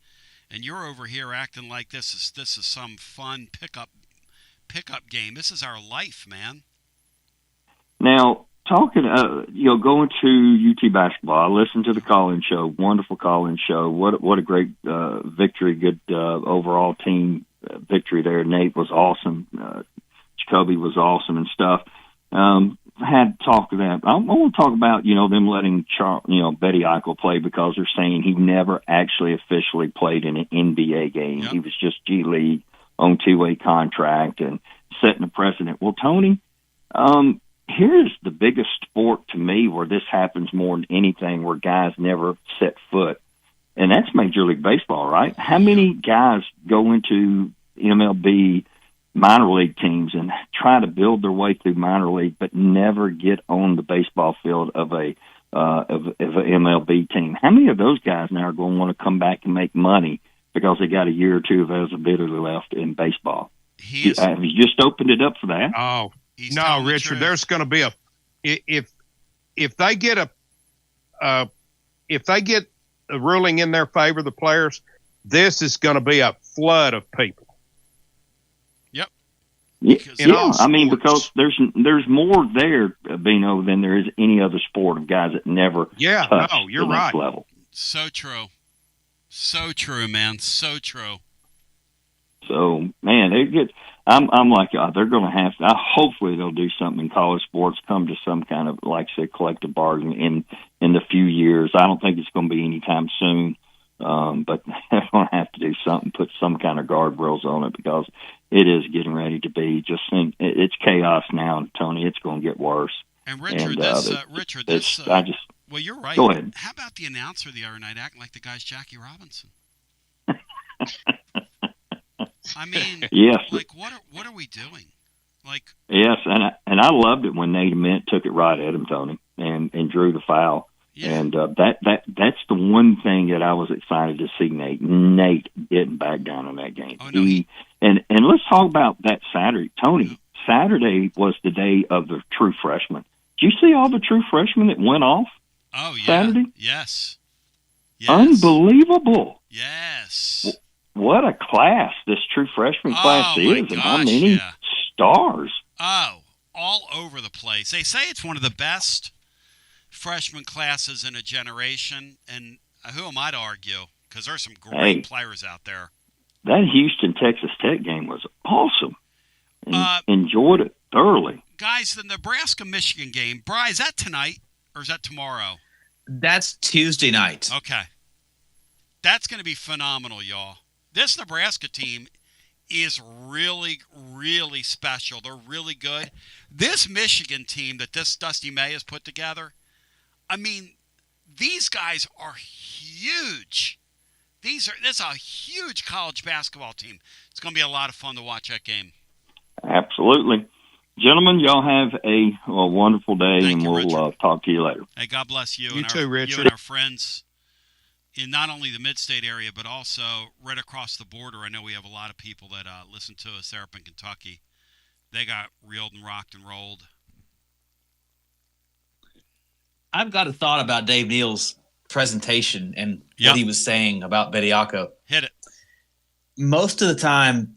and you're over here acting like this is some fun pickup game. This is our life, man. Now, talking, going to UT basketball, I listened to the call-in show, wonderful call-in show. What a great victory, good overall team victory there. Nate was awesome. Jacoby was awesome and stuff. Had talked to that. I want to talk about, them letting Betty Eichel play because they're saying he never actually officially played in an NBA game. Yep. He was just G League on 2-way contract and setting a precedent. Well, Tony, Here's the biggest sport to me where this happens more than anything, where guys never set foot, and that's Major League Baseball, right? How many guys go into MLB minor league teams and try to build their way through minor league, but never get on the baseball field of a MLB team? How many of those guys now are going to want to come back and make money because they got a year or two of eligibility left in baseball? Have you just opened it up for that? Oh, no, Richard. There's going to be if they get a ruling in their favor, the players, this is going to be a flood of people. Yep. Yeah, I mean, because there's more there, Bino, than there is any other sport of guys that never touch you're the next right. level. So true. So true, man. So true. So, man, I'm like, they're going to have to. Hopefully, they'll do something in college sports, come to some kind of, like I said, collective bargaining in the few years. I don't think it's going to be anytime soon, but they're going to have to do something, put some kind of guardrails on it, because it is getting ready to be. It's chaos now, Tony. It's going to get worse. And Richard, well, you're right. Go ahead. How about the announcer the other night acting like the guy's Jackie Robinson? I mean, yes. Like, what are we doing? Like, yes, and I loved it when Nate Ament took it right at him, Tony, and drew the foul. Yeah. And that's the one thing that I was excited to see. Nate didn't back down in that game. Oh, no, and let's talk about that Saturday, Tony. Saturday was the day of the true freshmen. Did you see all the true freshmen that went off? Oh, yeah. Saturday? Yes. Unbelievable. Yes. What a class this true freshman class is, and how many stars. Oh, all over the place. They say it's one of the best freshman classes in a generation, and who am I to argue? Because there's some great players out there. That Houston-Texas Tech game was awesome. Enjoyed it thoroughly. Guys, the Nebraska-Michigan game, Bri, is that tonight or is that tomorrow? That's Tuesday night. Okay. That's going to be phenomenal, y'all. This Nebraska team is really, really special. They're really good. This Michigan team that this Dusty May has put together, I mean, these guys are huge. This is a huge college basketball team. It's going to be a lot of fun to watch that game. Absolutely. Gentlemen, y'all have a wonderful day, Thank and you, we'll talk to you later. Hey, God bless you. You too, Richard. You and our friends in not only the mid-state area, but also right across the border. I know we have a lot of people that listen to us there up in Kentucky. They got reeled and rocked and rolled. I've got a thought about Dave Neal's presentation and what he was saying about Bediako. Hit it. Most of the time,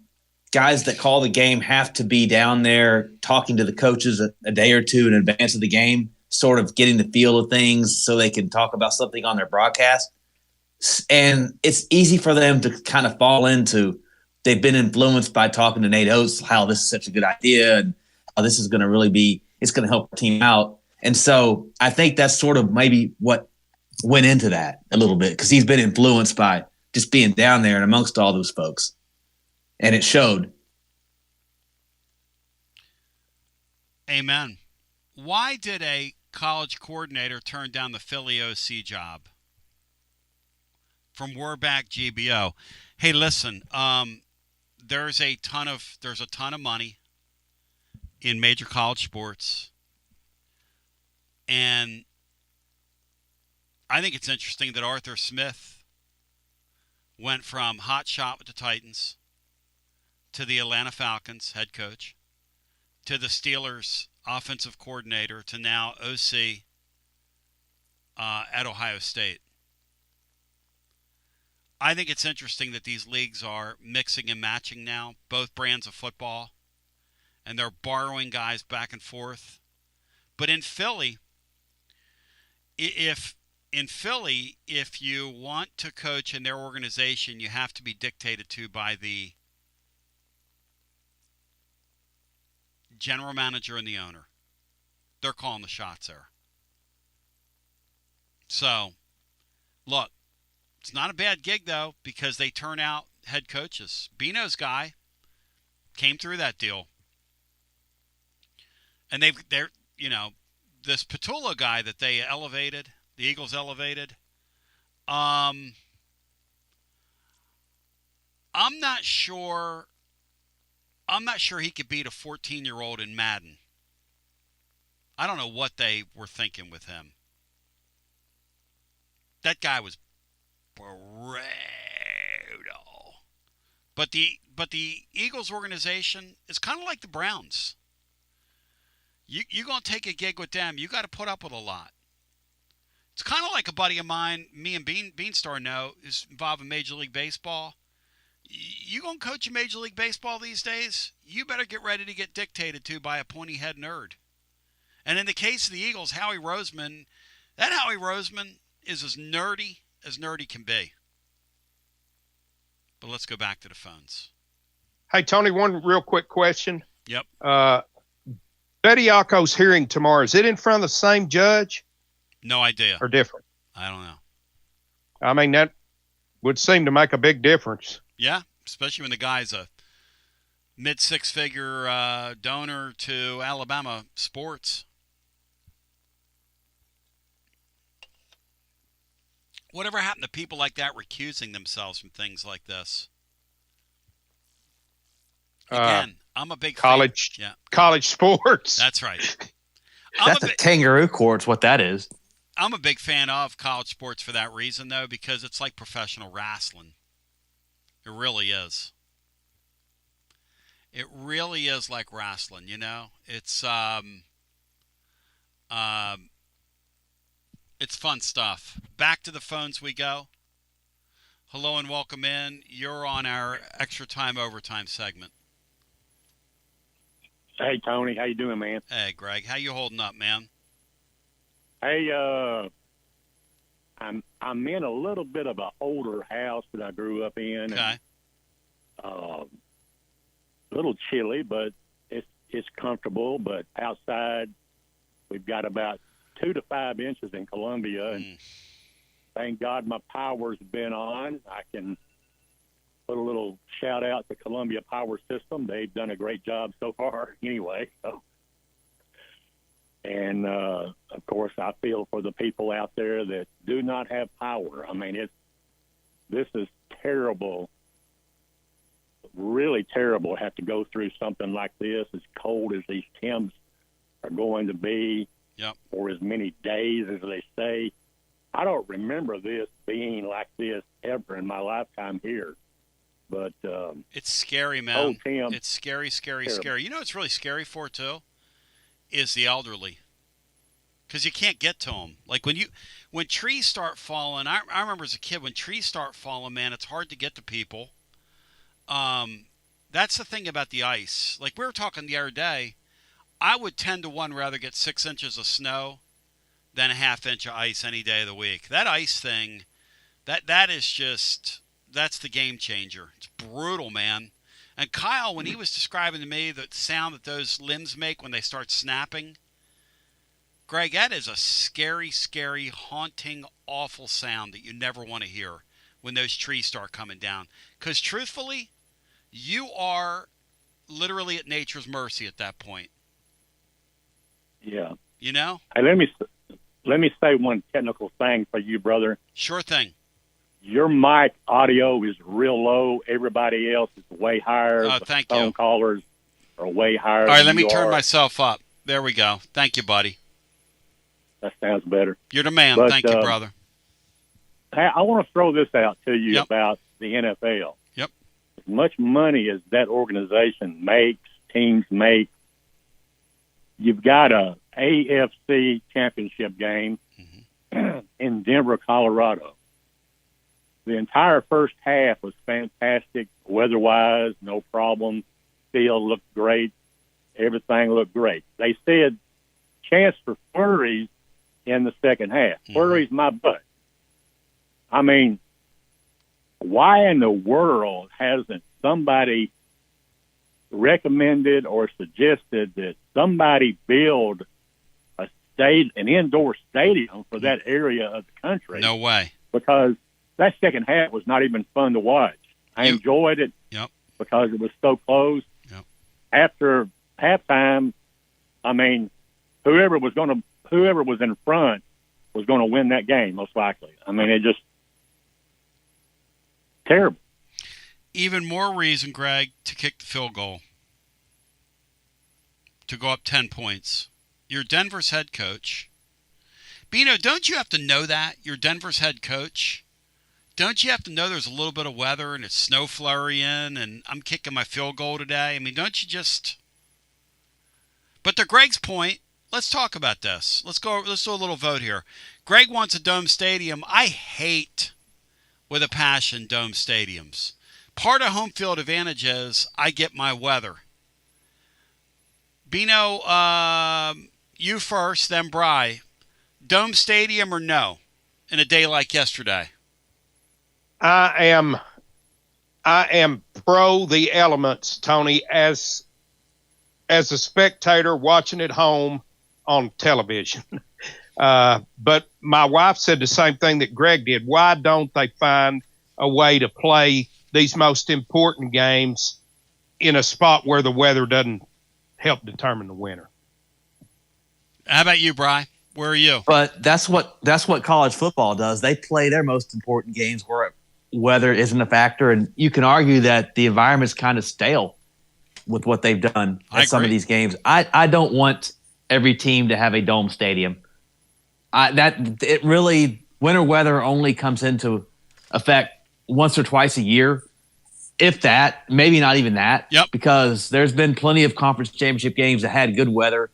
guys that call the game have to be down there talking to the coaches a day or two in advance of the game, sort of getting the feel of things so they can talk about something on their broadcast. And it's easy for them to kind of fall into, they've been influenced by talking to Nate Oates, how this is such a good idea and how this is going to really be, it's going to help the team out. And so I think that's sort of maybe what went into that a little bit, because he's been influenced by just being down there and amongst all those folks. And it showed. Amen. Why did a college coordinator turn down the Philly OC job? From Warback GBO. Hey, listen, there's a ton of money in major college sports. And I think it's interesting that Arthur Smith went from hot shot with the Titans to the Atlanta Falcons head coach to the Steelers offensive coordinator to now OC at Ohio State. I think it's interesting that these leagues are mixing and matching now, both brands of football, and they're borrowing guys back and forth. But in Philly, if you want to coach in their organization, you have to be dictated to by the general manager and the owner. They're calling the shots there. So, look, it's not a bad gig, though, because they turn out head coaches. Bino's guy came through that deal. And they're this Petula guy that they elevated, the Eagles elevated. I'm not sure. I'm not sure he could beat a 14-year-old in Madden. I don't know what they were thinking with him. That guy was brutal. But the Eagles organization is kind of like the Browns. You're going to take a gig with them, you got to put up with a lot. It's kind of like a buddy of mine, me and Beanstar know, is involved in Major League Baseball. You going to coach in Major League Baseball these days? You better get ready to get dictated to by a pointy-head nerd. And in the case of the Eagles, Howie Roseman is as nerdy can be. But let's go back to the phones. Hey, Tony, one real quick question. Yep. Bediako's hearing tomorrow, is it in front of the same judge? No idea. Or different? I don't know. I mean, that would seem to make a big difference. Yeah, especially when the guy's a mid-six-figure donor to Alabama sports. Whatever happened to people like that recusing themselves from things like this? Again, I'm a big college. Fan. Yeah, college sports. That's right. That's a kangaroo court's what that is. I'm a big fan of college sports for that reason, though, because it's like professional wrestling. It really is. It really is like wrestling, It's it's fun stuff. Back to the phones we go. Hello and welcome in. You're on our extra time overtime segment. Hey, Tony. How you doing, man? Hey, Greg. How you holding up, man? Hey, I'm in a little bit of an older house that I grew up in. Okay. And, a little chilly, but it's comfortable. But outside, we've got about 2 to 5 inches in Columbia, and thank God my power's been on. I can put a little shout out to Columbia Power System. They've done a great job so far anyway. So. And, of course, I feel for the people out there that do not have power. I mean, this is terrible, really terrible to have to go through something like this, as cold as these temps are going to be, for as many days as they say. I don't remember this being like this ever in my lifetime here. But it's scary, man. Oh, Tim, it's scary, scary, terrible. scary. You know what's really scary for, too? Is the elderly. Because you can't get to them. Like when trees start falling, I remember as a kid, when trees start falling, man, it's hard to get to people. That's the thing about the ice. Like we were talking the other day, I would 10 to 1 rather get 6 inches of snow than a half inch of ice any day of the week. That ice thing, that is just, that's the game changer. It's brutal, man. And Kyle, when he was describing to me the sound that those limbs make when they start snapping, Greg, that is a scary, scary, haunting, awful sound that you never want to hear when those trees start coming down. Because truthfully, you are literally at nature's mercy at that point. Yeah. You know? Hey, let me say one technical thing for you, brother. Sure thing. Your mic audio is real low. Everybody else is way higher. Oh, the thank phone you. callers are way higher. All right, than let me you turn are. myself up. There we go. Thank you, buddy. That sounds better. You're the man. But, Thank you, brother. Hey, I want to throw this out to you Yep. about the NFL. Yep. As much money as that organization makes, teams make, you've got a AFC championship game in Denver, Colorado. The entire first half was fantastic, weather-wise, no problem. Field looked great. Everything looked great. They said chance for flurries in the second half. Flurries my butt. I mean, why in the world hasn't somebody recommended or suggested that somebody build an indoor stadium for that area of the country? No way. Because that second half was not even fun to watch. I enjoyed it because it was so close. Yep. After halftime, I mean, whoever was in front was going to win that game, most likely. I mean, it just terrible. Even more reason, Greg, to kick the field goal, to go up 10 points. You're Denver's head coach. Bino, don't you have to know that? You're Denver's head coach. Don't you have to know there's a little bit of weather and it's snow flurrying and I'm kicking my field goal today? I mean, don't you just... But to Greg's point, let's talk about this. Let's do a little vote here. Greg wants a dome stadium. I hate, with a passion, dome stadiums. Part of home field advantage is I get my weather. Bino, you first, then Bry. Dome stadium or no in a day like yesterday? I am pro the elements, Tony, as a spectator watching at home on television. But my wife said the same thing that Greg did. Why don't they find a way to play these most important games in a spot where the weather doesn't help determine the winner? How about you, Bry? Where are you? But that's what college football does. They play their most important games where weather isn't a factor, and you can argue that the environment's kind of stale with what they've done at some of these games. I don't want every team to have a dome stadium. Winter weather only comes into effect once or twice a year, if that, maybe not even that. Yep. Because there's been plenty of conference championship games that had good weather.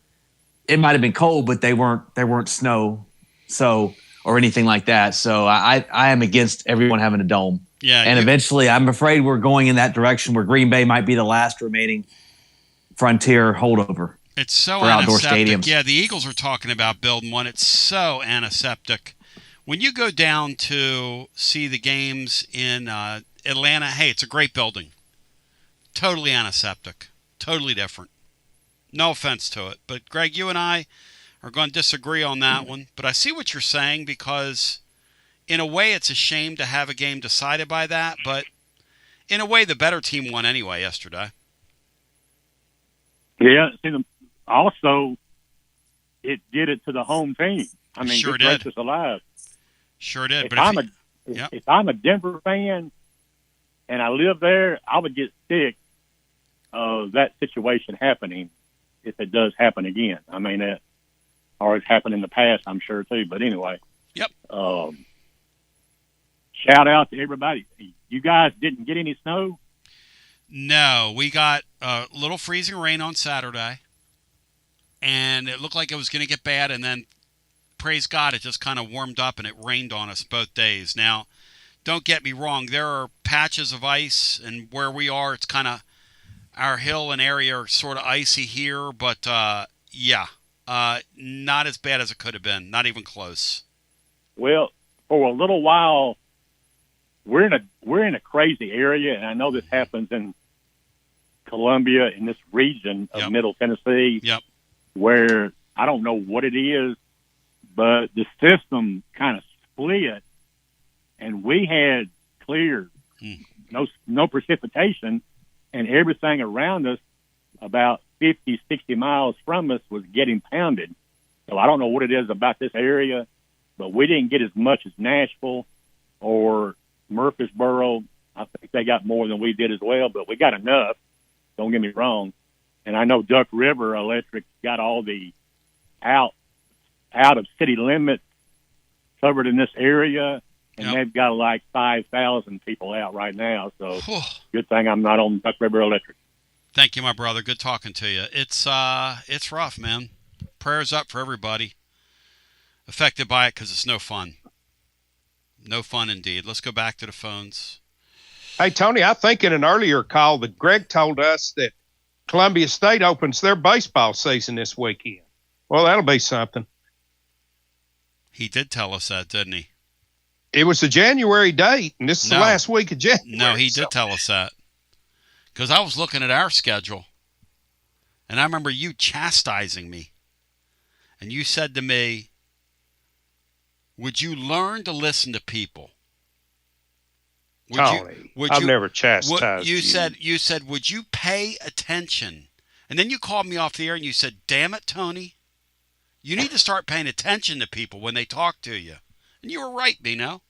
It might have been cold, but they weren't snow, or anything like that. So I am against everyone having a dome. Yeah. And eventually, I'm afraid we're going in that direction where Green Bay might be the last remaining frontier holdover. It's so for outdoor antiseptic. stadiums. Yeah, the Eagles are talking about building one. It's so antiseptic. When you go down to see the games in Atlanta, hey, it's a great building. Totally antiseptic. Totally different. No offense to it. But, Greg, you and I are going to disagree on that one. But I see what you're saying because, in a way, it's a shame to have a game decided by that. But, in a way, the better team won anyway yesterday. Yeah, also, it did it to the home team. I mean, sure good did. gracious alive. Sure did. If I'm a Denver fan and I live there, I would get sick of that situation happening if it does happen again. I mean, it always happened in the past, I'm sure, too. But anyway. Yep. Shout out to everybody. You guys didn't get any snow? No, we got a little freezing rain on Saturday, and it looked like it was going to get bad, and then, praise God, it just kind of warmed up, and it rained on us both days. Now, don't get me wrong, there are patches of ice, and where we are, it's kind of, our hill and area are sort of icy here, but, not as bad as it could have been, not even close. Well, for a little while, we're in a crazy area, and I know this happens in Columbia, in this region of Middle Tennessee, where I don't know what it is, but the system kind of split, and we had clear, no precipitation, and everything around us about 50, 60 miles from us was getting pounded. So I don't know what it is about this area, but we didn't get as much as Nashville or Murfreesboro. I think they got more than we did as well, but we got enough. Don't get me wrong. And I know Duck River Electric got all the out of city limits covered in this area, and they've got like 5,000 people out right now. So good thing I'm not on Duck River Electric. Thank you, my brother. Good talking to you. It's rough, man. Prayers up for everybody affected by it because it's no fun. No fun indeed. Let's go back to the phones. Hey, Tony, I think in an earlier call that Greg told us that Columbia State opens their baseball season this weekend. Well, that'll be something. He did tell us that, didn't he? It was a January date, and this is the last week of January. No, he did tell us that. Because I was looking at our schedule, and I remember you chastising me. And you said to me, would you learn to listen to people? Tony, I've never chastised you. You said, would you pay attention And then you called me off the air and you said, damn it, Tony, you need to start paying attention to people when they talk to you. And you were right, Bino.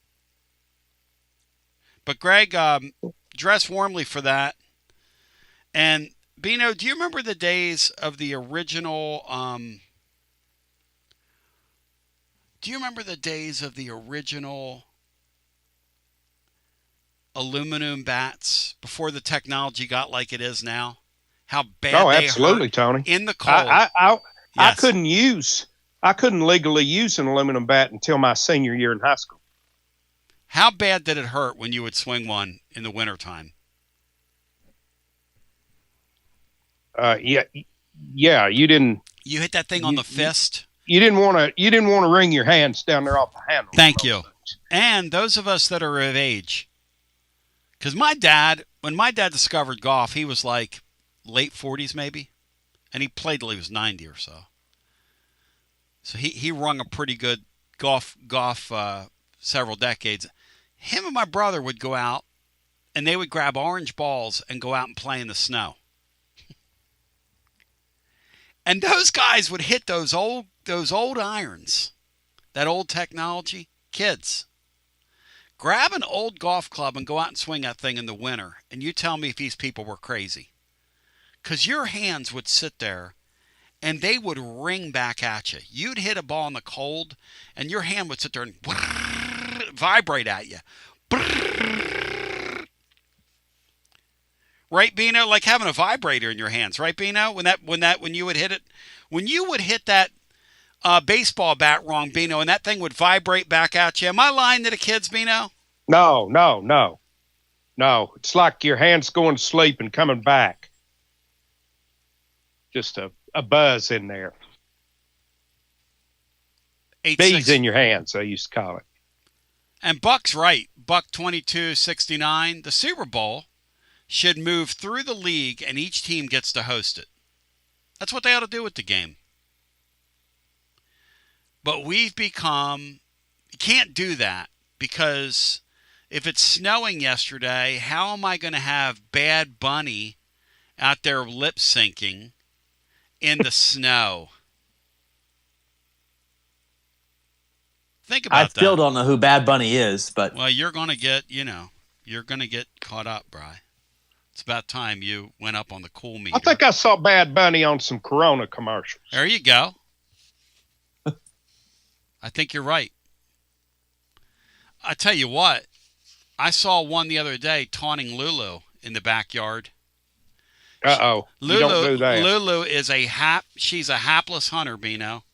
But Greg, dress warmly for that. And Bino, do you remember the days of the original aluminum bats before the technology got like it is now? How bad they absolutely, hurt Tony. in the cold. I couldn't legally use an aluminum bat until my senior year in high school. How bad did it hurt when you would swing one in the wintertime? Yeah, you didn't. You hit that thing on the fist. You didn't want to wring your hands down there off the handle. Thank you. And those of us that are of age, because when my dad discovered golf, he was like late 40s maybe, and he played till he was 90 or so. So he rung a pretty good golf several decades. Him and my brother would go out, and they would grab orange balls and go out and play in the snow. And those guys would hit those old irons, that old technology. Kids, grab an old golf club and go out and swing that thing in the winter, and you tell me if these people were crazy. Because your hands would sit there, and they would ring back at you. You'd hit a ball in the cold, and your hand would sit there and vibrate at you. Right, Bino? Like having a vibrator in your hands, right, Bino? When you would hit it, when you would hit that baseball bat wrong, Bino, and that thing would vibrate back at you. Am I lying to the kids, Bino? No. It's like your hands going to sleep and coming back. Just a buzz in there. Beads in your hands, I used to call it. And Buck's right. Buck 2269. The Super Bowl should move through the league, and each team gets to host it. That's what they ought to do with the game. But you can't do that, because if it's snowing yesterday, how am I going to have Bad Bunny out there lip syncing in the snow? Think about that. I still don't know who Bad Bunny is, but well, you're going to get caught up, Bri. It's about time you went up on the cool meter. I think I saw Bad Bunny on some Corona commercials. There you go. I think you're right. I tell you what, I saw one the other day taunting Lulu in the backyard. Uh-oh. You don't do that. Lulu is she's a hapless hunter, Bino.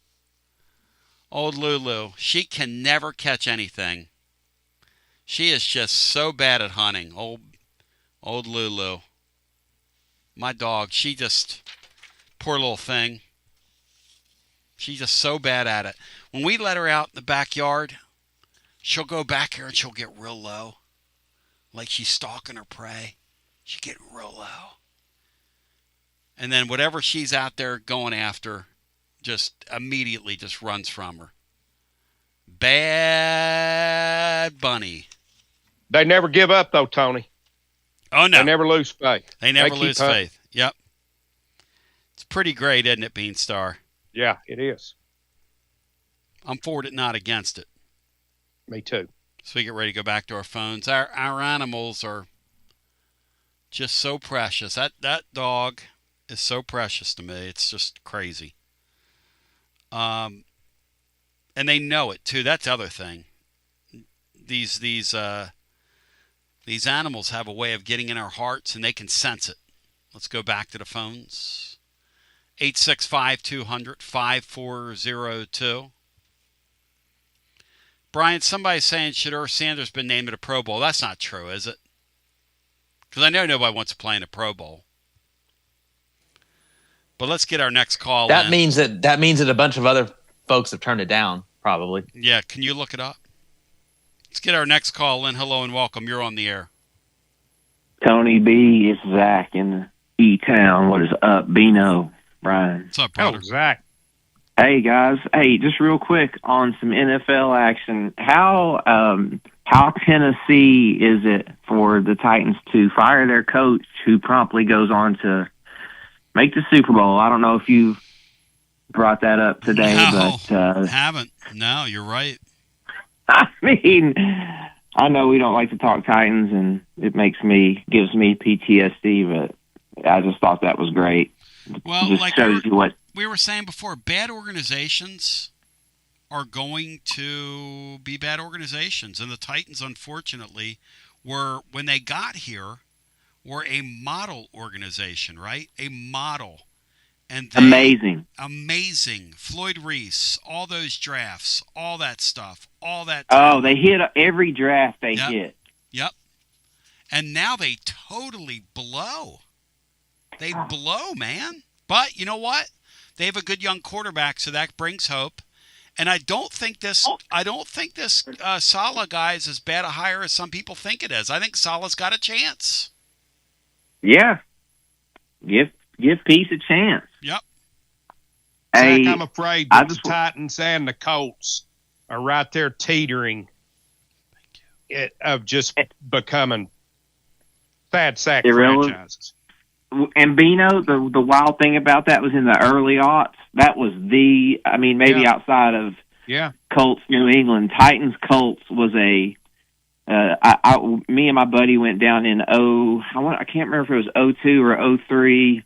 Old Lulu. She can never catch anything. She is just so bad at hunting. Old Lulu. My dog, poor little thing. She's just so bad at it. When we let her out in the backyard, she'll go back here and she'll get real low. Like she's stalking her prey. She's getting real low. And then whatever she's out there going after, just immediately just runs from her. Bad Bunny. They never give up, though, Tony. Oh, no. They never lose faith. They never lose faith. Yep. It's pretty great, isn't it, Beanstar? Yeah, it is. I'm for it, not against it. Me too. So we get ready to go back to our phones. Our animals are just so precious. That dog is so precious to me. It's just crazy. And they know it too. That's the other thing. These animals have a way of getting in our hearts, and they can sense it. Let's go back to the phones. 865-200-5402. Brian, somebody's saying, should Earl Sanders been named at a Pro Bowl? That's not true, is it? Because I know nobody wants to play in a Pro Bowl. But let's get our next call that in. means that a bunch of other folks have turned it down, probably. Yeah, can you look it up? Let's get our next call in. Hello and welcome. You're on the air. Tony B, it's Zach in E-Town. What is up, Bino, Brian? What's up, brother? Oh, Zach. Hey, guys. Hey, just real quick on some NFL action. How Tennessee is it for the Titans to fire their coach, who promptly goes on to make the Super Bowl. I don't know if you brought that up today, but haven't. No, you're right. I mean, I know we don't like to talk Titans, and it gives me PTSD, but I just thought that was great. Well, just like shows you what we were saying before, bad organizations are going to be bad organizations, and the Titans, unfortunately, when they got here, were a model organization, right? A model. And amazing. Floyd Reese, all those drafts, all that stuff, all that. Oh, they hit every draft they hit. Yep. And now they totally blow. They blow, man. But you know what? They have a good young quarterback, so that brings hope. And I don't think this Saleh guy is as bad a hire as some people think it is. I think Saleh's got a chance. Yeah. Give Peace a chance. Yep. Zach, I'm afraid that the Titans and the Colts are right there teetering of just becoming sad sack franchises. And Bino, the wild thing about that was in the early aughts. That was maybe outside of Colts, New England, Titans, Colts was me and my buddy went down in I can't remember if it was 02 or 03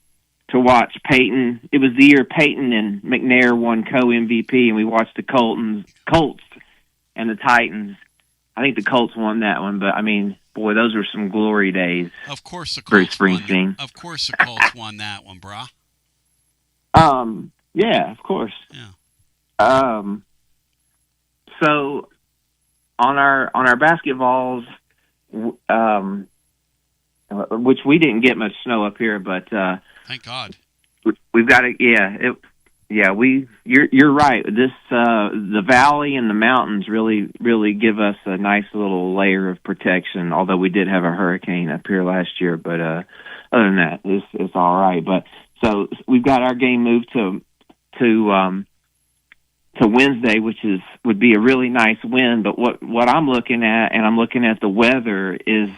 to watch Peyton. It was the year Peyton and McNair won co-MVP, and we watched the Colts and the Titans. I think the Colts won that one, but I mean, boy, those were some glory days. Of course, the Colts Springsteen. Of course, the Colts won that one, brah. Yeah, of course. Yeah. So on our basketballs, which we didn't get much snow up here, but thank God. We've got it. You're right. This the valley and the mountains really give us a nice little layer of protection. Although we did have a hurricane up here last year, but other than that, it's all right. But so we've got our game moved to Wednesday, which would be a really nice win. But what I'm looking at, and I'm looking at the weather, is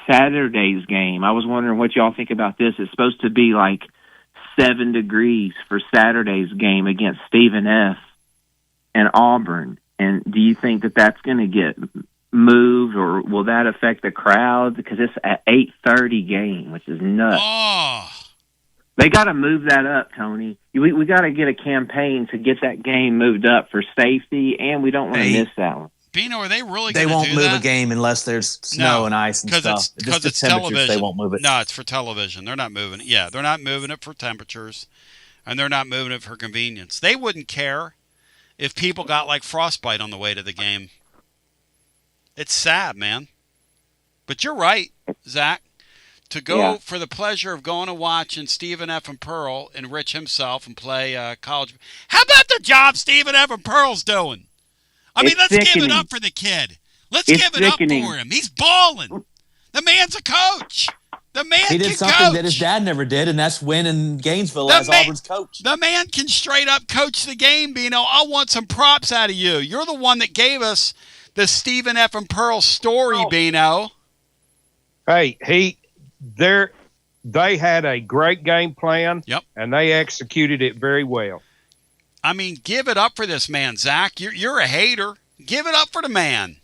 Saturday's game. I was wondering what y'all think about this. It's supposed to be like 7 degrees for Saturday's game against Stephen F. and Auburn. And do you think that that's going to get moved, or will that affect the crowd? Because it's an 8:30 game, which is nuts. Oh. They got to move that up, Tony. We got to get a campaign to get that game moved up for safety, and we don't want to miss that one. Bino, are they really They going to do that? won't move a game unless there's snow and ice and stuff. Because it's television. They won't move it. No, it's for television. They're not moving it. Yeah, they're not moving it for temperatures, and they're not moving it for convenience. They wouldn't care if people got like frostbite on the way to the game. It's sad, man. But you're right, Zach. To go for the pleasure of going and watching Stephen F. and Pearl enrich himself and play college. How about the job Stephen F. and Pearl's doing? Let's give it up for the kid. Let's give it up for him. He's balling. The man's a coach. The man He did can something coach. that his dad never did, and that's win in Gainesville as Auburn's coach. The man can straight up coach the game, Bino. I want some props out of you. You're the one that gave us the Stephen F. and Pearl story, Bino. Hey, they had a great game plan. Yep. And they executed it very well. I mean, give it up for this man, Zach. You're a hater. Give it up for the man.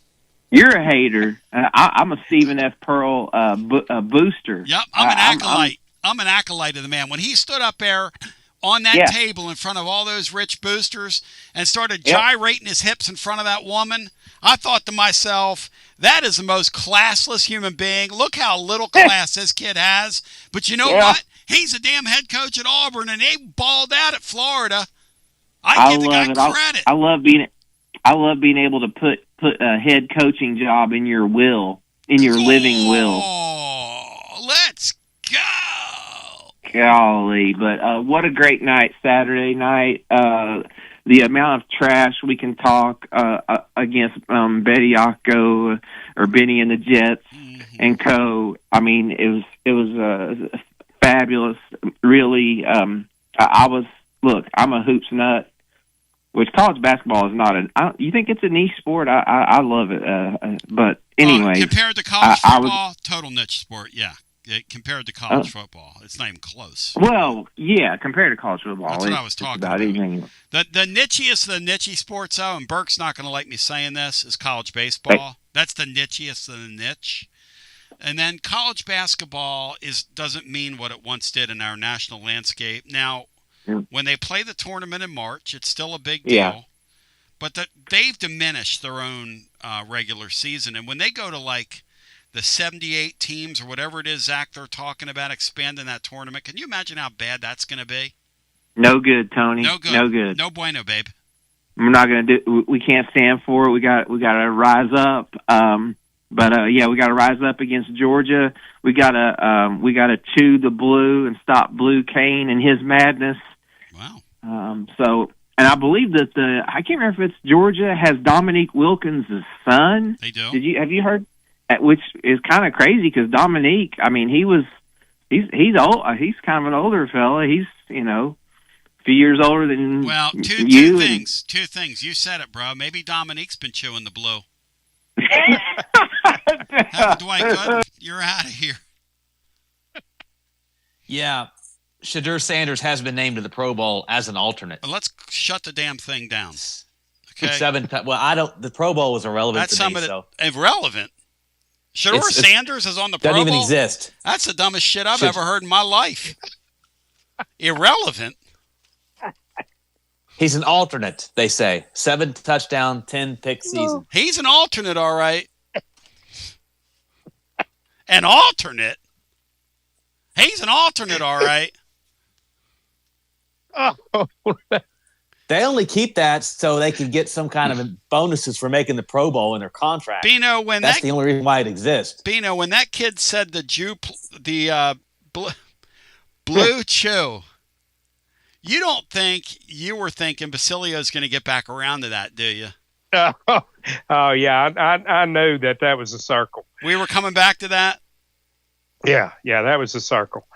You're a hater. I'm a Stephen F. Pearl booster. Yep, I'm an acolyte. I'm an acolyte of the man. When he stood up there on that table in front of all those rich boosters and started gyrating his hips in front of that woman, I thought to myself, that is the most classless human being. Look how little class this kid has. But you know what? He's a damn head coach at Auburn, and they balled out at Florida. I give the guy credit. I love being able to put a head coaching job in your will, in your living will. Let's go. Golly, but what a great night Saturday night. The amount of trash we can talk against Betty Ocko or Benny and the Jets and co. I mean, it was fabulous. Really, I'm a hoops nut. Which college basketball is not you think it's a niche sport? I love it. But anyway, compared to college football, total niche sport. Yeah, compared to college football. It's not even close. Well, yeah, compared to college football. That's what I was talking about. Anything. The nichiest of the niche sports, though, and Burke's not going to like me saying this, is college baseball. That's the nichiest of the niche. And then college basketball doesn't mean what it once did in our national landscape. Now, when they play the tournament in March, it's still a big deal. Yeah. But they've diminished their own regular season. And when they go to, like, the 78 teams or whatever it is, Zach, they're talking about expanding that tournament, can you imagine how bad that's going to be? No good, Tony. No good. No good. No bueno, babe. We're not going to do. We can't stand for it. We got to rise up. Yeah, we got to rise up against Georgia. We got to chew the blue and stop Blue Kane and his madness. Wow. And I believe that I can't remember if it's Georgia has Dominique Wilkins' son. They do. Have you heard? Which is kind of crazy because Dominique, I mean, he's old. He's kind of an older fella. He's a few years older than two things. Two things. You said it, bro. Maybe Dominique's been chewing the blue. Dwight Gooden, you're out of here. Yeah, Shadur Sanders has been named to the Pro Bowl as an alternate. Well, let's shut the damn thing down. Okay. The Pro Bowl was irrelevant That's to me. Irrelevant. Shadur Sanders is on the Pro Bowl? Doesn't even exist. That's the dumbest shit I've ever heard in my life. Irrelevant. He's an alternate, they say. 7 touchdown, 10 pick season. He's an alternate, all right. An alternate? He's an alternate, all right. They only keep that so they can get some kind of bonuses for making the Pro Bowl in their contract. Bino, that's the only reason why it exists. Bino, when that kid said blue chew, you don't think you were thinking Basilio's going to get back around to that, do you? Oh yeah, I knew that was a circle. We were coming back to that? Yeah, that was a circle.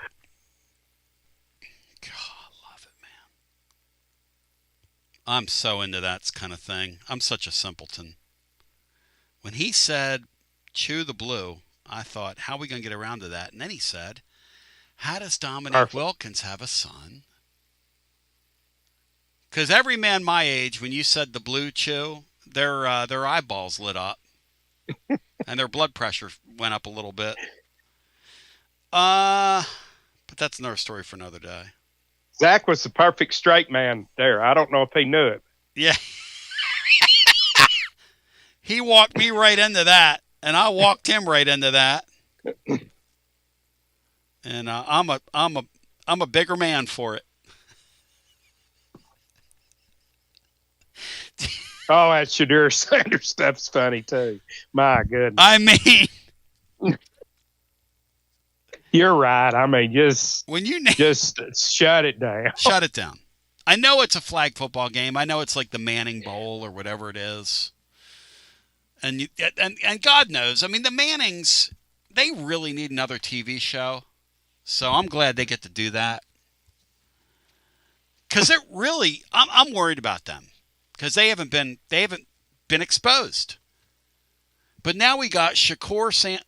God, I love it, man. I'm so into that kind of thing. I'm such a simpleton. When he said, chew the blue, I thought, how are we going to get around to that? And then he said, how does Dominique Wilkins have a son? Because every man my age, when you said the blue chew, their eyeballs lit up. And their blood pressure went up a little bit. But that's another story for another day. Zach was the perfect straight man there. I don't know if he knew it. Yeah. He walked me right into that, and I walked him right into that. And I'm a bigger man for it. Oh, that Shadur Sanders stuff's funny too. My goodness. I mean, you're right. I mean, just shut it down. Shut it down. I know it's a flag football game. I know it's like the Manning Bowl or whatever it is. And God knows, I mean, the Mannings, they really need another TV show. So I'm glad they get to do that. Because it really, I'm worried about them. Because they haven't been exposed. But now we got Shakur Sanders.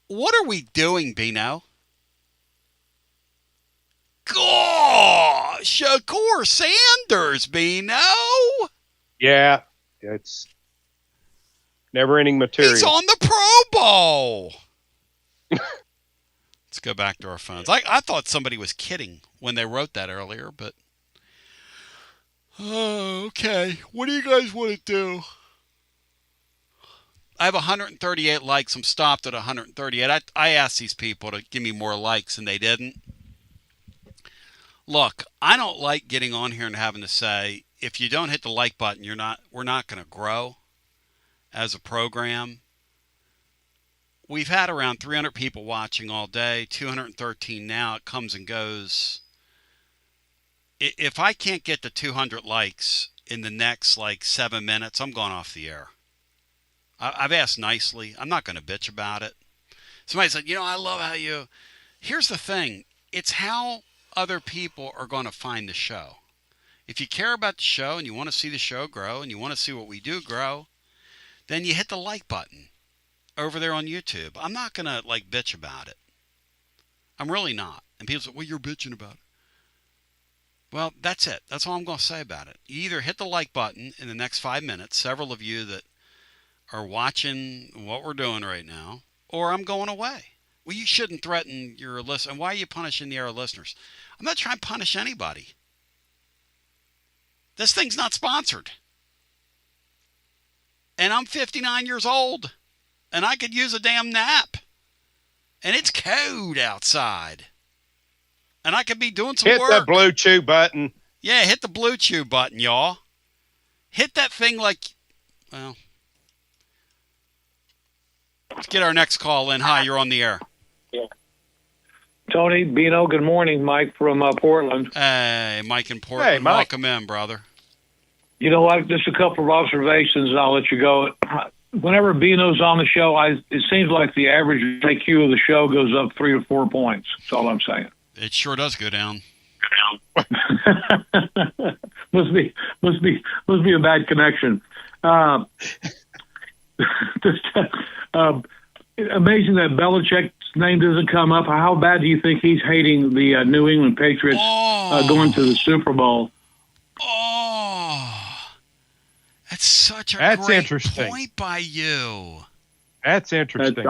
What are we doing, Bino? God, Shakur Sanders, Bino. Yeah, it's never-ending material. He's on the Pro Bowl. Let's go back to our phones. I thought somebody was kidding when they wrote that earlier, but... Oh, okay. What do you guys want to do? I have 138 likes. I'm stopped at 138. I asked these people to give me more likes, and they didn't. Look, I don't like getting on here and having to say, if you don't hit the like button, we're not going to grow as a program. We've had around 300 people watching all day, 213 now. It comes and goes. If I can't get to 200 likes in the next 7 minutes, I'm going off the air. I've asked nicely. I'm not going to bitch about it. Somebody said, I love how you... Here's the thing. It's how other people are going to find the show. If you care about the show and you want to see the show grow and you want to see what we do grow, then you hit the like button over there on YouTube. I'm not going to bitch about it. I'm really not. And people say, well, you're bitching about it. Well, that's it. That's all I'm going to say about it. You either hit the like button in the next 5 minutes, several of you that are watching what we're doing right now, or I'm going away. Well, you shouldn't threaten your listeners. And why are you punishing the other listeners? I'm not trying to punish anybody. This thing's not sponsored. And I'm 59 years old. And I could use a damn nap. And it's cold outside. And I could be doing some work. Hit the blue chew button. Yeah, hit the blue chew button, y'all. Hit that thing like, well. Let's get our next call in. Hi, you're on the air. Yeah. Tony, Bino, good morning. Mike from Portland. Hey, Mike in Portland. Hey, Mike. Welcome in, brother. You know what? Just a couple of observations, and I'll let you go. Whenever Bino's on the show, it seems like the average IQ of the show goes up 3 or 4 points. That's all I'm saying. It sure does go down. must be a bad connection. Amazing that Belichick's name doesn't come up. How bad do you think he's hating the New England Patriots going to the Super Bowl? Oh, that's such a great point by you. That's interesting.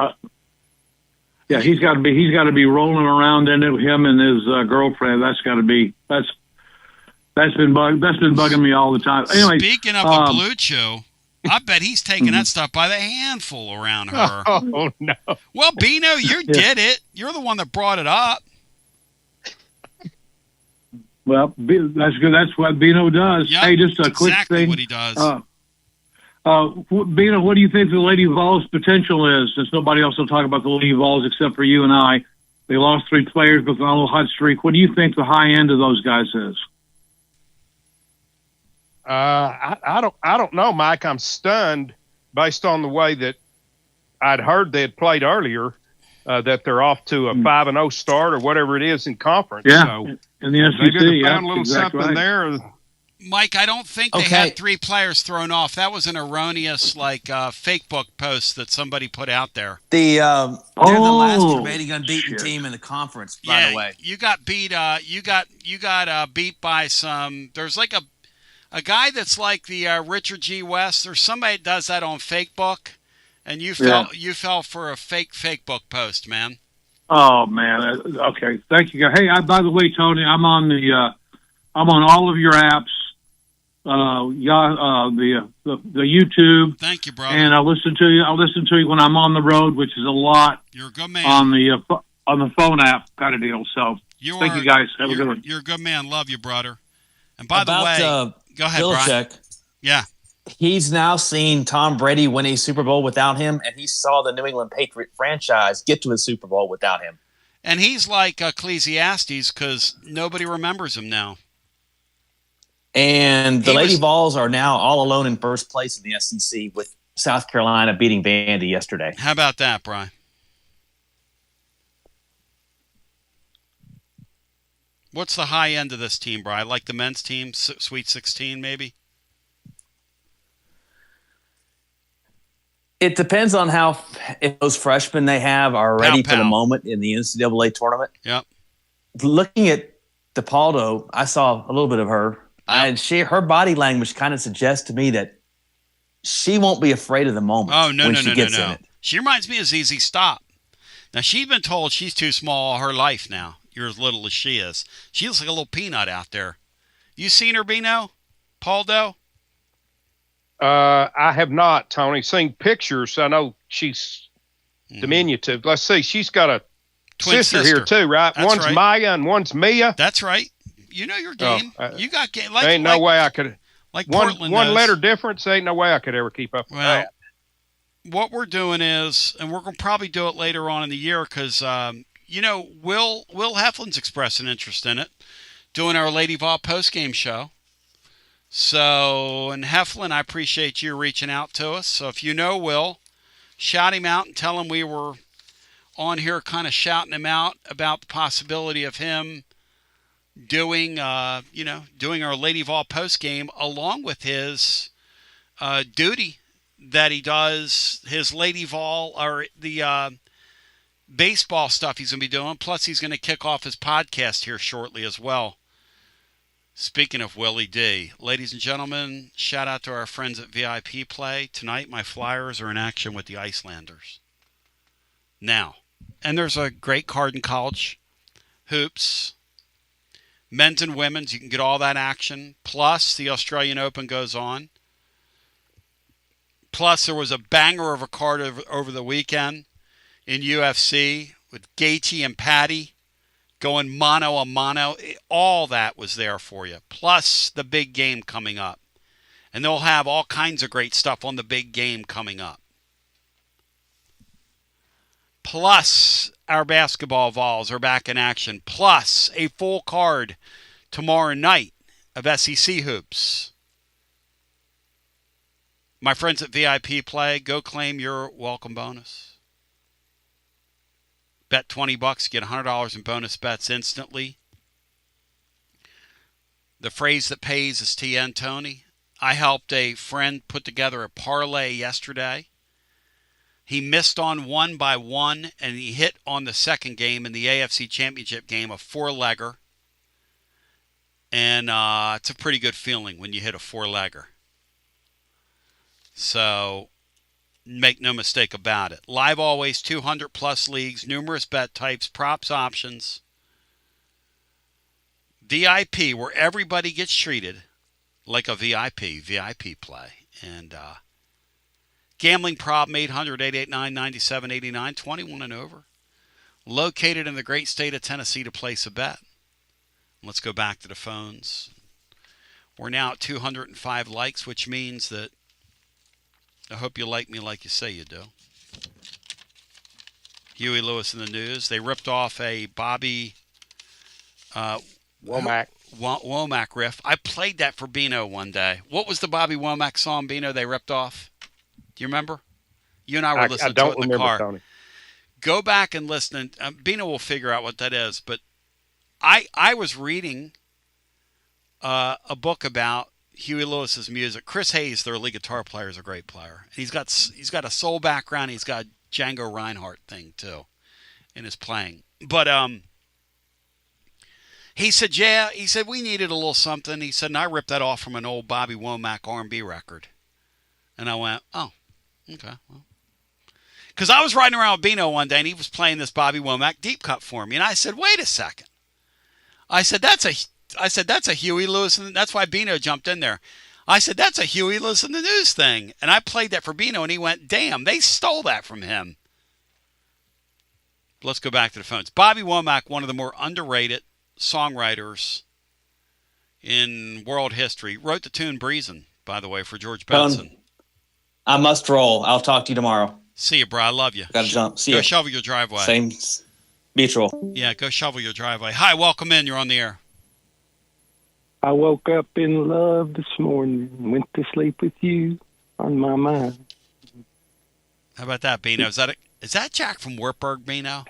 Yeah, he's got to be rolling around in it. Him and his girlfriend. That's been bugging me all the time. Anyway, speaking of a blue chew, I bet he's taking that stuff by the handful around her. Oh no! Well, Bino, you did it. You're the one that brought it up. Well, that's good. That's what Bino does. Yep, hey, just a quick exactly thing. What he does. Bino, what do you think the Lady Vols' potential is? Since nobody else will talk about the Lady Vols except for you and I. They lost 3 players, but on a little hot streak. What do you think the high end of those guys is? I don't know, Mike. I'm stunned based on the way that I'd heard they had played earlier, that they're off to a 5-0 start or whatever it is in conference. Yeah, so in the SEC. maybe they found a little something there. Mike, I don't think they had 3 players thrown off. That was an erroneous, fake book post that somebody put out there. They're the last remaining unbeaten team in the conference. By the way, you got beat. You got beat by some. There's like a guy that's like the Richard G. West. There's somebody that does that on fake book, and you fell for a fake book post, man. Oh man. Okay. Thank you. Hey, by the way, Tony, I'm on all of your apps. The YouTube. Thank you, brother. And I listen to you when I'm on the road, which is a lot. You're a good man. On the phone app kind of deal. So thank you guys. Have a good one. You're a good man. Love you, brother. And by the way, go ahead, Belichick. Brian. Yeah. He's now seen Tom Brady win a Super Bowl without him, and he saw the New England Patriot franchise get to a Super Bowl without him. And he's like Ecclesiastes because nobody remembers him now. And the Lady Vols are now all alone in first place in the SEC with South Carolina beating Vandy yesterday. How about that, Brian? What's the high end of this team, Brian? Like the men's team, Sweet 16 maybe? It depends on if those freshmen they have are ready for the moment in the NCAA tournament. Yep. Looking at DePaldo, I saw a little bit of her. And her body language kind of suggests to me that she won't be afraid of the moment. Oh, no. In it. She reminds me of ZZ Stop. Now, she's been told she's too small all her life now. You're as little as she is. She looks like a little peanut out there. You seen her, Bino? Paldo? I have not, Tony. Seen pictures. I know she's diminutive. Let's see. She's got a twin sister here, too, right? That's one's right. Maya and one's Mia. That's right. You know your game. You got game. Ain't no way I could. Like one letter difference. Ain't no way I could ever keep up with that. What we're doing is, and we're going to probably do it later on in the year because, Will Heflin's expressed an interest in it, doing our Lady Vol post-game show. So, and Heflin, I appreciate you reaching out to us. So if you know Will, shout him out and tell him we were on here kind of shouting him out about the possibility of him doing our Lady Vol post game along with his duty that he does, his Lady Vol or the baseball stuff he's going to be doing. Plus, he's going to kick off his podcast here shortly as well. Speaking of Willie D, ladies and gentlemen, shout out to our friends at VIP Play. Tonight, my Flyers are in action with the Icelanders. Now, and there's a great card in college hoops, men's and women's. You can get all that action. Plus, the Australian Open goes on. Plus, there was a banger of a card over the weekend in UFC with Gaethje and Patty going mano a mano. All that was there for you. Plus the big game coming up. And they'll have all kinds of great stuff on the big game coming up. Plus our basketball Vols are back in action. Plus a full card tomorrow night of SEC hoops. My friends at VIP Play, go claim your welcome bonus. Bet $20, get $100 in bonus bets instantly. The phrase that pays is TN Tony. I helped a friend put together a parlay yesterday. He missed on one by one, and he hit on the second game in the AFC Championship game, a four-legger. And it's a pretty good feeling when you hit a four-legger. So make no mistake about it. Live always, 200-plus leagues, numerous bet types, props, options. VIP, where everybody gets treated like a VIP Play. And gambling problem, 800-889-9789, 21 and over. Located in the great state of Tennessee to place a bet. Let's go back to the phones. We're now at 205 likes, which means that I hope you like me like you say you do. Huey Lewis in the news. They ripped off a Bobby Womack riff. I played that for Bino one day. What was the Bobby Womack song, Bino, they ripped off? Do you remember? You and I were listening to it in the car. Tony. Go back and listen. Bino will figure out what that is. But I was reading a book about Huey Lewis's music. Chris Hayes, their lead guitar player, is a great player. And he's got a soul background. He's got a Django Reinhardt thing too in his playing. But he said, yeah. He said we needed a little something. He said, and I ripped that off from an old Bobby Womack R&B record. And I went, oh, okay. Well, because I was riding around with Bino one day and he was playing this Bobby Womack deep cut for me, and I said, wait a second. I said that's a Huey Lewis, and that's why Bino jumped in there. I said, that's a Huey Lewis in the news thing. And I played that for Bino, and he went, damn, they stole that from him. Let's go back to the phones. Bobby Womack, one of the more underrated songwriters in world history, wrote the tune Breezin', by the way, for George Benson. I must roll. I'll talk to you tomorrow. See you, bro. I love you. Gotta jump. See you. Go shovel your driveway. Same beach roll. Yeah, go shovel your driveway. Hi, welcome in. You're on the air. I woke up in love this morning, went to sleep with you on my mind. How about that, Bino? Is that Jack from Wartburg, Bino?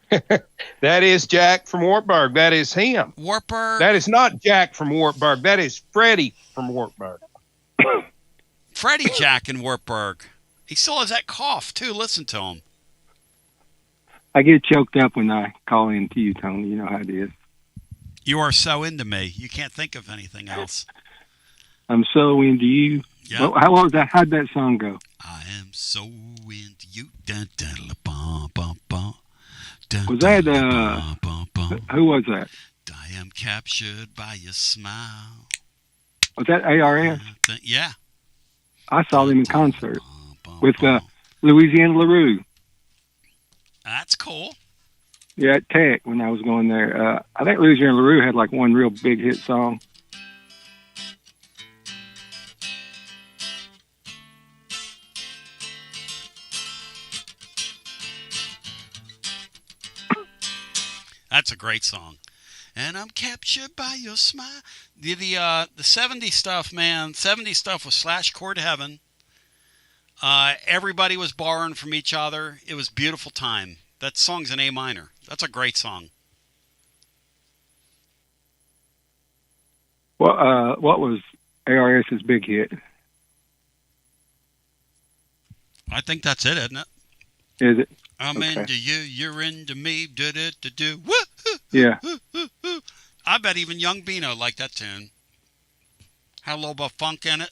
That is Jack from Wartburg. That is him. Wartburg? That is not Jack from Wartburg. That is Freddie from Wartburg. Freddie Jack in Wartburg. He still has that cough, too. Listen to him. I get choked up when I call in to you, Tony. You know how it is. You are so into me. You can't think of anything else. I'm so into you. Yep. Well, how was that? How'd that song go? I am so into you. Dun, dun, la, bum, bum, bum. Dun, Was that, bum, bum, bum. Who was that? I am captured by your smile. Was that ARS? Yeah. I saw them in concert with Louisiana LaRue. That's cool. Yeah, at Tech when I was going there. I think Louisiana LaRue had like one real big hit song. That's a great song. And I'm captured by your smile. The 70s stuff, man. 70s stuff was Slash Chord Heaven. Everybody was borrowing from each other. It was beautiful time. That song's in A minor. That's a great song. What was ARS's big hit? I think that's it, isn't it? Is it? I'm Okay. into you, you're into me. Do. Yeah. I bet even young Bino liked that tune. Had a little bit of funk in it.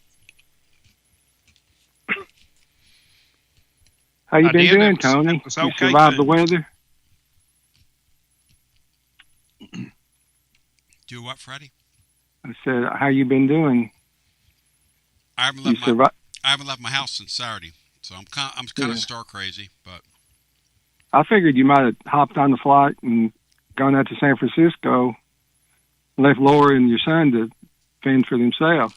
How you I been did. doing, It Tony? was You okay survived the too. weather? Do what, Freddie? I said, how you been doing? I haven't left my house since Saturday, so I'm kind of star crazy. But I figured you might have hopped on the flight and gone out to San Francisco, left Laura and your son to fend for themselves.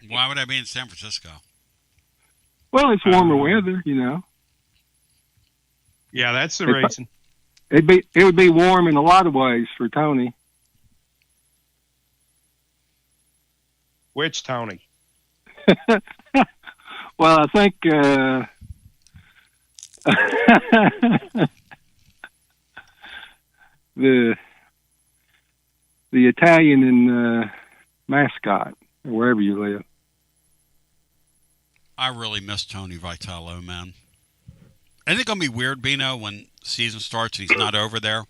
why would I be in San Francisco? Well, it's warmer weather, you know. Yeah, that's the reason. It would be warm in a lot of ways for Tony. Which Tony? Well, I think the Italian in Mascot, or wherever you live. I really miss Tony Vitello, man. Isn't it going to be weird, Bino, when season starts and he's not over there?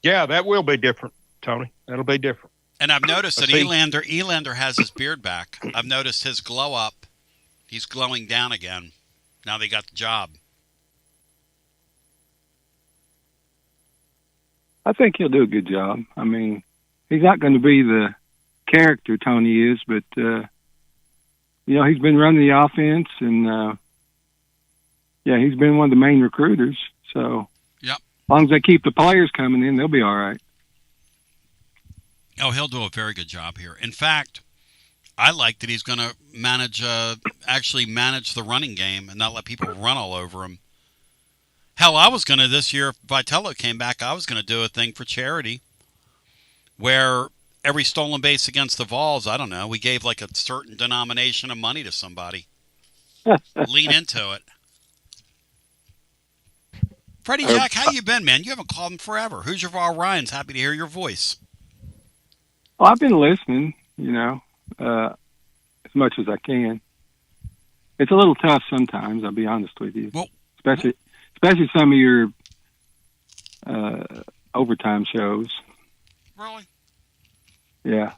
Yeah, that will be different, Tony. That'll be different. And I've noticed that Elander has his beard back. I've noticed his glow up. He's glowing down again. Now they got the job. I think he'll do a good job. I mean, he's not going to be the character Tony is, but he's been running the offense, and he's been one of the main recruiters. So, yep. As long as they keep the players coming in, they'll be all right. Oh, he'll do a very good job here. In fact, I like that he's going to actually manage the running game and not let people run all over him. Hell, I was going to this year, if Vitello came back, I was going to do a thing for charity where every stolen base against the Vols, I don't know, we gave like a certain denomination of money to somebody. Lean into it. Freddie Jack, how you been, man? You haven't called him forever. Who's your Vol Ryan's? Happy to hear your voice. Well, I've been listening, as much as I can. It's a little tough sometimes, I'll be honest with you. Well, especially some of your overtime shows. Really? Yeah.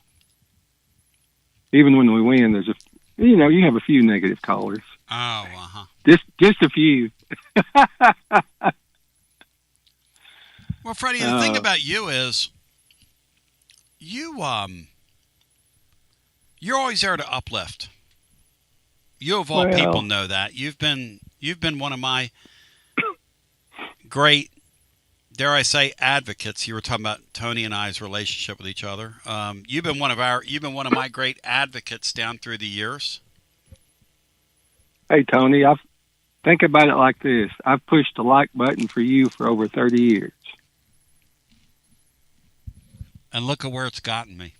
Even when we win, there's you have a few negative callers. Oh, uh-huh. Just a few. Well, Freddie, the thing about you is you're always there to uplift. You of all people know that. You've been one of my great, dare I say, advocates. You were talking about Tony and I's relationship with each other. You've been one of my great advocates down through the years. Hey, Tony, think about it like this. I've pushed the like button for you for over 30 years. And look at where it's gotten me.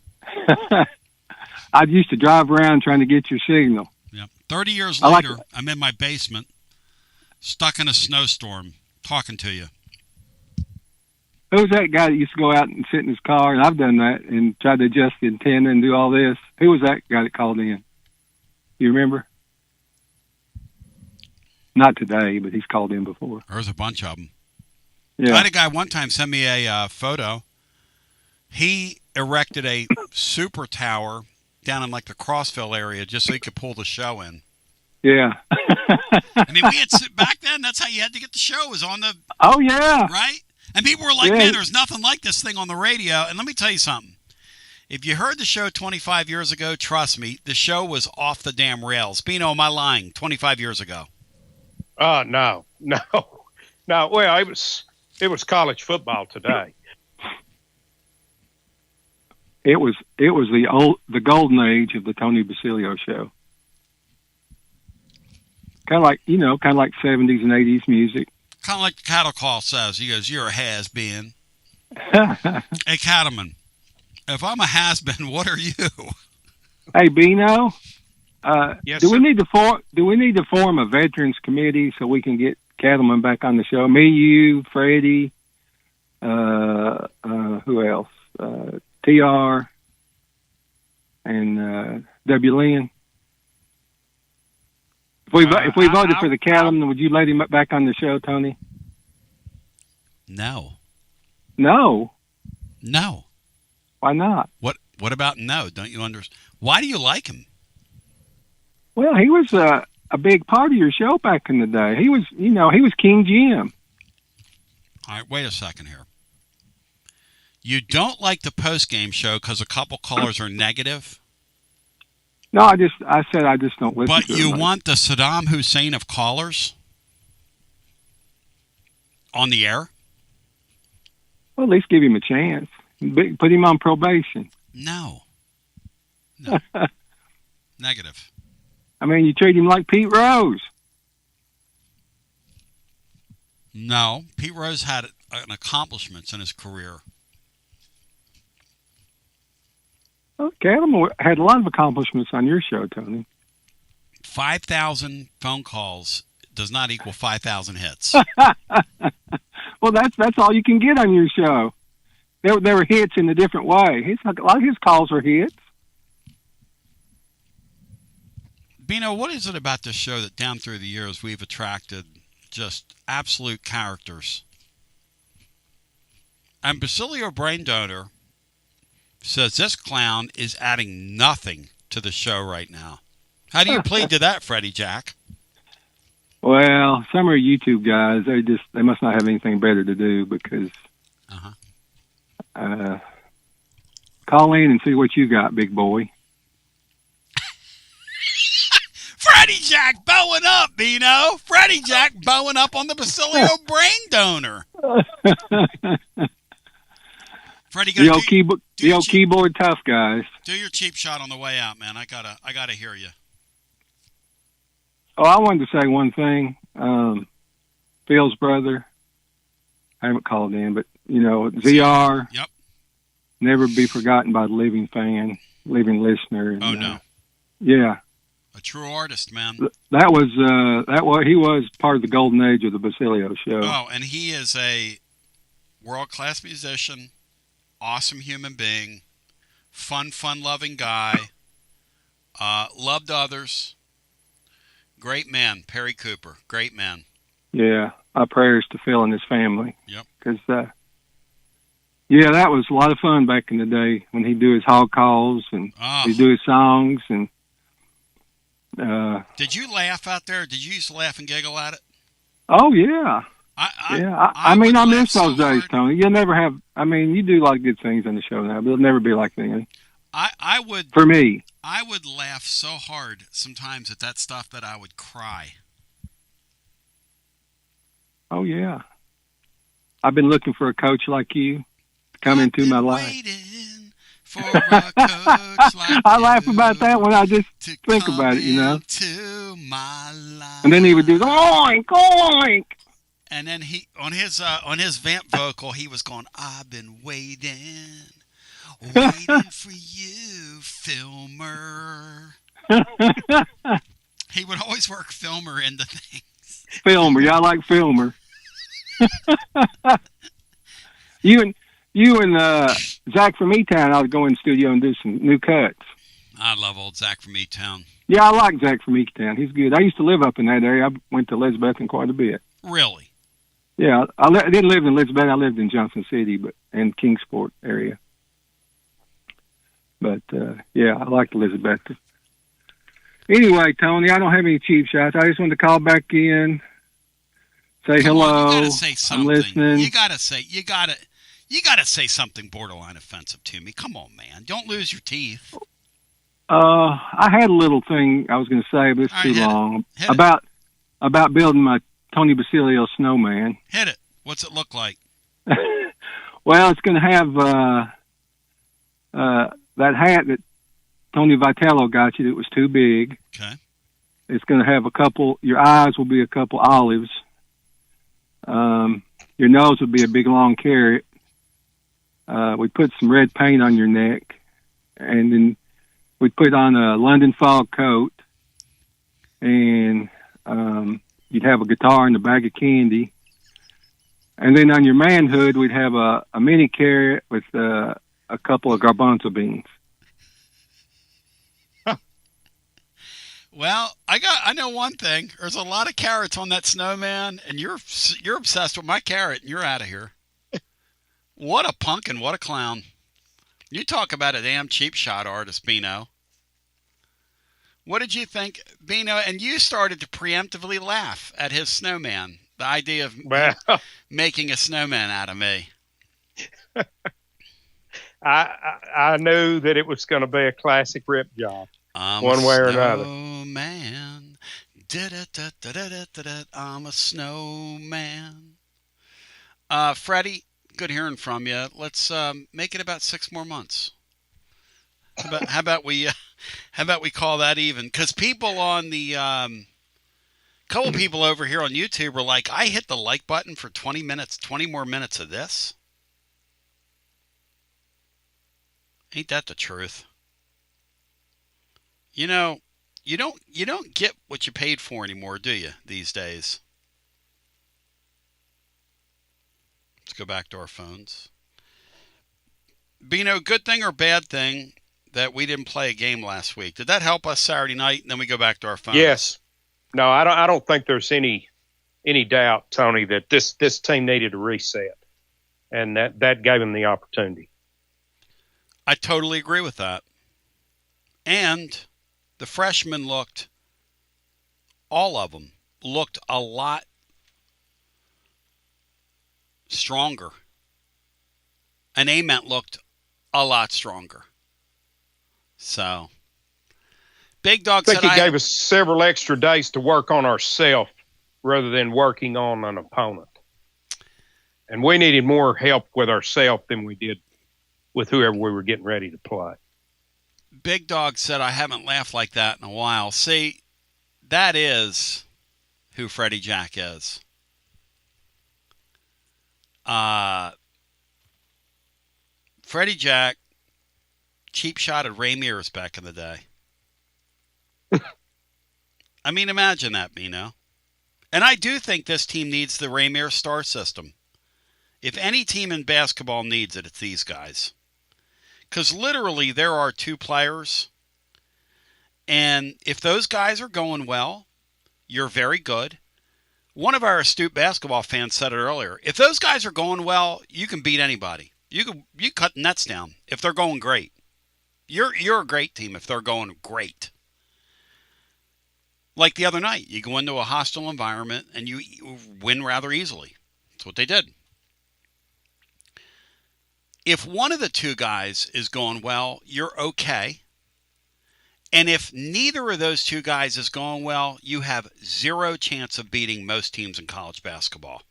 I used to drive around trying to get your signal. Yep. 30 years later, I'm in my basement, stuck in a snowstorm, talking to you. Who was that guy that used to go out and sit in his car? And I've done that and tried to adjust the antenna and do all this. Who was that guy that called in? You remember? Not today, but he's called in before. There's a bunch of them. Yeah. I had a guy one time send me a photo. He erected a super tower down in like the Crossville area just so he could pull the show in. Yeah. I mean, back then, that's how you had to get the show, was on the... Oh, yeah. Right? And people were like, man, there's nothing like this thing on the radio. And let me tell you something. If you heard the show 25 years ago, trust me, the show was off the damn rails. Bino, am I lying? 25 years ago. No. Well, it was college football today. It was the golden age of the Tony Basilio show. Kind of like 70s and 80s music. Kind of like the cattle call says. He goes, you're a has-been. Hey, Cattleman, if I'm a has-been, what are you? Hey, Bino, yes, do we need to form a veterans committee so we can get Cattleman back on the show? Me, you, Freddie, who else? TR and W. Lynn. If we voted for the Cattleman, would you let him back on the show, Tony? No. No. No. Why not? What about no? Don't you understand? Why do you like him? Well, he was a big part of your show back in the day. He was King Jim. All right, wait a second here. You don't like the post-game show because a couple callers are negative? No, I said I just don't listen but to it. But you want the Saddam Hussein of callers on the air? Well, at least give him a chance. Put him on probation. No. Negative. I mean, you treat him like Pete Rose. No. Pete Rose had an accomplishments in his career. Well, Cattleman had a lot of accomplishments on your show, Tony. 5,000 phone calls does not equal 5,000 hits. Well, that's all you can get on your show. There were hits in a different way. A lot of his calls were hits. Bino, what is it about this show that down through the years we've attracted just absolute characters? And Basilio Brain Donor says this clown is adding nothing to the show right now. How do you plead to that, Freddie Jack? Well, some are YouTube guys. They must not have anything better to do because call in and see what you got, big boy. Freddie Jack bowing up, Bino. Freddie Jack bowing up on the Basilio Brain Donor. Freddie, the old keyboard tough guys. Do your cheap shot on the way out, man. I gotta hear you. Oh, I wanted to say one thing. Phil's brother. I haven't called in, but ZR. Yep. Never be forgotten by the living fan, living listener. And, no. Yeah. A true artist, man. He was part of the golden age of the Basilio show. Oh, and he is a world-class musician, awesome human being, fun-loving guy, loved others, great man, Perry Cooper, great man. Yeah, our prayers to Phil and his family. Yep. Because, that was a lot of fun back in the day when he'd do his hog calls and he'd do his songs and. Did you laugh out there? Did you used to laugh and giggle at it? Oh yeah. I mean, I miss those days, Tony. You'll never have. I mean, you do a lot of good things on the show now, but it'll never be like anything. I would. For me, I would laugh so hard sometimes at that stuff that I would cry. Oh yeah. I've been looking for a coach like you to come into my life. For a coach like I laugh about that when I just think about it, To my life. And then he would do the oink, oink. And then he on his vamp vocal, he was going, "I've been waiting for you, Filmer." He would always work Filmer into things. Filmer, yeah, I like Filmer. You and Zach from E-Town ought to go in the studio and do some new cuts. I love old Zach from E-Town. Yeah, I like Zach from E-Town. He's good. I used to live up in that area. I went to Elizabeth quite a bit. Really? Yeah, I didn't live in Elizabeth. I lived in Johnson City, and Kingsport area. But yeah, I liked Elizabeth. Anyway, Tony, I don't have any cheap shots. I just wanted to call back in, say hello. You gotta say something. I'm listening. You gotta say something borderline offensive to me. Come on, man. Don't lose your teeth. I had a little thing I was going to say, but it's too long. About building my Tony Basilio snowman. Hit it. What's it look like? Well, it's going to have that hat that Tony Vitello got you that was too big. Okay. It's going to have your eyes will be a couple olives. Your nose would be a big long carrot. We put some red paint on your neck, and then we put on a London fog coat, and you'd have a guitar and a bag of candy. And then on your manhood, we'd have a mini carrot with a couple of garbanzo beans. Well, I know one thing. There's a lot of carrots on that snowman, and you're obsessed with my carrot, and you're out of here. What a punk and what a clown. You talk about a damn cheap shot artist, Bino. What did you think, Bino? And you started to preemptively laugh at his snowman. The idea of making a snowman out of me. I knew that it was going to be a classic rip job, one way or another. Snowman. I'm a snowman. Freddie, good hearing from you. Let's make it about 6 more months. How about we call that even? Because people on the couple people over here on YouTube were like, I hit the like button for 20 minutes, 20 more minutes of this. Ain't that the truth? You know, you don't get what you paid for anymore, do you, these days? Let's go back to our phones. Bino, good thing or bad thing that we didn't play a game last week? Did that help us Saturday night? And then we go back to our phones. Yes. No, I don't think there's any doubt, Tony, that this team needed a reset, and that gave them the opportunity. I totally agree with that. And the freshmen all of them looked a lot stronger. And Ament looked a lot stronger. So, Big Dog said I think he gave us several extra days to work on ourselves rather than working on an opponent. And we needed more help with ourselves than we did with whoever we were getting ready to play. Big Dog said, I haven't laughed like that in a while. See, that is who Freddie Jack is. Freddie Jack cheap shot at Ray Mears back in the day. I mean, imagine that, Bino. And I do think this team needs the Ray Mears star system. If any team in basketball needs it, it's these guys. Because literally there are 2 players, and if those guys are going well, you're very good. One of our astute basketball fans said it earlier. If those guys are going well, you can beat anybody. You cut nets down if they're going great. You're a great team if they're going great. Like the other night, you go into a hostile environment and you win rather easily. That's what they did. If one of the 2 guys is going well, you're okay. And if neither of those 2 guys is going well, you have 0 chance of beating most teams in college basketball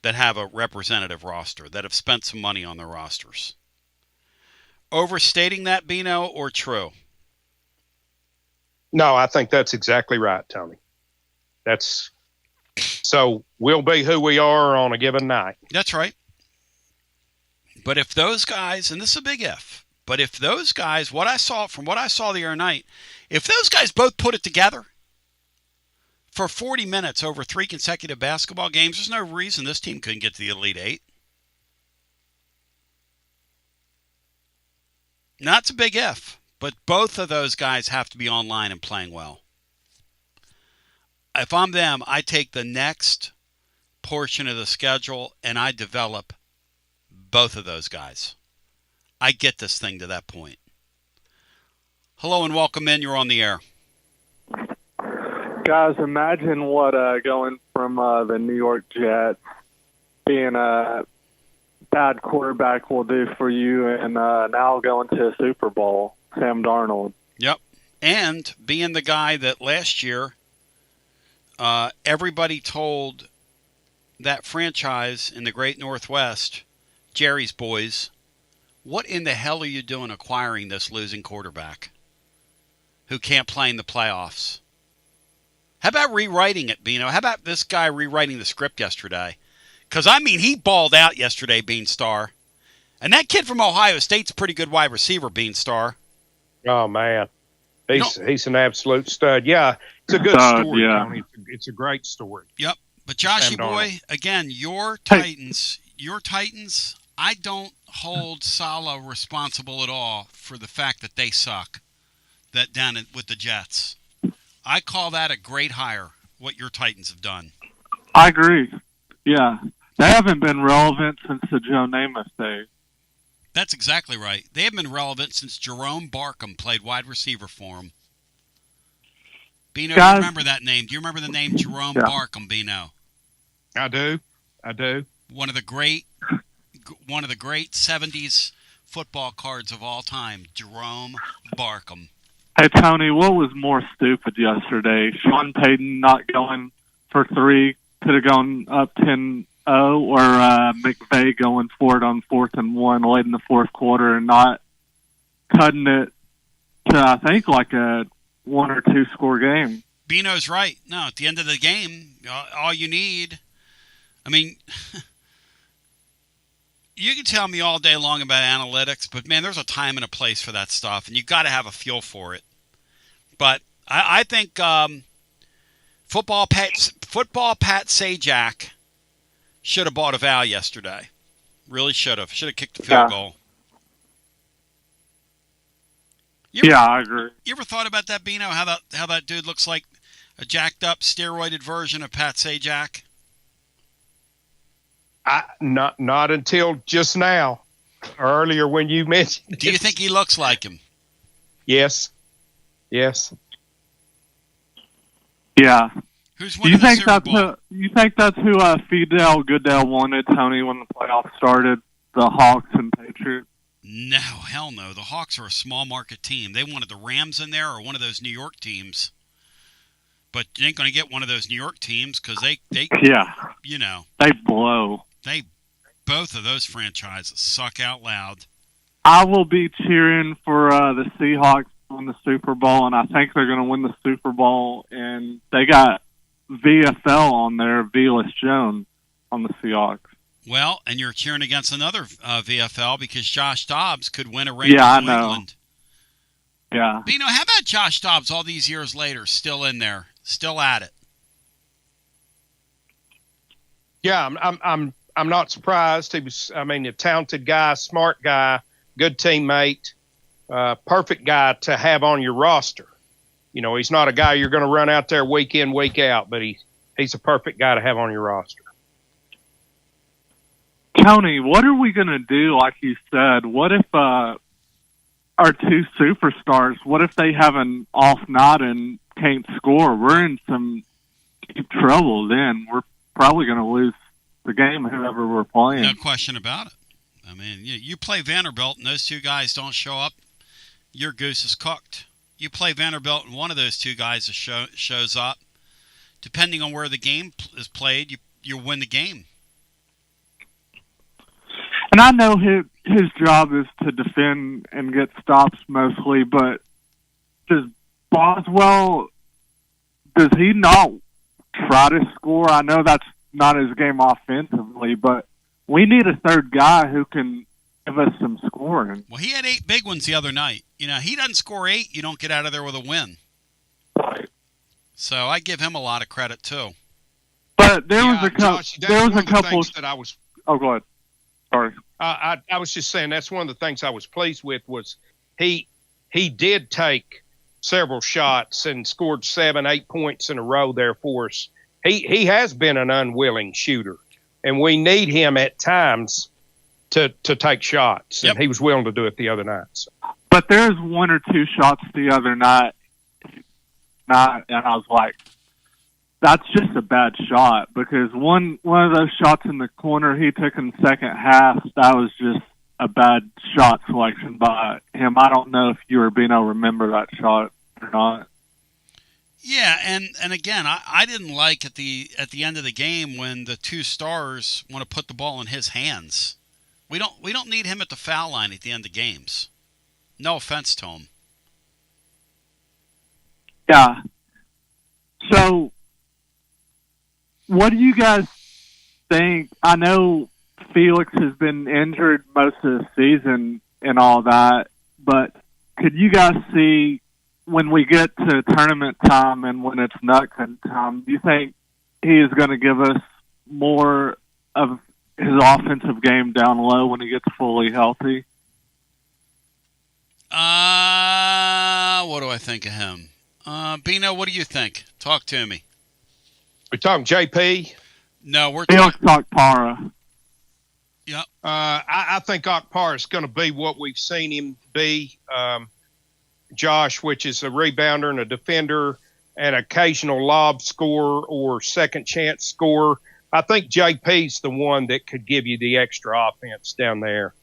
that have a representative roster, that have spent some money on their rosters. Overstating that, Bino, or true? No, I think that's exactly right, Tony. So we'll be who we are on a given night. That's right. But if those guys, and this is a big if, but if those guys, what I saw the other night, if those guys both put it together for 40 minutes over 3 consecutive basketball games, there's no reason this team couldn't get to the Elite 8. Now, it's a big if, but both of those guys have to be online and playing well. If I'm them, I take the next portion of the schedule and I develop both of those guys. I get this thing to that point. Hello and welcome in. You're on the air. Guys, imagine what going from the New York Jets, being a bad quarterback will do for you, and now going to a Super Bowl, Sam Darnold. Yep. And being the guy that last year everybody told that franchise in the Great Northwest, Jerry's boys, what in the hell are you doing acquiring this losing quarterback who can't play in the playoffs? How about rewriting it, Bino? How about this guy rewriting the script yesterday? Because, I mean, he balled out yesterday, Beanstar. And that kid from Ohio State's a pretty good wide receiver, Beanstar. Oh, man. He's an absolute stud. Yeah, it's a good story, yeah. Tony. It's a great story. Yep. But, Joshy boy, again, your Titans, I don't hold Saleh responsible at all for the fact that they suck with the Jets. I call that a great hire, what your Titans have done. I agree. Yeah. They haven't been relevant since the Joe Namath days. That's exactly right. They have been relevant since Jerome Barkham played wide receiver for them. Bino, do you remember that name? Do you remember the name Jerome Barkham, Bino? I do. One of the great 70s football cards of all time, Jerome Barkham. Hey, Tony, what was more stupid yesterday? Sean Payton not going for 3, could have gone up 10-0, or McVay going for it on 4th and 1 late in the fourth quarter and not cutting it to, I think, like a 1 or 2 score game. Bino's right. No, at the end of the game, all you need, I mean, you can tell me all day long about analytics, but, man, there's a time and a place for that stuff, and you've got to have a feel for it. But I think football Pat Sajak should have bought a Val yesterday. Really should have. Should have kicked the field goal. I agree. You ever thought about that, Bino, how that dude looks like a jacked-up, steroided version of Pat Sajak? Not until just now, or earlier when you mentioned it. Do you think he looks like him? Yes. Yeah. Who's winning the Super Bowl? You think that's who Fidel Goodell wanted, Tony, when the playoffs started? The Hawks and Patriots? No, hell no. The Hawks are a small market team. They wanted the Rams in there or one of those New York teams. But you ain't going to get one of those New York teams because they you know. They blow. Both of those franchises suck out loud. I will be cheering for the Seahawks to win the Super Bowl, and I think they're going to win the Super Bowl. And they got VFL on there, Velus Jones, on the Seahawks. Well, and you're cheering against another VFL because Josh Dobbs could win a ring in New England. Yeah. Bino, how about Josh Dobbs all these years later, still in there, still at it? Yeah, I'm not surprised. He was, a talented guy, smart guy, good teammate, perfect guy to have on your roster. You know, he's not a guy you're going to run out there week in, week out, but he's a perfect guy to have on your roster. Tony, what are we going to do, like you said? What if our 2 superstars, what if they have an off night and can't score? We're in some deep trouble then. We're probably going to lose the game, whoever we're playing. No question about it. I mean, you play Vanderbilt and those 2 guys don't show up, your goose is cooked. You play Vanderbilt and one of those 2 guys shows up. Depending on where the game is played, you win the game. And I know his job is to defend and get stops mostly, but does Boswell, does he not try to score? I know that's not his game offensively, but we need a third guy who can give us some scoring. Well, he had 8 big ones the other night. You know, he doesn't score 8, you don't get out of there with a win. Right. So I give him a lot of credit too. But there was a couple. That I was. Oh, go ahead. Sorry. I was just saying that's one of the things I was pleased with was he did take several shots and scored 7-8 points in a row there for us. He has been an unwilling shooter, and we need him at times to take shots, and he was willing to do it the other night. So. But there's 1 or 2 shots the other night, and I was like, that's just a bad shot because one of those shots in the corner he took in the second half, that was just a bad shot selection by him. I don't know if you or Bino remember that shot or not. Yeah, and again, I didn't like at the end of the game when the 2 stars want to put the ball in his hands. We don't need him at the foul line at the end of games. No offense to him. Yeah. So, what do you guys think? I know Felix has been injured most of the season and all that, but could you guys see when we get to tournament time and when it's nut-cutting time, do you think he is going to give us more of his offensive game down low when he gets fully healthy? What do I think of him? Bino, what do you think? Talk to me. We're talking JP? No, we're talking Okpara. Yep. I think Okpara is going to be what we've seen him be, Josh, which is a rebounder and a defender, an occasional lob scorer or second chance scorer. I think JP's the one that could give you the extra offense down there.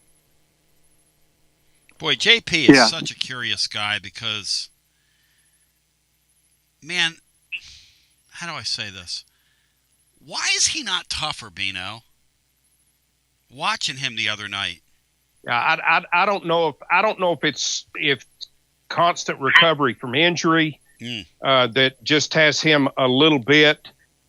Boy, JP is such a curious guy because, man, how do I say this? Why is he not tougher, Bino? Watching him the other night. Yeah, I don't know if constant recovery from injury that just has him a little bit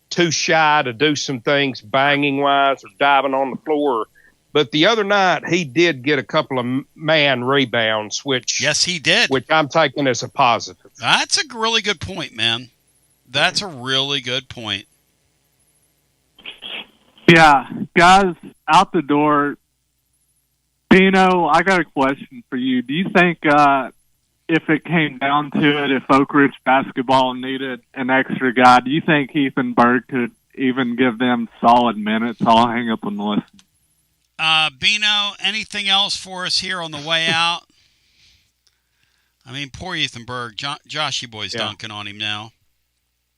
too shy to do some things banging wise or diving on the floor. But the other night he did get a couple of man rebounds, which yes, he did, which I'm taking as a positive. That's a really good point, man. That's a really good point. Yeah, guys, out the door. Bino, I got a question for you. Do you think if it came down to it, if Oak Ridge basketball needed an extra guy, do you think Ethan Berg could even give them solid minutes? I'll hang up and listen. Bino, anything else for us here on the way out? I mean, poor Ethan Berg. Joshy boy's dunking on him now.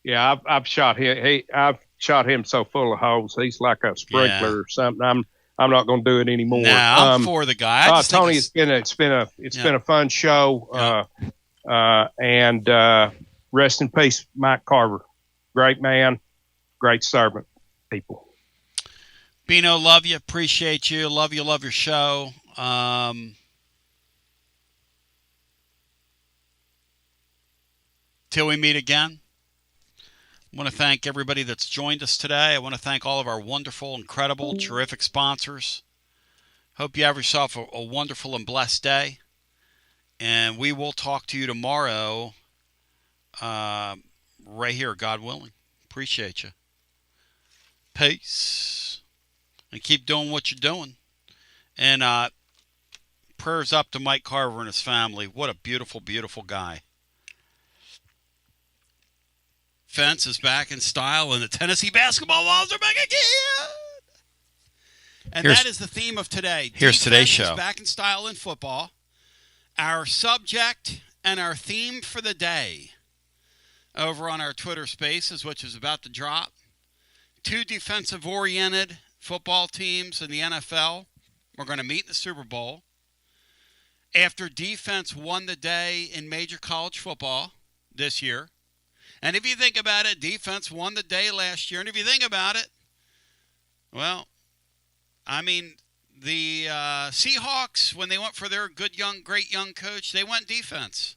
Yeah, I've shot him. I've shot him so full of holes. He's like a sprinkler or something. I'm not going to do it anymore. Nah, I'm for the guy. Tony, it's been a fun show. And rest in peace, Mike Carver. Great man, great servant, people. Bino, love you, appreciate you, love your show. Till we meet again. I want to thank everybody that's joined us today. I want to thank all of our wonderful, incredible, terrific sponsors. Hope you have yourself a wonderful and blessed day. And we will talk to you tomorrow right here, God willing. Appreciate you. Peace. And keep doing what you're doing. And prayers up to Mike Carver and his family. What a beautiful, beautiful guy. Fence is back in style, and the Tennessee basketball Wolves are back again. And that is the theme of today. Here's today's show. Is back in style in football. Our subject and our theme for the day over on our Twitter Spaces, which is about to drop. 2 defensive-oriented football teams in the NFL. We're going to meet in the Super Bowl. After defense won the day in major college football this year. And if you think about it, defense won the day last year. And if you think about it, well, I mean, the Seahawks, when they went for their great young coach, they went defense.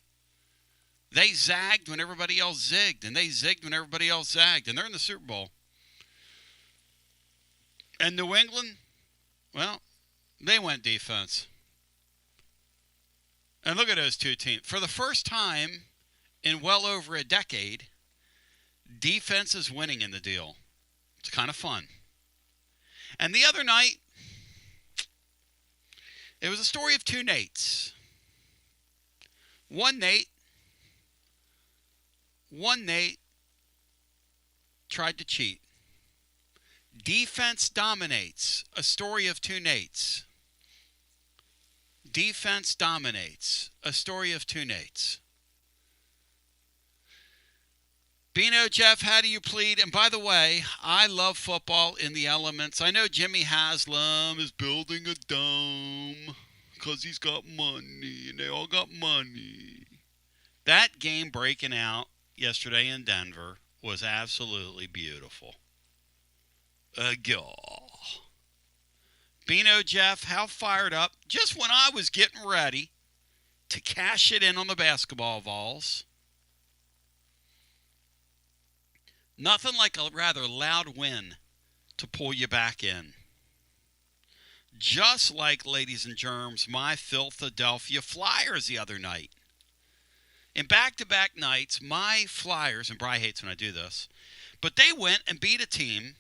They zagged when everybody else zigged, and they zigged when everybody else zagged, and they're in the Super Bowl. And New England, well, they went defense. And look at those two teams. For the first time in well over a decade, defense is winning in the deal. It's kind of fun. And the other night, it was a story of 2 Nates. One Nate tried to cheat. Defense dominates. A story of 2 Nates. Defense dominates. A story of 2 Nates. Bino, Jeff, how do you plead? And by the way, I love football in the elements. I know Jimmy Haslam is building a dome because he's got money, and they all got money. That game breaking out yesterday in Denver was absolutely beautiful. Bino, Jeff, how fired up. Just when I was getting ready to cash it in on the basketball Vols. Nothing like a rather loud win to pull you back in. Just like, ladies and germs, my Philadelphia Flyers the other night. In back-to-back nights, my Flyers, and Bri hates when I do this, but they went and beat a team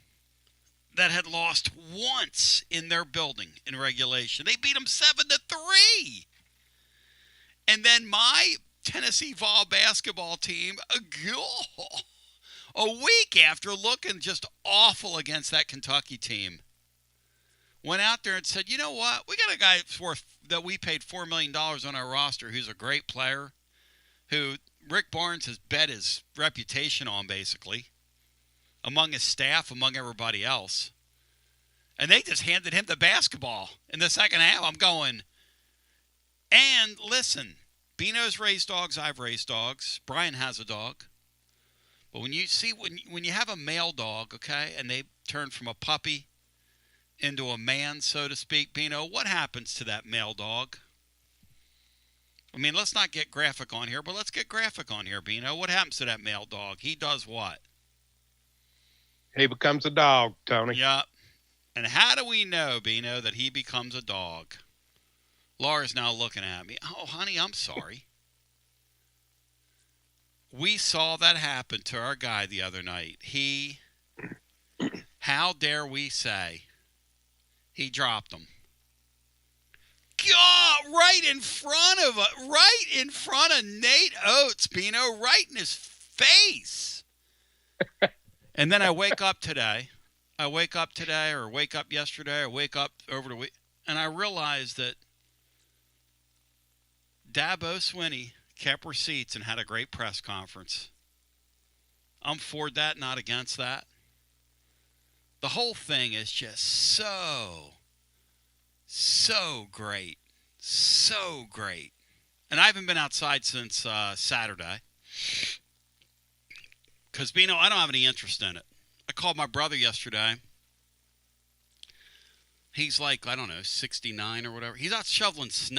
that had lost once in their building in regulation. They beat them 7-3. And then my Tennessee Vol basketball team a week after looking just awful against that Kentucky team went out there and said, you know what? We got a guy that we paid $4 million on our roster who's a great player, who Rick Barnes has bet his reputation on, basically, among his staff, among everybody else. And they just handed him the basketball in the second half. I'm going, and listen, Bino's raised dogs, I've raised dogs. Brian has a dog. But when you have a male dog, okay, and they turn from a puppy into a man, so to speak, Bino, what happens to that male dog? I mean, let's not get graphic on here, but let's get graphic on here, Bino. What happens to that male dog? He does what? He becomes a dog, Tony. Yep. And how do we know, Bino, that he becomes a dog? Laura's now looking at me. Oh, honey, I'm sorry. We saw that happen to our guy the other night. How dare we say, he dropped him. God, right in front of Nate Oates, Bino, right in his face. And then I wake up yesterday, or wake up over the week, and I realized that Dabo Swinney kept receipts and had a great press conference. I'm for that, not against that. The whole thing is just so great. So great. And I haven't been outside since Saturday. Because, Bino, I don't have any interest in it. I called my brother yesterday. He's like, I don't know, 69 or whatever. He's out shoveling snow.